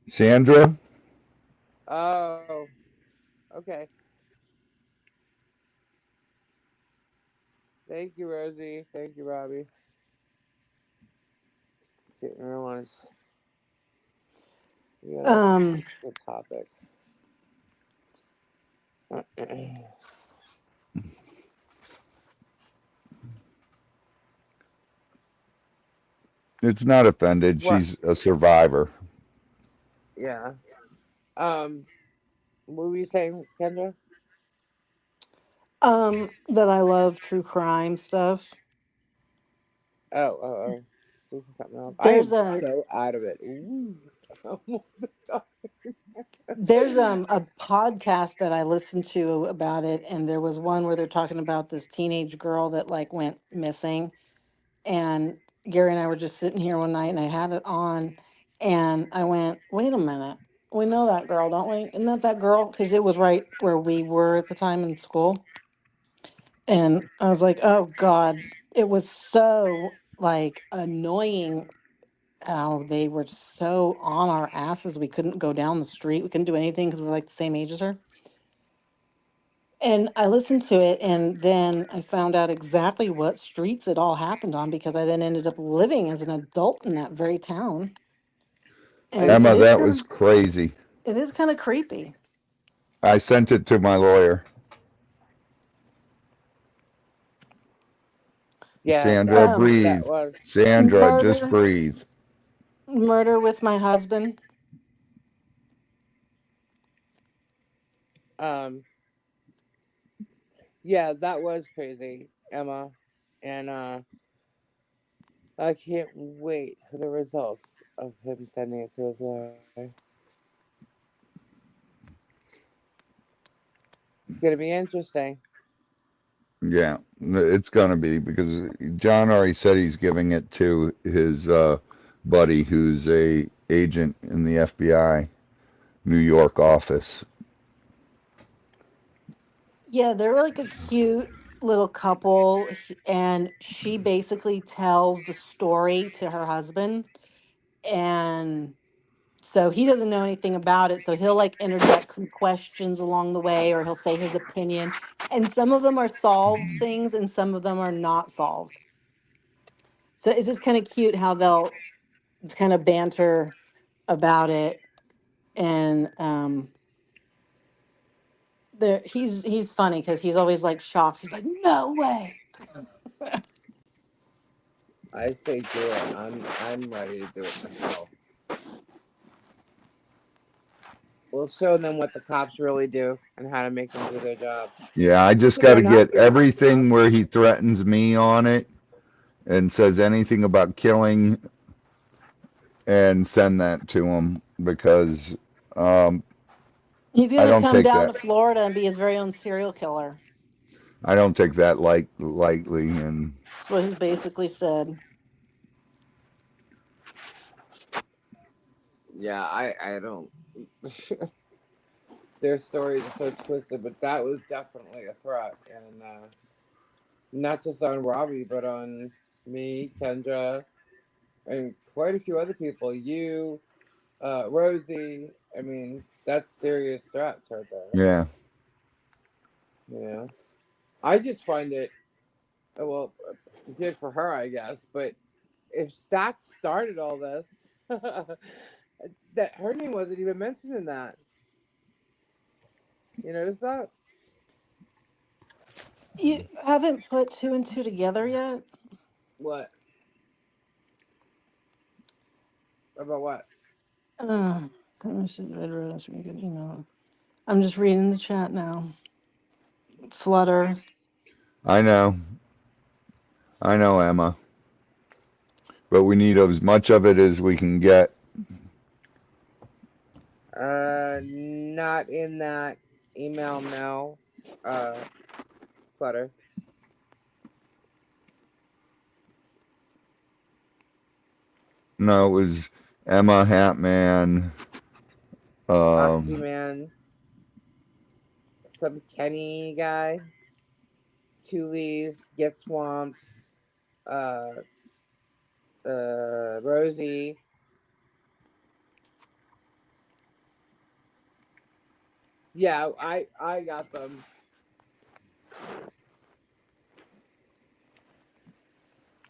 Sandra? Oh, okay. Thank you, Rosie. Thank you, Robbie. Didn't realize we had a um, good topic. It's not offended. What? She's a survivor. Yeah. Um. What were you saying, Kendra? that I love true crime stuff. Oh, oh, oh. This is something else. I There's am a so out of it. Ooh. there's a podcast that I listened to about it, and there was one where they're talking about this teenage girl that like went missing, and Gary and I were just sitting here one night, and I had it on, and I went, "Wait a minute, we know that girl, don't we? Isn't that girl?" Because it was right where we were at the time in school, and I was like, "Oh God." It was so like annoying how they were so on our asses. We couldn't go down the street. We couldn't do anything because we were like the same age as her. And I listened to it, and then I found out exactly what streets it all happened on because I then ended up living as an adult in that very town. I And Emma, that was crazy. it is kind of creepy. I sent it to my lawyer. yeah, Sandra, that Um, breathe. that was Sandra, just murder, breathe. murder with my husband. um yeah, that was crazy, Emma. And I can't wait for the results of him sending it to his lawyer. It's gonna be interesting. Yeah, it's gonna be because John already said he's giving it to his buddy who's a agent in the FBI New York office. Yeah, they're like a cute little couple, and she basically tells the story to her husband, and so he doesn't know anything about it. So he'll like interject some questions along the way, or he'll say his opinion. And some of them are solved things, and some of them are not solved. So it's just kind of cute how they'll kind of banter about it. And there he's funny because he's always like shocked. He's like, "No way." I say do it. I'm ready to do it myself. We'll show them what the cops really do and how to make them do their job. Yeah, I just got They're to not get doing their everything job. where he threatens me on it and says anything about killing and send that to him because um, He's I gonna don't come take down that. to Florida and be his very own serial killer. I don't take that lightly. And That's what he's basically said. Yeah, I don't. Their stories are so twisted, but that was definitely a threat, and not just on Robbie, but on me, Kendra, and quite a few other people. You, Rosie. I mean, that's serious threats right there. yeah, You know, I just find it well good for her, I guess. But if Stats started all this, that her name wasn't even mentioned in that. You notice that? You haven't put two and two together yet? What about what? Permission, good email. I'm just reading the chat now. Flutter. I know, Emma, but we need as much of it as we can get. Not in that email. No, Clutter. No, it was Emma Hatman. Um, Oxyman, some Kenny guy, Tulies, Get Swamped, uh, Rosie. Yeah, I got them.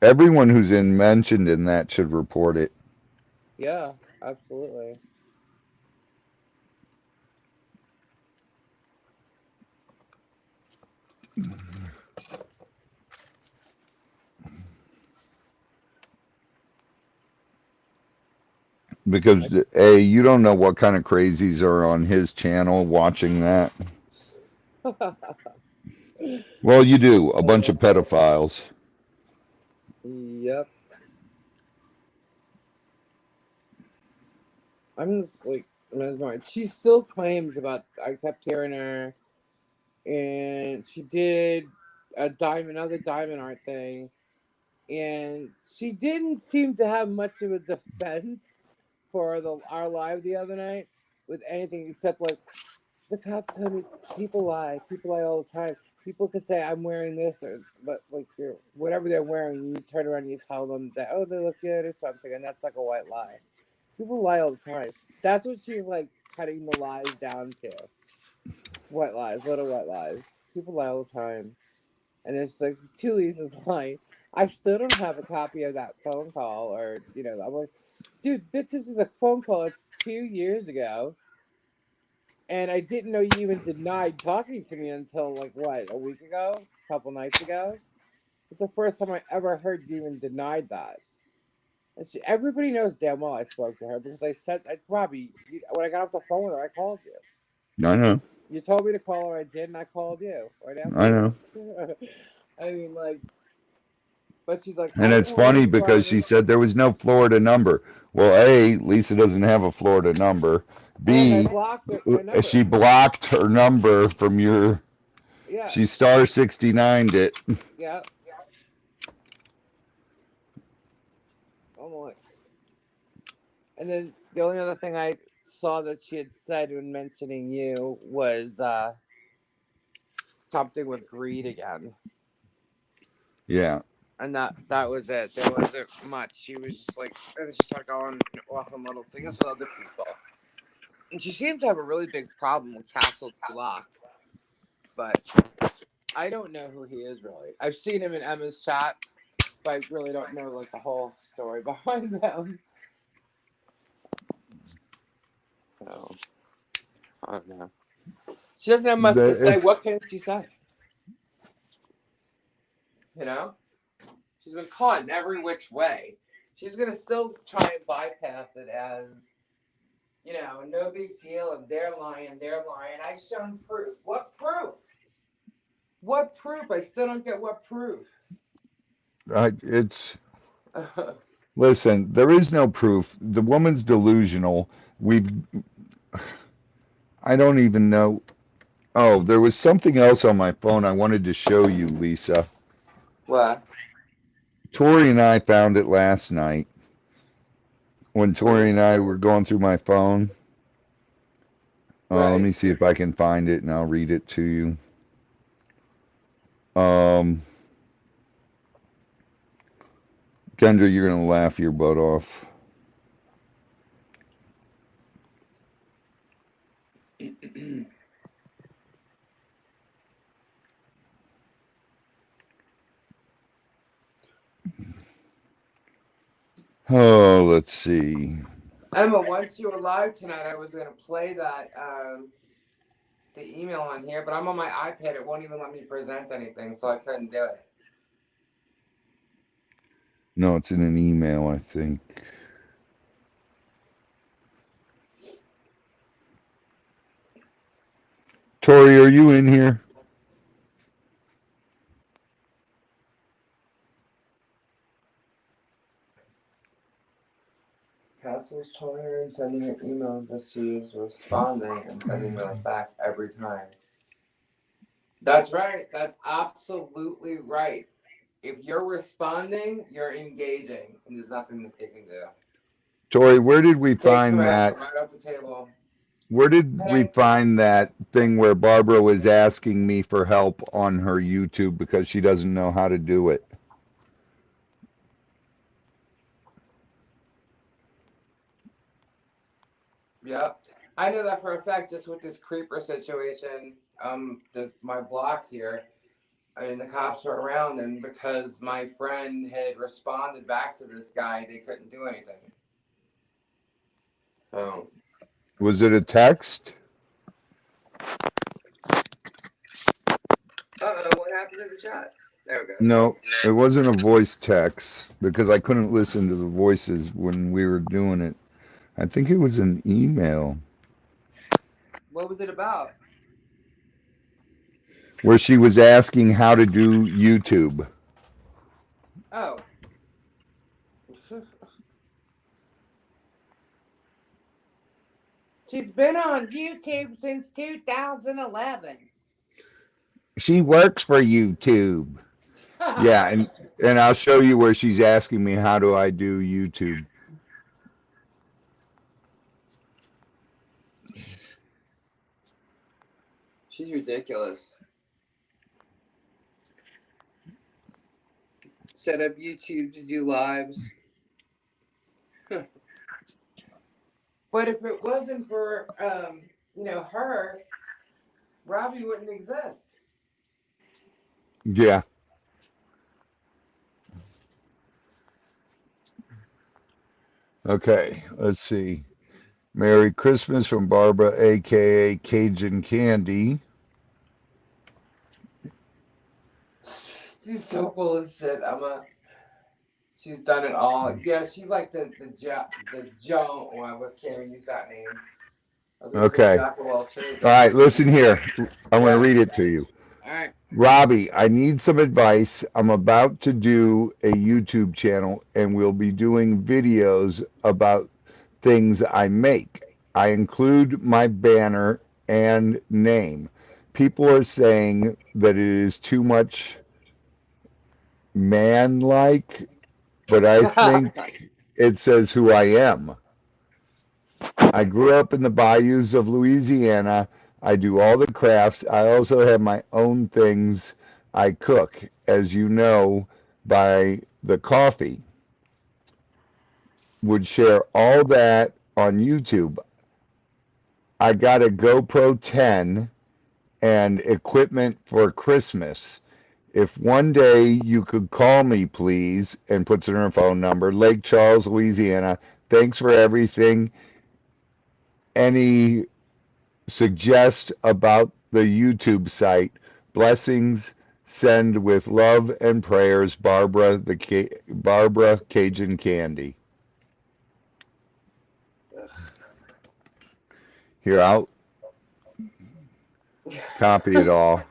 everyone who's mentioned in that should report it. Yeah, absolutely. Because you don't know what kind of crazies are on his channel watching that. Well, you do. A bunch of pedophiles. Yep. I'm just like mesmerized. She still claims about. I kept hearing her, and she did another diamond art thing, and she didn't seem to have much of a defense for our live the other night with anything except like the cop told me people lie all the time. People could say I'm wearing this or but like you're whatever they're wearing, you turn around and you tell them that oh they look good or something, and that's like a white lie. People lie all the time. That's what she's like cutting the lies down to. White lies, little white lies. People lie all the time. And it's like two reasons why I still don't have a copy of that phone call or I'm like, dude, bitch, this is a phone call. It's 2 years ago. And I didn't know you even denied talking to me until like what, a week ago? A couple nights ago? It's the first time I ever heard you even denied that. And everybody knows damn well I spoke to her because I said, Robbie, when I got off the phone with her, I called you. I know. You told me to call her, I did, and I called you. Right I after. know. I mean, like, but she's like, And I don't it's know why funny he's because trying she to. said there was no Florida number. Well, A, Lisa doesn't have a Florida number. And I B, blocked her number. she blocked her number from your. Yeah, She star 69'd it. yeah. I'm like, and then the only other thing I saw that she had said when mentioning you was something with greed again. Yeah. And that was it. There wasn't much. She was just like, and she started going off on little things with other people. And she seems to have a really big problem with Castle Lock. But I don't know who he is really. I've seen him in Emma's chat, but I really don't know like the whole story behind them. So I don't know. She doesn't have much to say. It's What can she say? You know? She's been caught in every which way. She's gonna still try and bypass it as You know, no big deal if they're lying, they're lying. I've shown proof. What proof? What proof? I still don't get what proof. It's Listen, there is no proof. The woman's delusional. We've I don't even know. Oh, there was something else on my phone I wanted to show you, Lisa. What? Tori and I found it last night when Tori and I were going through my phone. Let Right. me see if I can find it and I'll read it to you. Um, Kendra, you're gonna laugh your butt off. Oh, let's see. Emma, once you were live tonight, I was gonna play that the email on here, but I'm on my iPad. It won't even let me present anything, so I couldn't do it. No, it's in an email, I think. Tori, are you in here? Cassie's telling her and sending her emails, but she's responding and sending emails back every time. That's right. That's absolutely right. If you're responding, you're engaging, and there's nothing that they can do. Tori, where did we Takes find harassment that? right off the table. Where did we Hey, find that thing where Barbara was asking me for help on her YouTube because she doesn't know how to do it? yep. I know that for a fact just with this creeper situation, my block here. I mean, the cops were around, and because my friend had responded back to this guy, they couldn't do anything. Oh. Was it a text? What happened to the chat? There we go. No, it wasn't a voice text because I couldn't listen to the voices when we were doing it. I think it was an email What was it about? where she was asking how to do YouTube. Oh. She's been on YouTube since 2011. She works for YouTube. Yeah, and I'll show you where she's asking me how do I do YouTube. She's ridiculous. Set up YouTube to do lives. But if it wasn't for her, Robbie wouldn't exist. Yeah. Okay, let's see. Merry Christmas from Barbara, aka Cajun Candy. She's so full of shit, Emma. She's done it all. Yeah, she's like the Joan. Well, I can't use that name. I was gonna say Okay. Jack of all trades. All right, listen here. I'm going to Yeah. read it to you. All right. Robbie, I need some advice. I'm about to do a YouTube channel and we'll be doing videos about things I make. I include my banner and name. People are saying that it is too much man like, but I think it says who I am. I grew up in the bayous of Louisiana. I do all the crafts. I also have my own things I cook, as you know, by the coffee. Would share all that on YouTube. I got a GoPro 10 and equipment for Christmas. If one day you could call me, please, and puts in her phone number, Lake Charles, Louisiana. Thanks for everything. Any suggest about the YouTube site? Blessings. Send with love and prayers, Barbara Cajun Candy. Here, I'll copy it all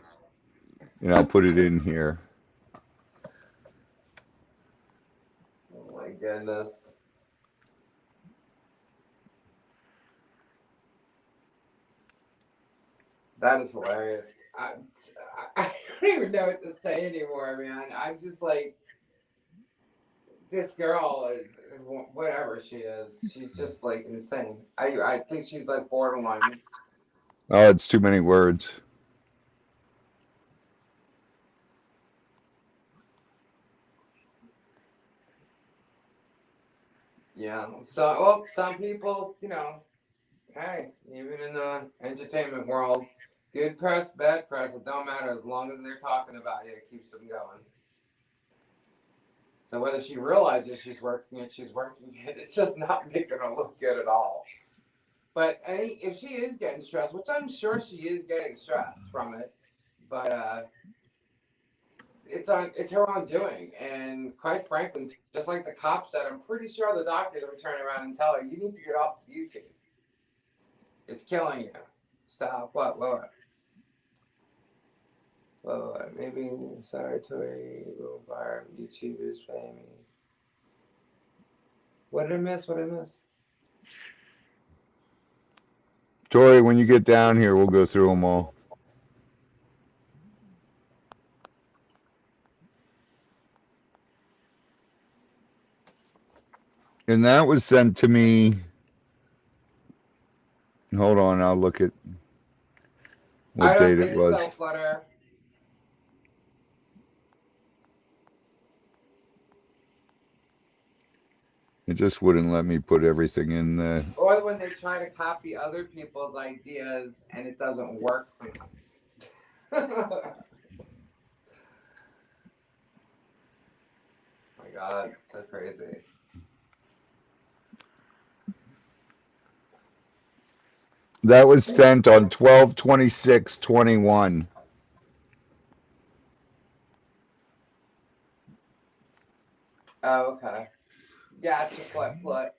and I'll put it in here. Oh my goodness. That is hilarious. I don't even know what to say anymore, man. I'm just like, this girl is whatever she is. She's just like insane. I think she's like borderline. Oh, it's too many words. Yeah. So, well, some people, hey, even in the entertainment world, good press, bad press, it don't matter as long as they're talking about you. It keeps them going. So whether she realizes she's working it, she's working it. It's just not making her look good at all. But if she is getting stressed, which I'm sure she is getting stressed from it, but it's her own doing. And quite frankly, just like the cop said, I'm pretty sure the doctors will turn around and tell her, you need to get off YouTube. It's killing you. Stop. What? Maybe sorry to a little bar YouTubers paying me. What did I miss? Tori, when you get down here, we'll go through them all. And that was sent to me. Hold on, I'll look at I what don't date it think was. so, Flutter. It just wouldn't let me put everything in the. Or when they try to copy other people's ideas and it doesn't work for them. My God, so crazy. That was sent on 12/26/21. Oh, okay. Gotcha, Flut.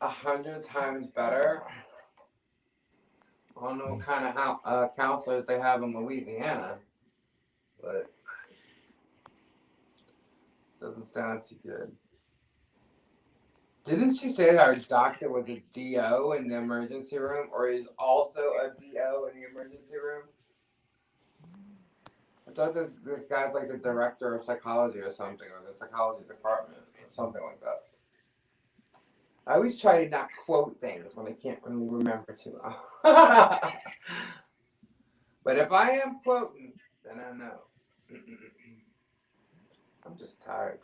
100 times better. I don't know what kind of counselors they have in Louisiana, but doesn't sound too good. Didn't she say that her doctor was a DO in the emergency room, or is also a DO in the emergency room? I thought this guy's like the director of psychology or something, or the psychology department, or something like that. I always try to not quote things when I can't really remember too well. But if I am quoting, then I know. I'm just tired.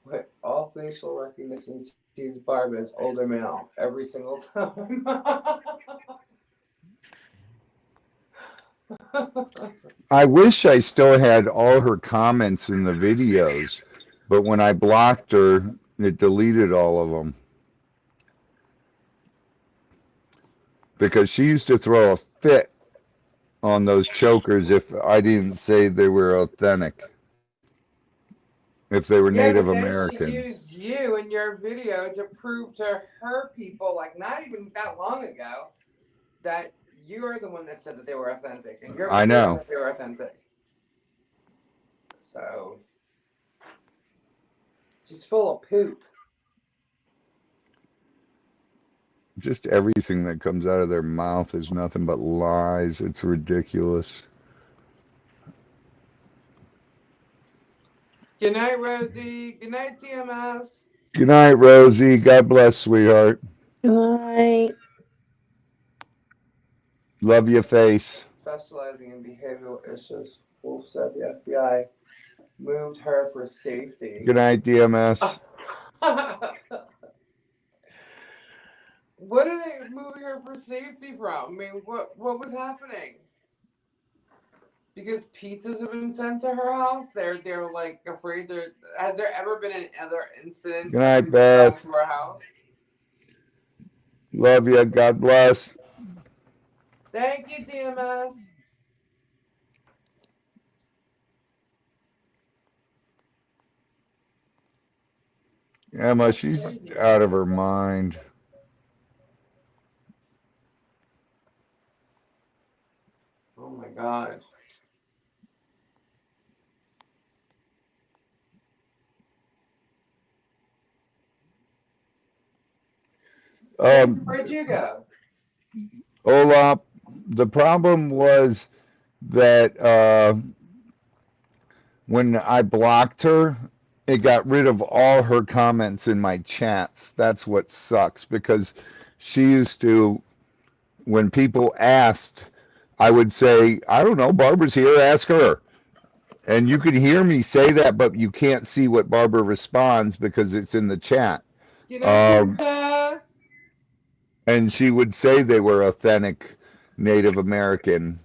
What? All facial recognition sees Barb as older male every single time. I wish I still had all her comments in the videos, but when I blocked her, it deleted all of them. Because she used to throw a fit on those chokers if I didn't say they were authentic, if they were Yeah, Native but then she American. used you in your video to prove to her people, like not even that long ago, that you're the one that said that they were authentic, and you're I proving know. that they were authentic. So she's full of poop. Just everything that comes out of their mouth is nothing but lies. It's ridiculous. Good night, Rosie. Good night, TMS. Good night, Rosie. God bless, sweetheart. Good night. Love your face. Specializing in behavioral issues. Wolf said the FBI moved her for safety. Good night, DMS. What are they moving her for safety from? I mean, what was happening? Because pizzas have been sent to her house. They're like afraid. Has there ever been another incident Good of night, people going Beth. to her house? Love you. God bless. Thank you, DMS. Emma, she's out of her mind. Oh my God. Kendra, where'd you go? Olap, the problem was that when I blocked her, it got rid of all her comments in my chats. That's what sucks because she used to, when people asked, I would say, I don't know, Barbara's here, ask her. And you could hear me say that, but you can't see what Barbara responds because it's in the chat. Get up, Um, princess. and she would say they were authentic Native American.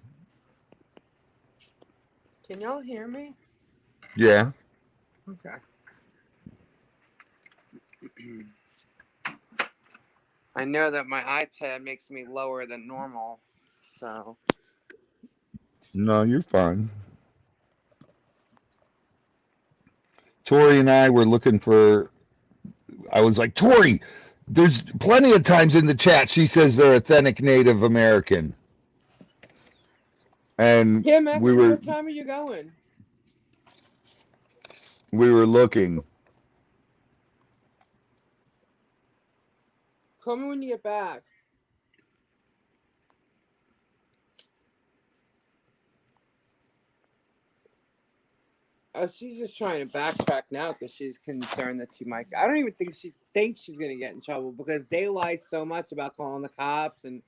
Can y'all hear me? Yeah. Okay. I know that my iPad makes me lower than normal, so. No, you're fine. Tori and I were looking for. I was like, Tori, there's plenty of times in the chat she says they're authentic Native American. And Kim, we actually, were what time are you going? we were looking. Call me when you get back. Oh, she's just trying to backtrack now because she's concerned that she might. I don't even think she thinks she's going to get in trouble because they lie so much about calling the cops and,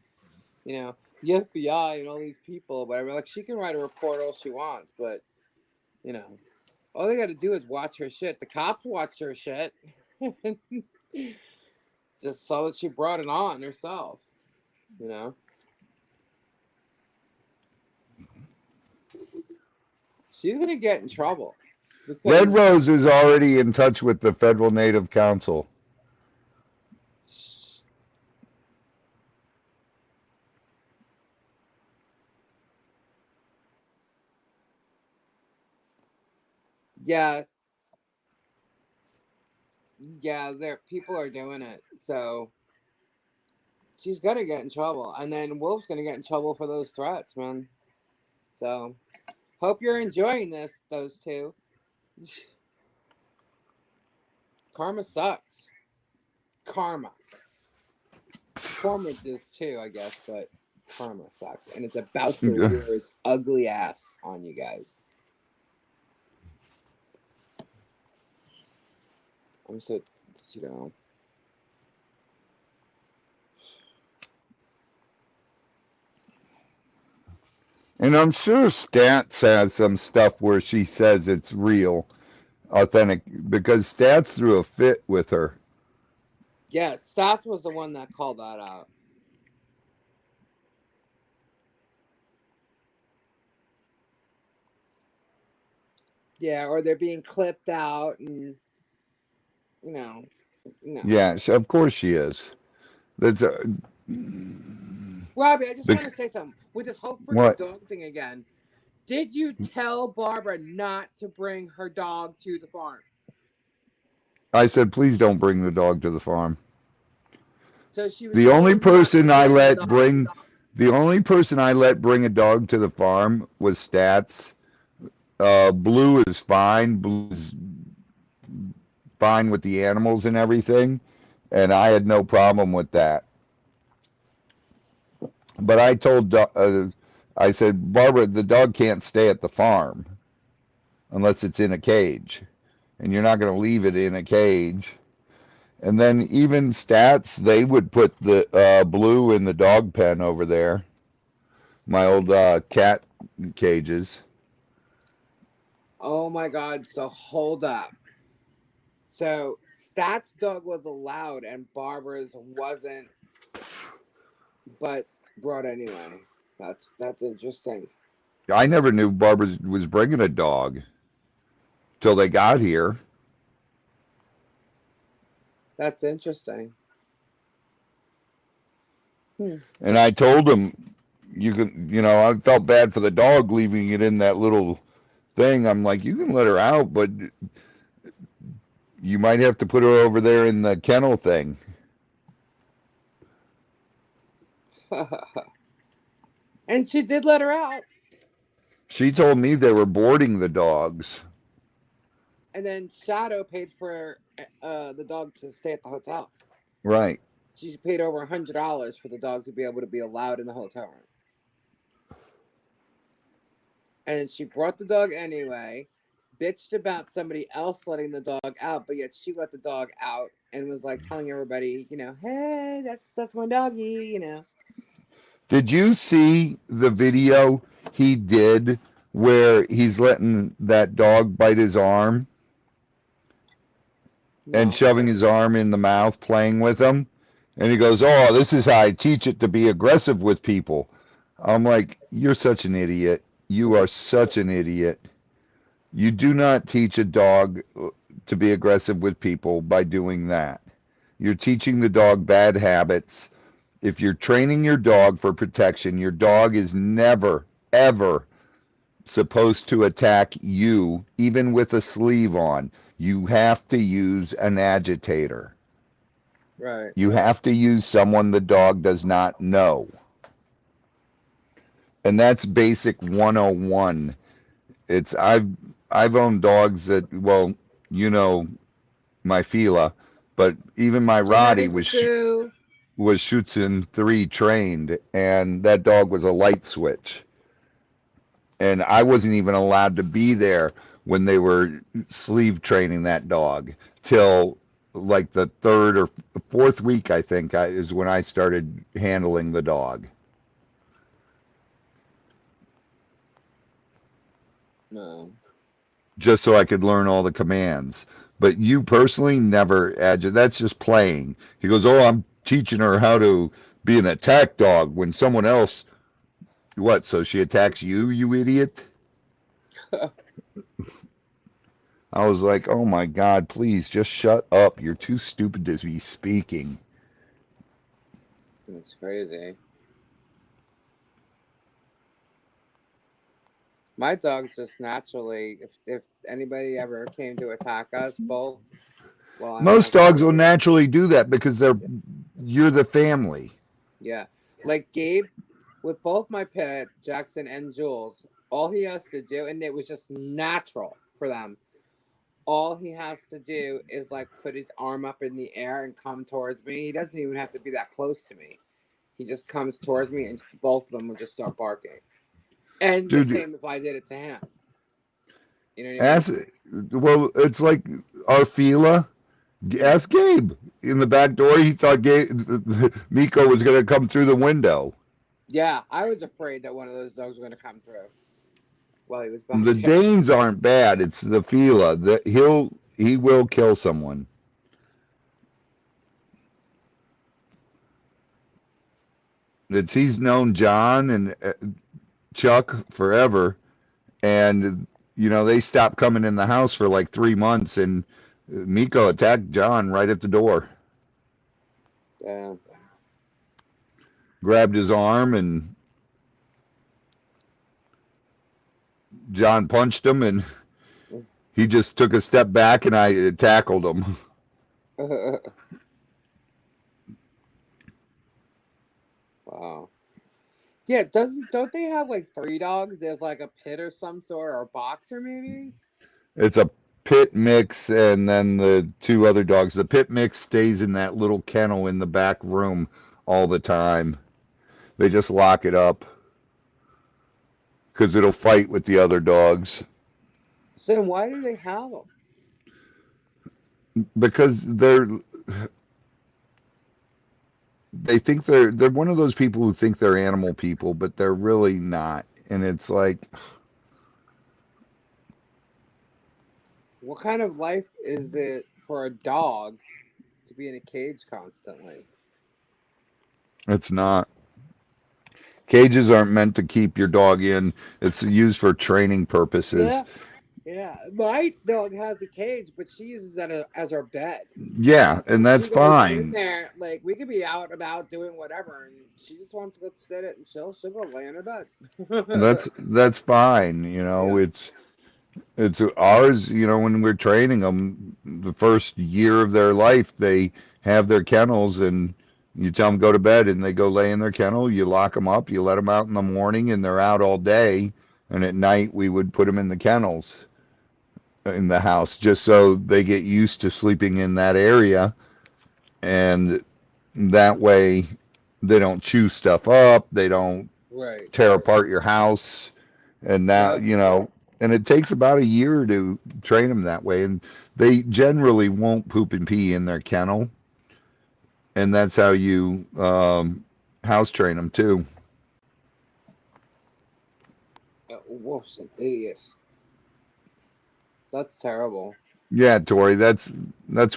the FBI and all these people. But like, she can write a report all she wants, but, all they got to do is watch her shit. The cops watch her shit. Just saw that she brought it on herself, She's going to get in trouble. Red Because Rose is already in touch with the Federal Native Council. yeah, people are doing it. So she's gonna get in trouble, and then Wolf's gonna get in trouble for those threats, man. So hope you're enjoying this, those two. Karma sucks. Karma does too, I guess, but karma sucks, and it's about to rear its ugly ass on you guys. I'm so, And I'm sure Stats has some stuff where she says it's real, authentic, because Stats threw a fit with her. Yeah, Stats was the one that called that out. Yeah, or they're being clipped out, and no. Yeah, of course she is. That's Robbie, I just want to say something. With this whole freaking what? dog thing again, did you tell Barbara not to bring her dog to the farm? I said, please don't bring the dog to the farm. So she was The only told not to person I bring the let dog. bring, the only person I let bring a dog to the farm was Stats. Blue is fine. Blue's fine with the animals and everything, and I had no problem with that. But I said, Barbara, the dog can't stay at the farm unless it's in a cage, and you're not going to leave it in a cage. And then even Stats, they would put the Blue in the dog pen over there, my old cat cages. Oh my God! So hold up. So Stats' dog was allowed and Barbara's wasn't, but brought anyway. That's interesting. I never knew Barbara was bringing a dog till they got here. That's interesting. Hmm. And I told him, I felt bad for the dog leaving it in that little thing. I'm like, you can let her out, but you might have to put her over there in the kennel thing. And she did let her out. She told me they were boarding the dogs. And then Shadow paid for the dog to stay at the hotel. Right. She paid over $100 for the dog to be able to be allowed in the hotel room. And she brought the dog anyway, bitched about somebody else letting the dog out, but yet she let the dog out and was like telling everybody, hey, that's my doggy. Did you see the video he did where he's letting that dog bite his arm and No. shoving his arm in the mouth, playing with him? And he goes, "Oh, this is how I teach it to be aggressive with people." I'm like, "You're such an idiot. You are such an idiot. You do not teach a dog to be aggressive with people by doing that. You're teaching the dog bad habits. If you're training your dog for protection, your dog is never, ever supposed to attack you, even with a sleeve on. You have to use an agitator. Right. You have to use someone the dog does not know. And that's basic 101. It's I've owned dogs that, well, you know, my Fila, but even my Roddy Genetic Sue. was Schutzen 3 trained, and that dog was a light switch. And I wasn't even allowed to be there when they were sleeve training that dog till like the third or fourth week, I think, is when I started handling the dog. No. Just so I could learn all the commands. But you personally never that's just playing. He goes, "Oh, I'm teaching her how to be an attack dog when someone else what? So she attacks you, you idiot?" I was like, "Oh my God, please just shut up. You're too stupid to be speaking." That's crazy. My dogs just naturally, if anybody ever came to attack us both, well, I'm Most like, dogs will naturally do that because you're the family. yeah. Like Gabe, with both my pit, Jackson and Jules, all he has to do, and it was just natural for them, all he has to do is like put his arm up in the air and come towards me. He doesn't even have to be that close to me. He just comes towards me and both of them will just start barking. And the Dude, same if I did it to him. You know what I mean? ask well, it's like our Fila. Ask Gabe in the back door. He thought Miko was going to come through the window. Yeah, I was afraid that one of those dogs was going to come through while he was back The there. Danes aren't bad. It's the Fila that he will kill someone. He's known John and Chuck forever, and they stopped coming in the house for like 3 months, and Miko attacked John right at the door, Yeah. grabbed his arm, and John punched him, and he just took a step back, and I tackled him. Wow. Yeah, don't they have like three dogs? There's like a pit or some sort or a boxer maybe? It's a pit mix, and then the two other dogs. The pit mix stays in that little kennel in the back room all the time. They just lock it up because it'll fight with the other dogs. So then why do they have them? Because they think they're one of those people who think they're animal people, but they're really not. And it's like, What kind of life is it for a dog to be in a cage constantly? it's not. Cages aren't meant to keep your dog in. It's used for training purposes. Yeah. Yeah, my dog has a cage, but she uses that as her bed. Yeah, and She that's goes in fine. there, like we could be out about doing whatever, and she just wants to go sit it and she'll go lay in her bed. That's fine. You know, Yeah. it's ours. You know, when we're training them, the first year of their life, they have their kennels, and you tell them go to bed, and they go lay in their kennel. You lock them up. You let them out in the morning, and they're out all day. And at night, we would put them in the kennels in the house, just so they get used to sleeping in that area, and that way they don't chew stuff up. They don't Right. tear apart your house. And now, Yep. you know, and it takes about a year to train them that way. And they generally won't poop and pee in their kennel. And that's how you house train them too. Wolf's an idiot. That's terrible. Yeah, Tori, that's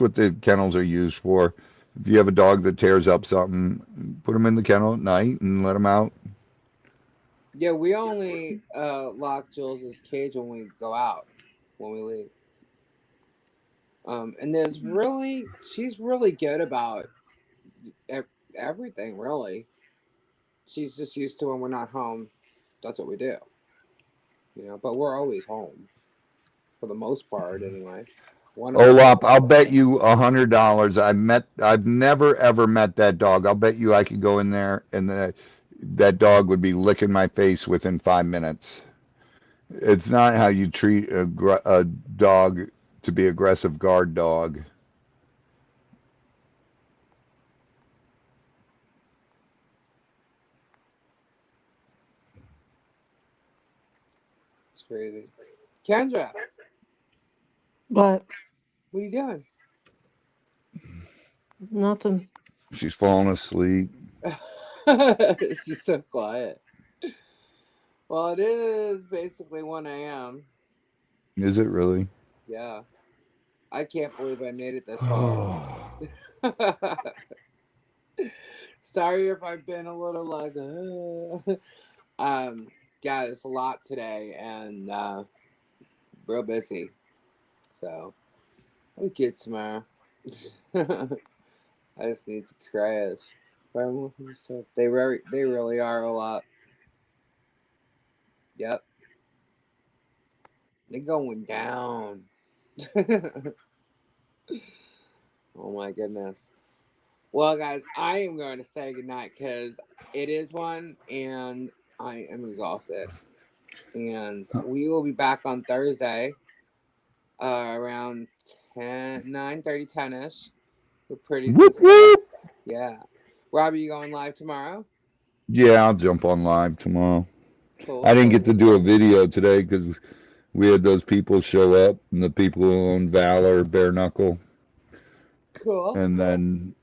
what the kennels are used for. If you have a dog that tears up something, put them in the kennel at night and let them out. Yeah, we only lock Jules' cage when we go out, when we leave. And she's really good about ev- everything. Really, she's just used to when we're not home. That's what we do, But we're always home for the most part, anyway. One of us is Olaf, I'll bet you $100. I've never ever met that dog. I'll bet you I could go in there and that dog would be licking my face within 5 minutes. It's not how you treat a dog to be aggressive guard dog. it's crazy. Kendra, But what are you doing? nothing. She's falling asleep. She's so quiet. Well, it is basically 1 a.m. Is it really? Yeah. I can't believe I made it this far. Oh, Sorry if I've been a little like, yeah, it's a lot today and real busy. So I'll get tomorrow. I just need to crash. They really are a lot. Yep, they're going down. Oh my goodness. Well, guys, I am going to say goodnight because it is one, and I am exhausted. And we will be back on Thursday, around 10, 9:30, 10ish. With pretties and whoop stuff. whoop. Yeah. Robbie, you going live tomorrow? Yeah, I'll jump on live tomorrow. Cool, I didn't cool, get to do a video today because we had those people show up, and the people who own Valor, Bare Knuckle, cool. and then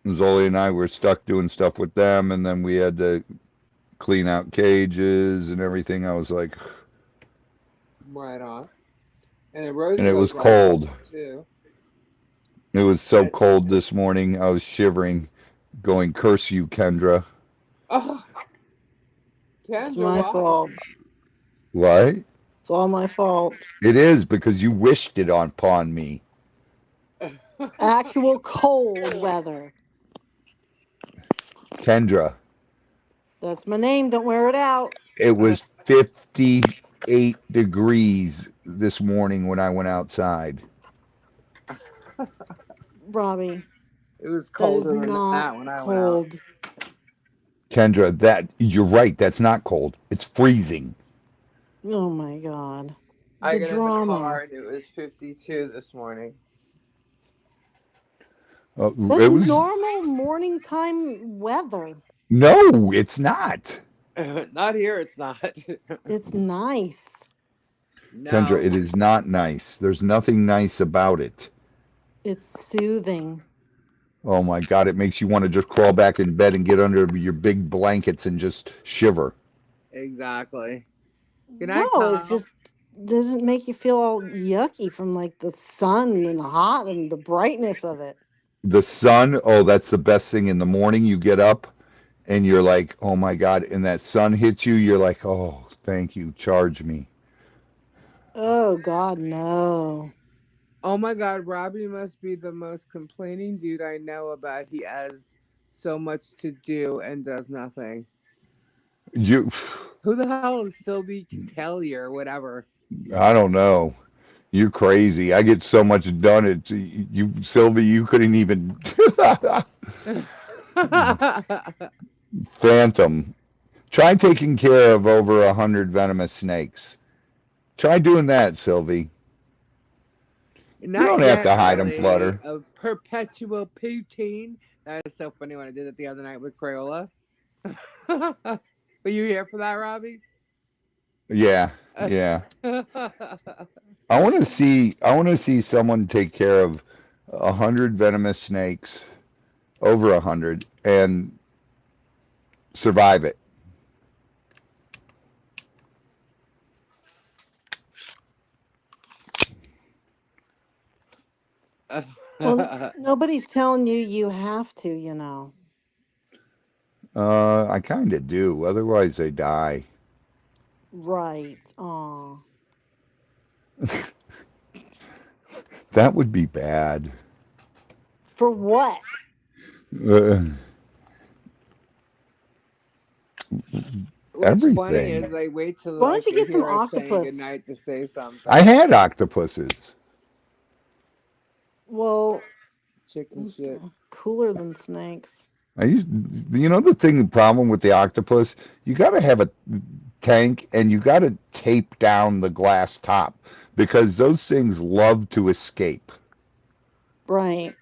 Zoli and I were stuck doing stuff with them, and then we had to clean out cages and everything. I was like, Right on. And then and Rosie it was goes live cold. tomorrow too. It was so And cold this morning. I was shivering, going, "Curse you, Kendra." oh, It's Kendra, my why? fault. What? It's all my fault. It is because you wished it upon me, Actual cold weather. Kendra. That's my name. Don't wear it out. It was 58 degrees this morning when I went outside. Robbie, It was that is colder than not that when I went out. cold. Kendra, that you're right. That's not cold. It's freezing. Oh my God. I The got in the car drama. and it was 52 this morning. That's It was normal morning time weather. no, it's not. Not here, it's not. It's nice. Kendra, No, it is not nice. There's nothing nice about it. It's soothing. Oh my God, it makes you want to just crawl back in bed and get under your big blankets and just shiver. exactly. Good night, No, it's Kyle. just doesn't make you feel all yucky from like the sun and the hot and the brightness of it. The sun, oh, that's the best thing in the morning. You get up and you're like, oh my God, and that sun hits you, you're like, oh, thank you, charge me. Oh God, no. Oh my God, Robbie must be the most complaining dude I know about. He has so much to do and does nothing. You, Who the hell is Sylvie Kelly or whatever? I don't know. You're crazy. I get so much done. It's you, Sylvie. You couldn't even. Phantom. Try taking care of over 100 venomous snakes. Try doing that, Sylvie. You Not don't have yet, to hide them, lady. Flutter. A perpetual poutine. That was so funny when I did it the other night with Crayola. Were you here for that, Robbie? Yeah, yeah. I want to see. I want to see someone take care of 100 venomous snakes, over 100, and survive it. Well, nobody's telling you you have to, you know. I kind of do. Otherwise, they die. Right. Aw. That would be bad. For what? Uh, What's funny everything. is I wait till Why don't like you they get some hear us saying octopus? goodnight to say I something. had octopuses. Well, Chicken shit. cooler than snakes. I used, the thing, the problem with the octopus, you got to have a tank and you got to tape down the glass top because those things love to escape. Right.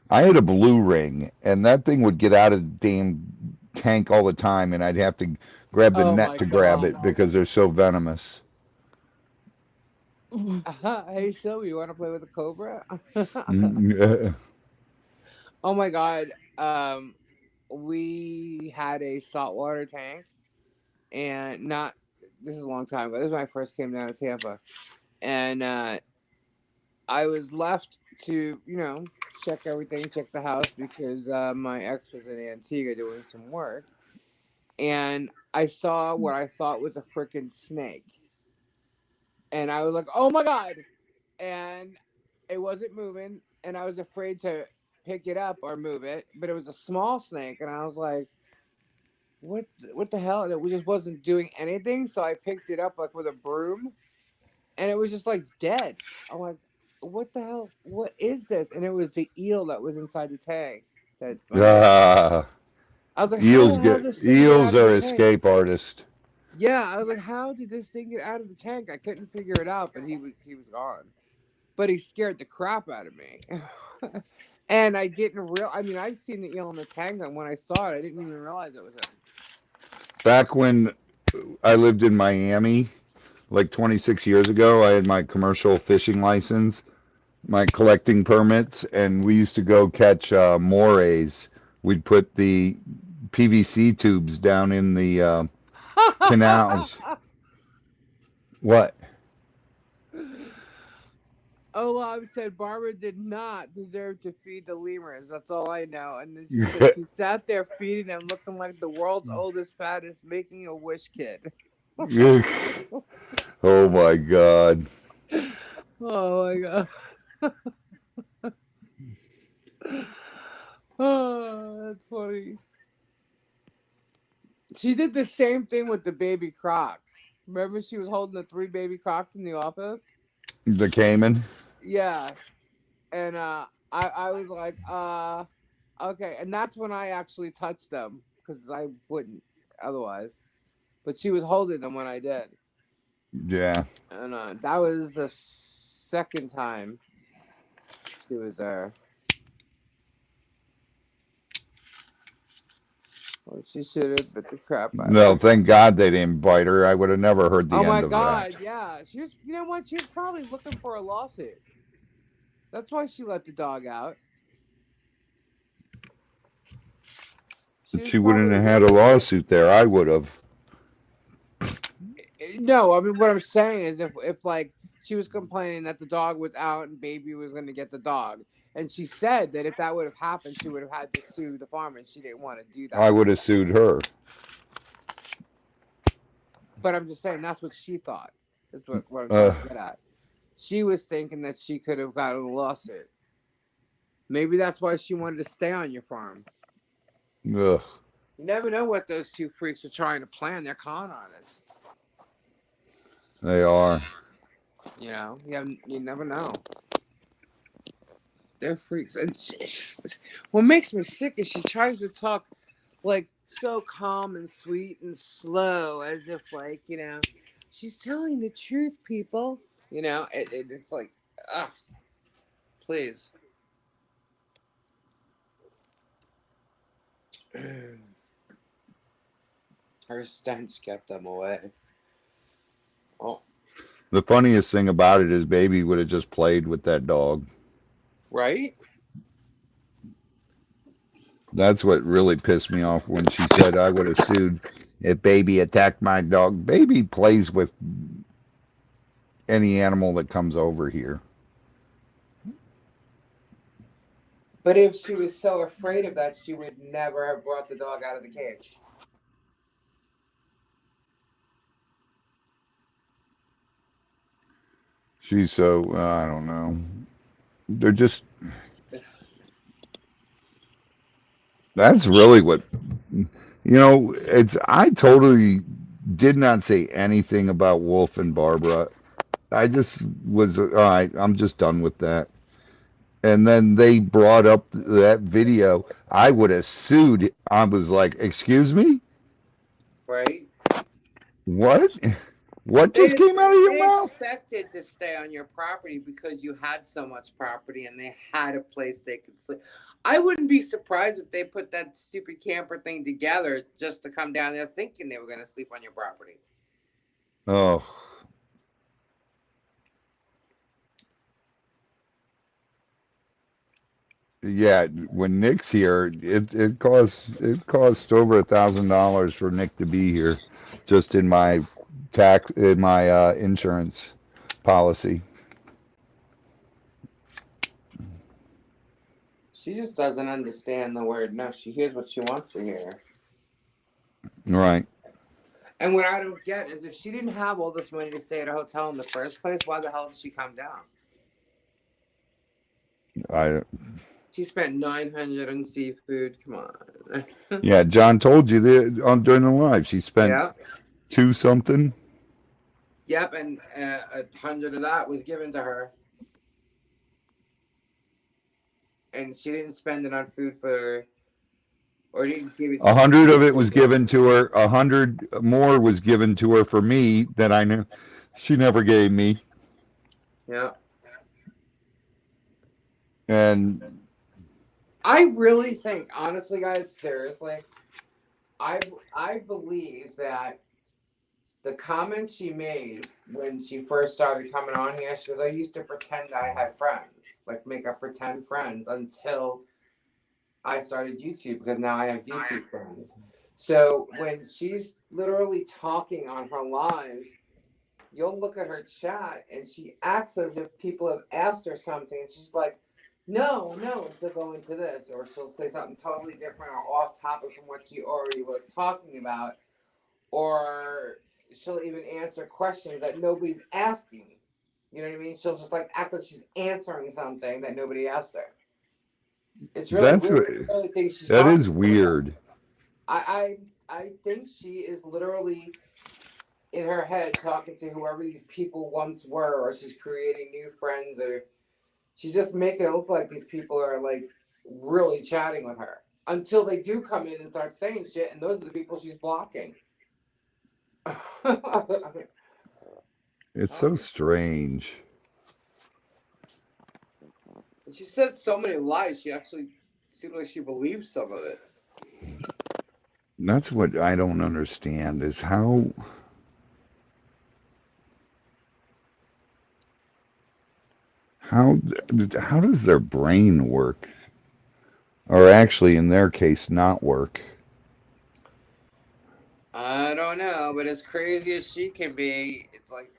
I had a blue ring and that thing would get out of the damn tank all the time and I'd have to grab the Oh net my to grab God. it because they're so venomous. Hey, Sylvie, you want to play with a cobra? Mm, Oh my God. We had a saltwater tank, and not this is a long time ago. This is when I first came down to Tampa, and I was left to check everything, check the house because my ex was in Antigua doing some work, and I saw what I thought was a freaking snake, and I was like, "Oh my God!" And it wasn't moving, and I was afraid to pick it up or move it, but it was a small snake, and I was like, what the hell? And it just wasn't doing anything, so I picked it up like with a broom, and it was just like dead. I'm like, what the hell? What is this? And it was the eel that was inside the tank. That when I ah, I was like, how the hell did this thing get eels out of the are tank? escape artists. Yeah, I was like, how did this thing get out of the tank? I couldn't figure it out, but he was gone. But he scared the crap out of me. And I didn't real. I mean, I'd seen the eel in the tank, and when I saw it, I didn't even realize it was him. Back when I lived in Miami, like 26 years ago, I had my commercial fishing license, my collecting permits, and we used to go catch morays. We'd put the PVC tubes down in the canals. What? Olaf said Barbara did not deserve to feed the lemurs. That's all I know. And then she said she sat there feeding them, looking like the world's oldest, fattest, making a wish kid. Oh my God. Oh my god. Oh, that's funny. She did the same thing with the baby crocs. Remember she was holding the three baby crocs in the office? The Cayman. Yeah. And I was like, okay. And that's when I actually touched them because I wouldn't otherwise. But she was holding them when I did. Yeah. And that was the second time she was there. Well, she should have bit the crap out of No, her. thank God they didn't bite her. I would have never heard Oh the my end of that. god, yeah. She was, you know what? She was probably looking for a lawsuit. That's why she let the dog out. She But was she wouldn't probably have had a looking for. lawsuit there. I would have. No, I mean what I'm saying is if like she was complaining that the dog was out and baby was going to get the dog, and she said that if that would have happened, she would have had to sue the farm, and she didn't want to do I that. would have sued her. But I'm just saying that's what she thought. Is what I'm trying Uh, to get at. She was thinking that she could have gotten a lawsuit. Maybe that's why she wanted to stay on your farm. ugh, You never know what those two freaks are trying to plan. They're con artists. they are. You never know. They're freaks. And what makes me sick is she tries to talk like so calm and sweet and slow, as if like she's telling the truth, people. It's like, ah, please. Her stench kept them away. Oh, The funniest thing about it is Baby would have just played with that dog. right? That's what really pissed me off when she said I would have sued if Baby attacked my dog. Baby plays with any animal that comes over here. But if she was so afraid of that, she would never have brought the dog out of the cage. She's so, I don't know. They're just, that's really what, I totally did not say anything about Wolf and Barbara. I just was, all right, I'm just done with that. And then they brought up that video. I would have sued. I was like, excuse me? Right? What? What They just came out of your they mouth? expected to stay on your property because you had so much property and they had a place they could sleep. I wouldn't be surprised if they put that stupid camper thing together just to come down there thinking they were going to sleep on your property. Oh, yeah. When Nick's here, it costs over $1,000 for Nick to be here, just in my insurance policy. She just doesn't understand the word no. She hears what she wants to hear. Right. And what I don't get is if she didn't have all this money to stay at a hotel in the first place, why the hell did she come down? I She spent $900 on seafood. Come on. Yeah, John told you that during the live. She spent Yeah. two something. Yep, and 100 of that was given to her. And she didn't spend it on food or didn't give it to 100 of it was you. given to her. 100 more was given to her for me that I knew she never gave me. Yeah. And I really think, honestly, guys, seriously, I believe that the comment she made when she first started coming on here, she goes, I used to pretend I had friends, like make up pretend friends until I started YouTube because now I have YouTube friends. So when she's literally talking on her lives, you'll look at her chat and she acts as if people have asked her something and she's like, no, and she'll go into this, or she'll say something totally different or off topic from what she already was talking about, or she'll even answer questions that nobody's asking. You know what I mean? She'll just like act like she's answering something that nobody asked her. It's really that's what weird. I really think she's that talking is to somebody else. weird. I think she is literally in her head talking to whoever these people once were, or she's creating new friends, or she's just making it look like these people are like really chatting with her until they do come in and start saying shit, and those are the people she's blocking. It's so strange. And she says so many lies. She actually seems like she believes some of it. That's what I don't understand is how how does their brain work? Or actually in their case not work. I don't know, but as crazy as she can be, it's like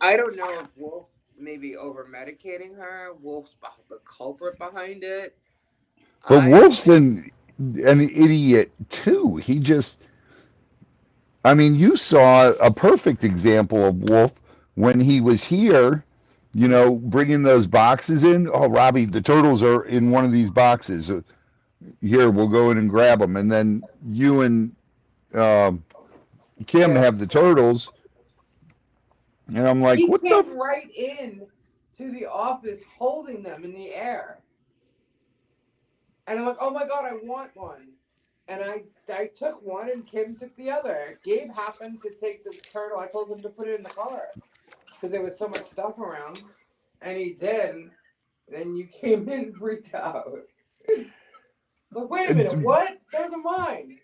I don't know if Wolf maybe over medicating her. Wolf's the culprit behind it. But I Wolf's an idiot too. I mean, you saw a perfect example of Wolf when he was here, bringing those boxes in. Oh, Robbie, the turtles are in one of these boxes. Here, we'll go in and grab them. And then you and Kim Yeah. have the turtles. And I'm like, He what the? came right in to the office holding them in the air. And I'm like, oh my God, I want one. And I took one and Kim took the other. Gabe happened to take the turtle. I told him to put it in the car because there was so much stuff around. And he did. And then you came in and freaked out. Like, wait a minute, what? Those are mine.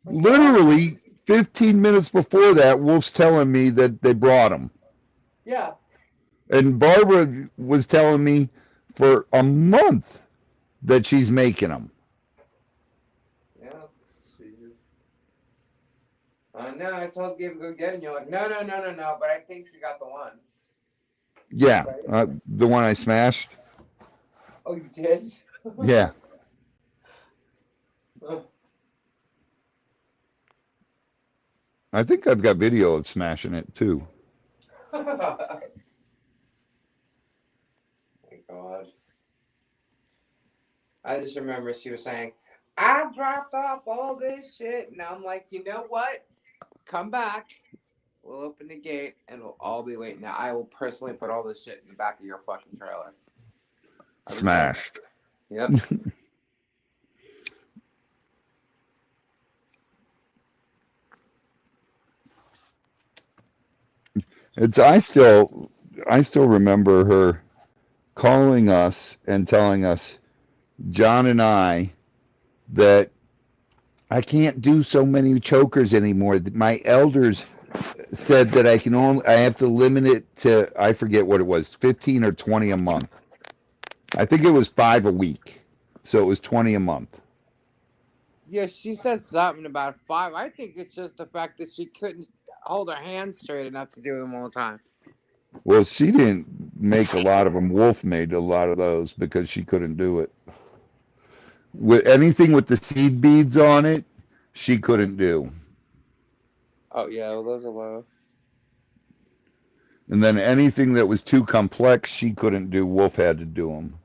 Like, what? Literally 15 minutes before that, Wolf's telling me that they brought them. Yeah. And Barbara was telling me for a month that she's making them. Yeah. Jesus. No, I told Gabe to go get it. And you're like, no, but I think you got the one. Yeah, Right? the one I smashed. Oh, you did? Yeah. I think I've got video of smashing it too. My God. I just remember she was saying, I dropped off all this shit. And I'm like, you know what? Come back. We'll open the gate and we'll all be waiting. Now, I will personally put all this shit in the back of your fucking trailer. Smashed. Yep. I still remember her calling us and telling us, John and I, that I can't do so many chokers anymore. My elders said that I have to limit it to, I forget what it was, 15 or 20 a month. I think it was 5 a week. So it was 20 a month. Yeah, she said something about 5. I think it's just the fact that she couldn't hold her hands straight enough to do them all the time. Well, she didn't make a lot of them. Wolf made a lot of those because she couldn't do it. With anything with the seed beads on it, she couldn't do. Oh, yeah, well, those are low. And then anything that was too complex, she couldn't do. Wolf had to do them.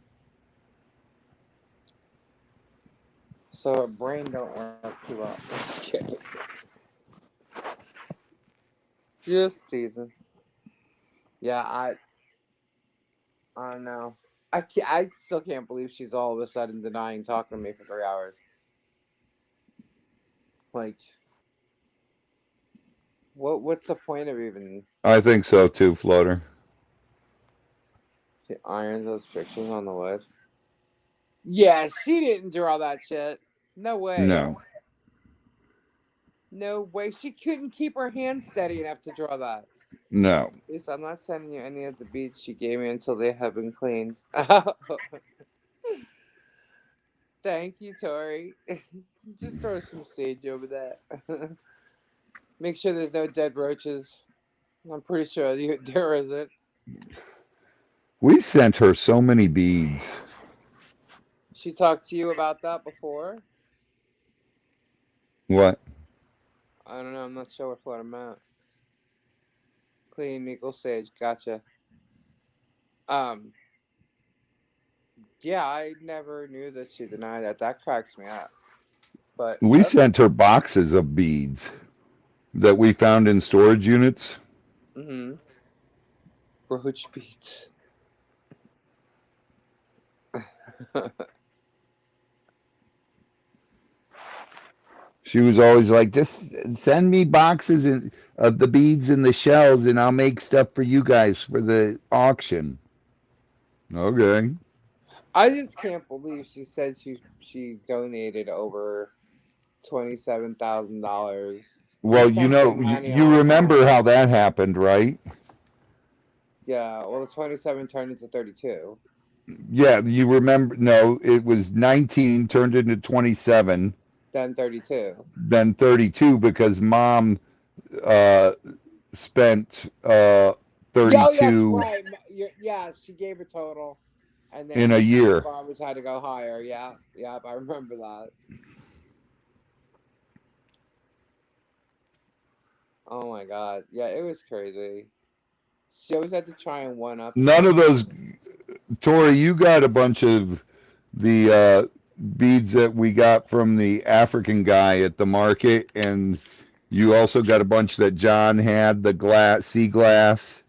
So her brain don't work too well. Just kidding. Just teasing. Yeah, I don't know. I still can't believe she's all of a sudden denying talking to me for 3 hours. Like, what's the point of even... I think so too, Floater. She irons those pictures on the wood? Yeah, she didn't draw that shit. No way. No, No way. She couldn't keep her hand steady enough to draw that. no. At least I'm not sending you any of the beads she gave me until they have been cleaned. Thank you, Tori. Just throw some sage over that. Make sure there's no dead roaches. I'm pretty sure there isn't. We sent her so many beads. She talked to you about that before? What? I don't know. I'm not sure what I'm at. Clean equals sage. Gotcha. Um. Yeah, I never knew that she denied that. That cracks me up. But We okay. sent her boxes of beads that we found in storage units. Mm-hmm. Roach beats. She was always like, just send me boxes of the beads and the shells, and I'll make stuff for you guys for the auction. Okay. I just can't believe she said she donated over $27,000. We Well, sent her money you all the remember time. how that happened, right? Yeah, well, the 27 turned into 32. Yeah, you remember. No, it was 19 turned into 27, Then 32. then 32 because mom uh, spent Yeah, oh, that's 32 right. Yeah, she gave a total, and in a then year. Barbara's had to go higher. Yeah, I remember that. Oh my god. Yeah, it was crazy. She always had to try and one up None of somebody. those, Tori, you got a bunch of the beads that we got from the African guy at the market, and you also got a bunch that John had, the glass, sea glass,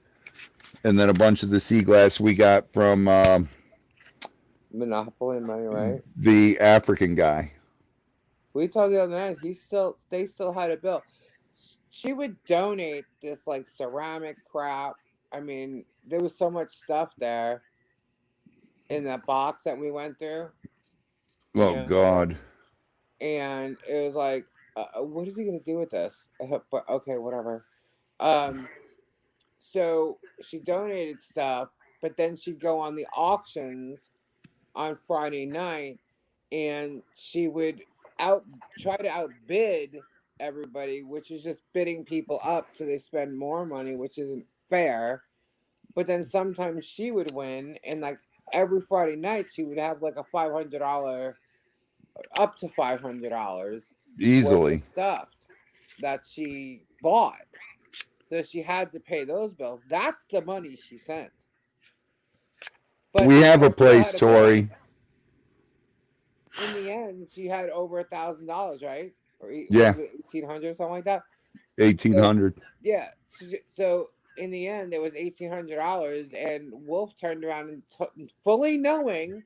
and then a bunch of the sea glass we got from Monopoly money, right? the African guy. We told the other night they still had a bill. She would donate this like ceramic crap. I mean, there was so much stuff there in that box that we went through, you Oh know, God. and it was like, what is he gonna do with this? But okay, whatever. Um, so she donated stuff, but then she'd go on the auctions on Friday night, and she would out try to outbid everybody, which is just bidding people up so they spend more money, which isn't fair. But then sometimes she would win, and like every Friday night, she would have like a $500, up to $500 worth of Easily. stuff that she bought. So she had to pay those bills. That's the money she sent. But We have she a still place, had a bill. Tori. In the end, she had over $1,000, right? Or what Yeah, was it, 1,800 or something like that? So 1800. yeah, so in the end, there was $1,800, and Wolf turned around and fully knowing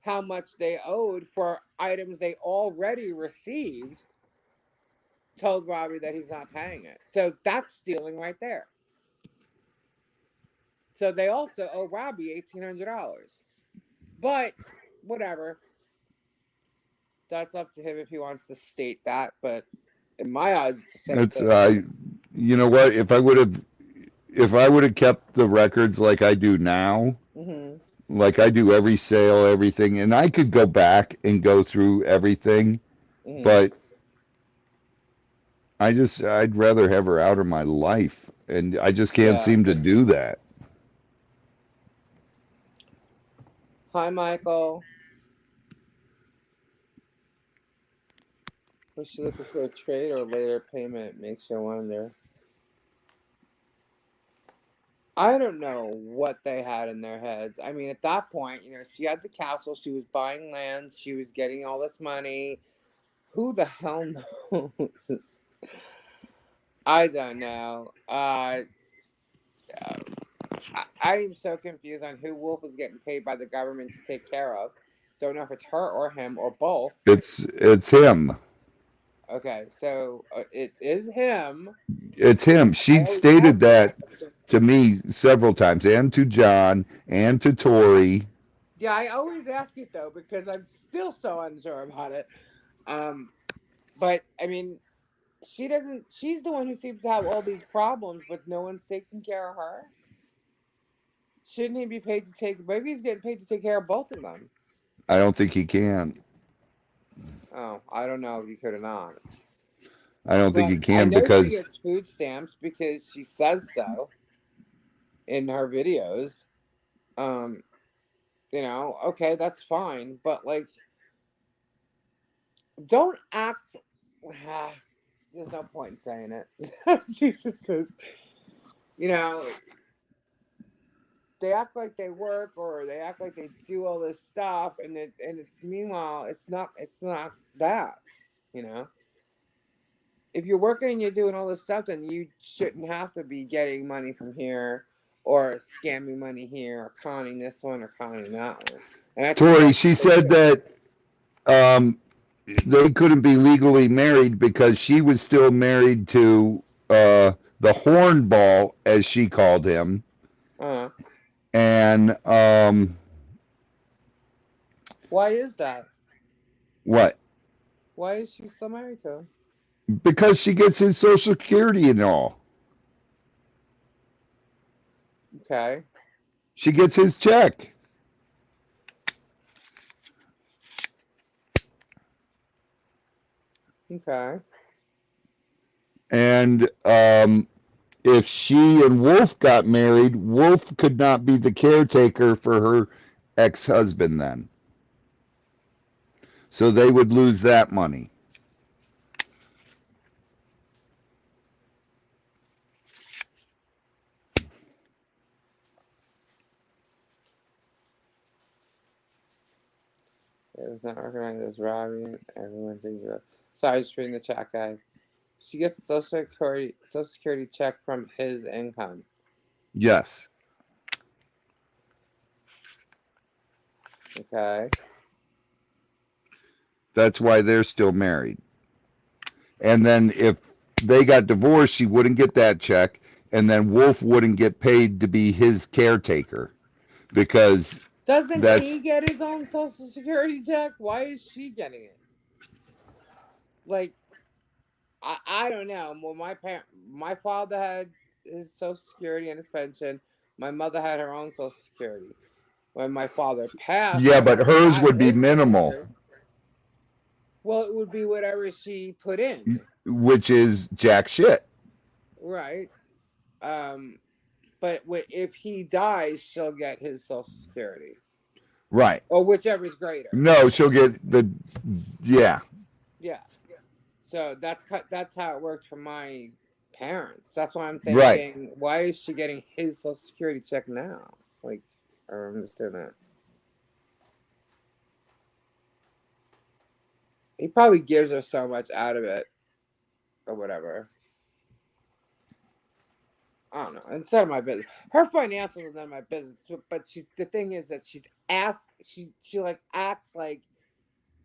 how much they owed for items they already received, told Robbie that he's not paying it. So that's stealing right there. So they also owe Robbie $1,800, but whatever. That's up to him if he wants to state that, but in my eyes, it's the same It's thing. you know what? If I would have kept the records like I do now, Hmm. like I do every sale, everything, and I could go back and go through everything, Hmm. but I'd rather have her out of my life, and I just can't Yeah. seem to do that. Hi, Michael. Was she looking for a trade or later payment? Makes you wonder. I don't know what they had in their heads. I mean, at that point, she had the castle. She was buying land. She was getting all this money. Who the hell knows? I don't know. I am so confused on who Wolf is getting paid by the government to take care of. Don't know if it's her or him or both. It's him. Okay, so it is him. It's him. I She always stated ask you that that question. to me several times, and to John, and to Tori. Yeah, I always ask it though because I'm still so unsure about it. Um, but I mean, she doesn't. She's the one who seems to have all these problems, but no one's taking care of her. Shouldn't he be paid to take? Maybe he's getting paid to take care of both of them. I don't think he can. Oh, I don't know if he could or not. I don't think But he I can know she because gets food stamps because she says so in her videos. Um, okay, that's fine, but like, don't act. There's no point in saying it. She just says, you know, they act like they work or they act like they do all this stuff, and it's meanwhile it's not that. You know, if you're working and you're doing all this stuff, then you shouldn't have to be getting money from here or scamming money here or conning this one or conning that one. And I think Tori, that's she what they said did. that um, they couldn't be legally married because she was still married to the hornball, as she called him, Uh, and why is that? what? Why is she still married to him? Because she gets his Social Security and all. Okay. She gets his check. Okay. And if she and Wolf got married, Wolf could not be the caretaker for her ex-husband then. So they would lose that money. It was not recognized as Robbie. Everyone thinks about. Sorry, just reading the chat, guys. She gets a Social Security check from his income. Yes. Okay. That's why they're still married. And then if they got divorced, she wouldn't get that check, and then Wolf wouldn't get paid to be his caretaker because Doesn't that's he get his own Social Security check? Why is she getting it? Like, I don't know. Well, my father had his Social Security and his pension. My mother had her own Social Security. When my father passed, yeah, my but mother hers got would be his Social minimal, Security. Well, it would be whatever she put in, which is jack shit. right? Um, but if he dies, she'll get his Social Security, Right. or whichever is greater. No, she'll get the yeah. Yeah. So that's how it worked for my parents. That's why I'm Right. thinking, why is she getting his Social Security check now? Like, I don't understand that. He probably gives her so much out of it, or whatever. I don't know. It's none of my business. Her financials are none of my business. But the thing is that she like acts like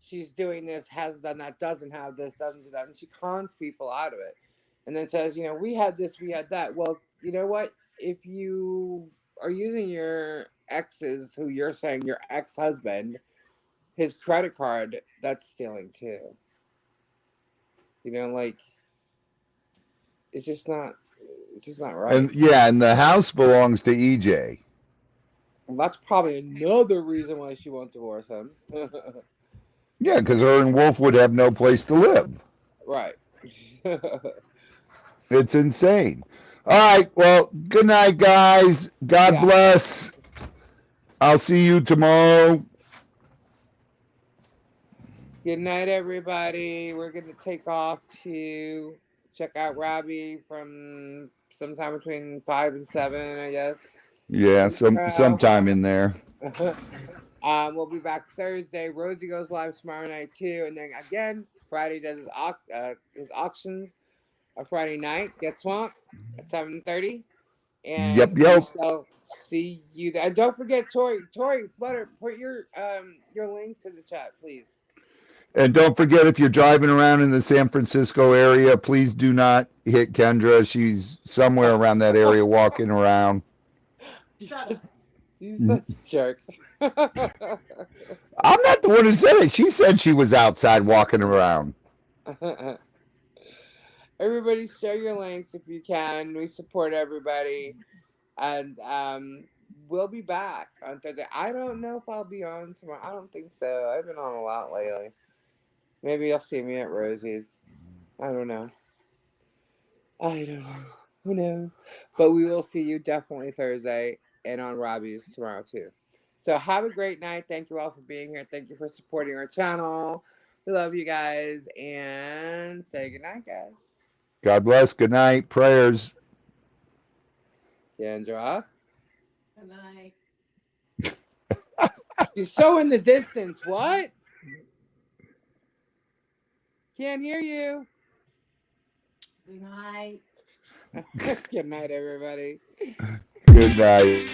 she's doing this, has done that, doesn't have this, doesn't do that, and she cons people out of it, and then says, we had this, we had that. Well, you know what? If you are using your ex's, who you're saying your ex-husband, his credit card, that's stealing too. Like, it's just not. It's just not right. And yeah, and the house belongs to EJ. Well, that's probably another reason why she won't divorce him. Yeah, because her and Wolf would have no place to live. Right. It's insane. All right. Well, good night, guys. God Yeah. bless. I'll see you tomorrow. Good night, everybody. We're going to take off to check out Robbie from sometime between 5 and 7, I guess. Yeah, Tomorrow. sometime in there. We'll be back Thursday. Rosie goes live tomorrow night, too. And then again, Friday does his auctions. Friday night, Get Swamped at 7:30. And we Yep. shall see you there. And don't forget, Tori, Flutter, put your links in the chat, please. And don't forget, if you're driving around in the San Francisco area, please do not hit Kendra. She's somewhere around that area walking around. He's such a jerk. I'm not the one who said it. She said she was outside walking around. Everybody share your links if you can. We support everybody. And we'll be back on Thursday. I don't know if I'll be on tomorrow. I don't think so. I've been on a lot lately. Maybe you'll see me at Rosie's. I don't know. Who knows? But we will see you definitely Thursday and on Robbie's tomorrow too. So have a great night. Thank you all for being here. Thank you for supporting our channel. We love you guys. And say good night, guys. God bless. Good night. Prayers. Kendra. Good night. She's so in the distance. What? Can't hear you. Good night. Good night, everybody. Good night.